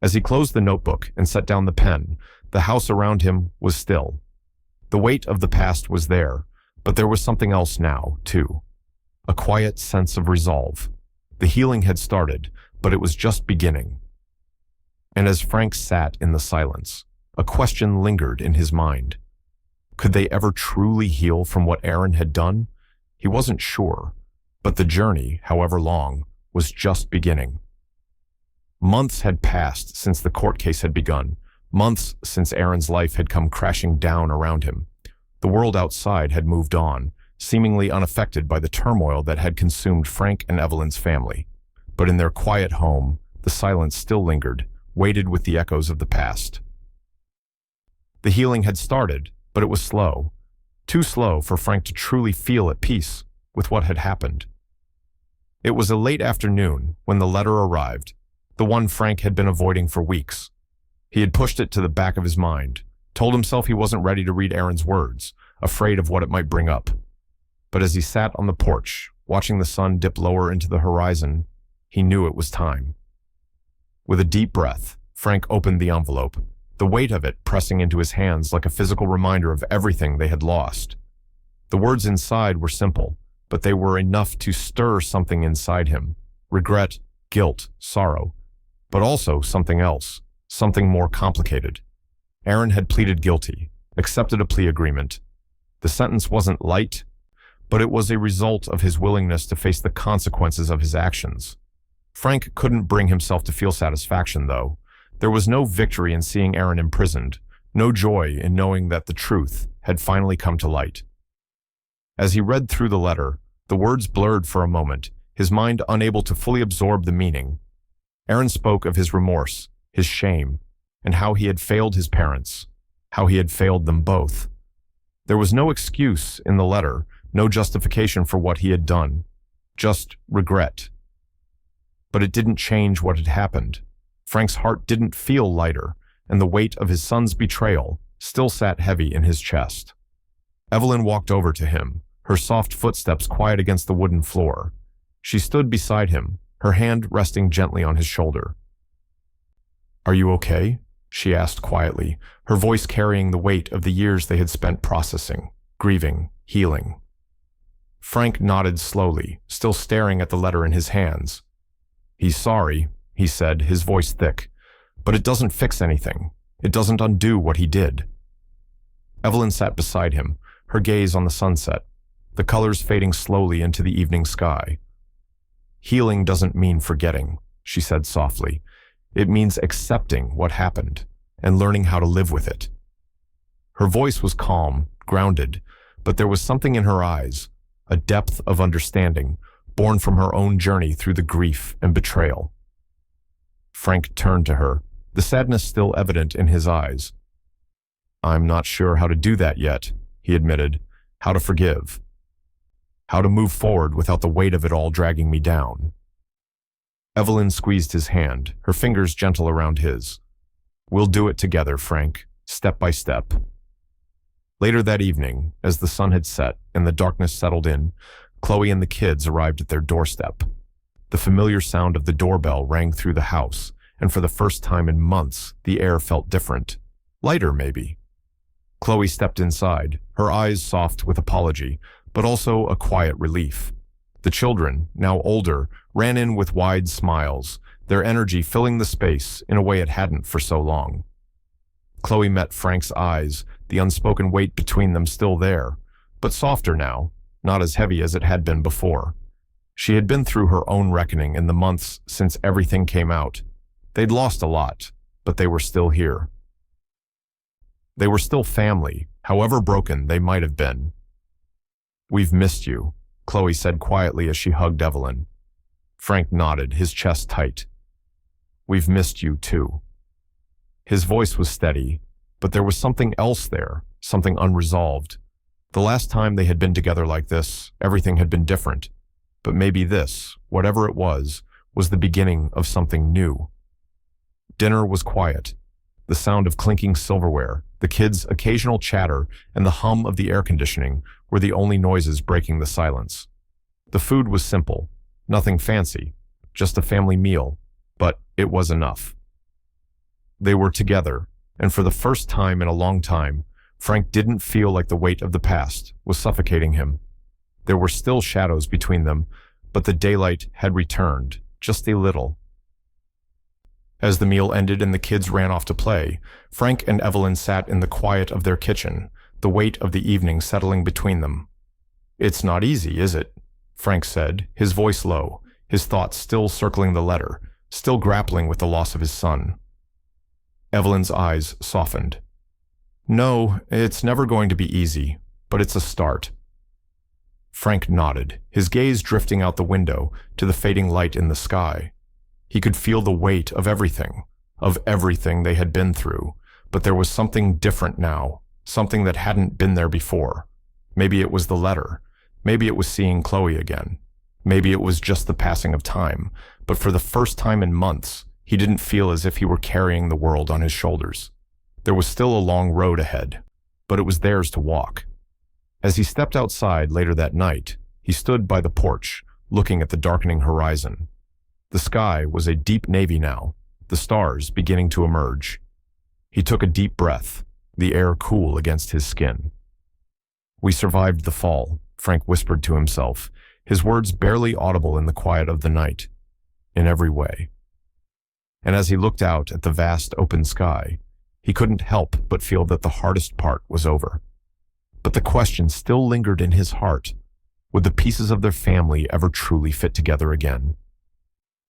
As he closed the notebook and set down the pen, the house around him was still. The weight of the past was there, but there was something else now, too. A quiet sense of resolve. The healing had started, but it was just beginning. And as Frank sat in the silence, a question lingered in his mind. Could they ever truly heal from what Aaron had done? He wasn't sure, but the journey, however long, was just beginning. Months had passed since the court case had begun, months since Aaron's life had come crashing down around him. The world outside had moved on, seemingly unaffected by the turmoil that had consumed Frank and Evelyn's family. But in their quiet home, the silence still lingered, weighted with the echoes of the past. The healing had started, but it was slow. Too slow for Frank to truly feel at peace with what had happened. It was a late afternoon when the letter arrived, the one Frank had been avoiding for weeks. He had pushed it to the back of his mind, told himself he wasn't ready to read Aaron's words, afraid of what it might bring up. But as he sat on the porch, watching the sun dip lower into the horizon, he knew it was time. With a deep breath, Frank opened the envelope, the weight of it pressing into his hands like a physical reminder of everything they had lost. The words inside were simple, but they were enough to stir something inside him. Regret, guilt, sorrow, but also something else, something more complicated. Aaron had pleaded guilty, accepted a plea agreement. The sentence wasn't light, but it was a result of his willingness to face the consequences of his actions. Frank couldn't bring himself to feel satisfaction, though. There was no victory in seeing Aaron imprisoned, no joy in knowing that the truth had finally come to light. As he read through the letter, the words blurred for a moment, his mind unable to fully absorb the meaning. Aaron spoke of his remorse, his shame, and how he had failed his parents, how he had failed them both. There was no excuse in the letter, no justification for what he had done, just regret. But it didn't change what had happened. Frank's heart didn't feel lighter, and the weight of his son's betrayal still sat heavy in his chest. Evelyn walked over to him, her soft footsteps quiet against the wooden floor. She stood beside him, her hand resting gently on his shoulder. "Are you okay?" she asked quietly, her voice carrying the weight of the years they had spent processing, grieving, healing. Frank nodded slowly, still staring at the letter in his hands. "He's sorry," he said, his voice thick, "but it doesn't fix anything. It doesn't undo what he did." Evelyn sat beside him, her gaze on the sunset, the colors fading slowly into the evening sky. "Healing doesn't mean forgetting," she said softly. "It means accepting what happened and learning how to live with it." Her voice was calm, grounded, but there was something in her eyes, a depth of understanding, born from her own journey through the grief and betrayal. Frank turned to her, the sadness still evident in his eyes. "I'm not sure how to do that yet," he admitted. "How to forgive. How to move forward without the weight of it all dragging me down." Evelyn squeezed his hand, her fingers gentle around his. "We'll do it together, Frank, step by step." Later that evening, as the sun had set and the darkness settled in, Chloe and the kids arrived at their doorstep. The familiar sound of the doorbell rang through the house, and for the first time in months, the air felt different. Lighter, maybe. Chloe stepped inside, her eyes soft with apology, but also a quiet relief. The children, now older, ran in with wide smiles, their energy filling the space in a way it hadn't for so long. Chloe met Frank's eyes, the unspoken weight between them still there, but softer now, not as heavy as it had been before. She had been through her own reckoning in the months since everything came out. They'd lost a lot, but they were still here. They were still family, however broken they might have been. "We've missed you," Chloe said quietly as she hugged Evelyn. Frank nodded, his chest tight. "We've missed you too." His voice was steady, but there was something else there, something unresolved. The last time they had been together like this, everything had been different. But maybe this, whatever it was the beginning of something new. Dinner was quiet. The sound of clinking silverware, the kids' occasional chatter, and the hum of the air conditioning were the only noises breaking the silence. The food was simple, nothing fancy, just a family meal, but it was enough. They were together, and for the first time in a long time, Frank didn't feel like the weight of the past was suffocating him. There were still shadows between them, but the daylight had returned, just a little. As the meal ended and the kids ran off to play, Frank and Evelyn sat in the quiet of their kitchen, the weight of the evening settling between them. "It's not easy, is it?" Frank said, his voice low, his thoughts still circling the letter, still grappling with the loss of his son. Evelyn's eyes softened. "No, it's never going to be easy, but it's a start." Frank nodded, his gaze drifting out the window to the fading light in the sky. He could feel the weight of everything they had been through, but there was something different now, something that hadn't been there before. Maybe it was the letter. Maybe it was seeing Chloe again. Maybe it was just the passing of time, but for the first time in months, he didn't feel as if he were carrying the world on his shoulders. There was still a long road ahead, but it was theirs to walk. As he stepped outside later that night, he stood by the porch, looking at the darkening horizon. The sky was a deep navy now, the stars beginning to emerge. He took a deep breath, the air cool against his skin. "We survived the fall," Frank whispered to himself, his words barely audible in the quiet of the night. "In every way." And as he looked out at the vast open sky, he couldn't help but feel that the hardest part was over. But the question still lingered in his heart. Would the pieces of their family ever truly fit together again?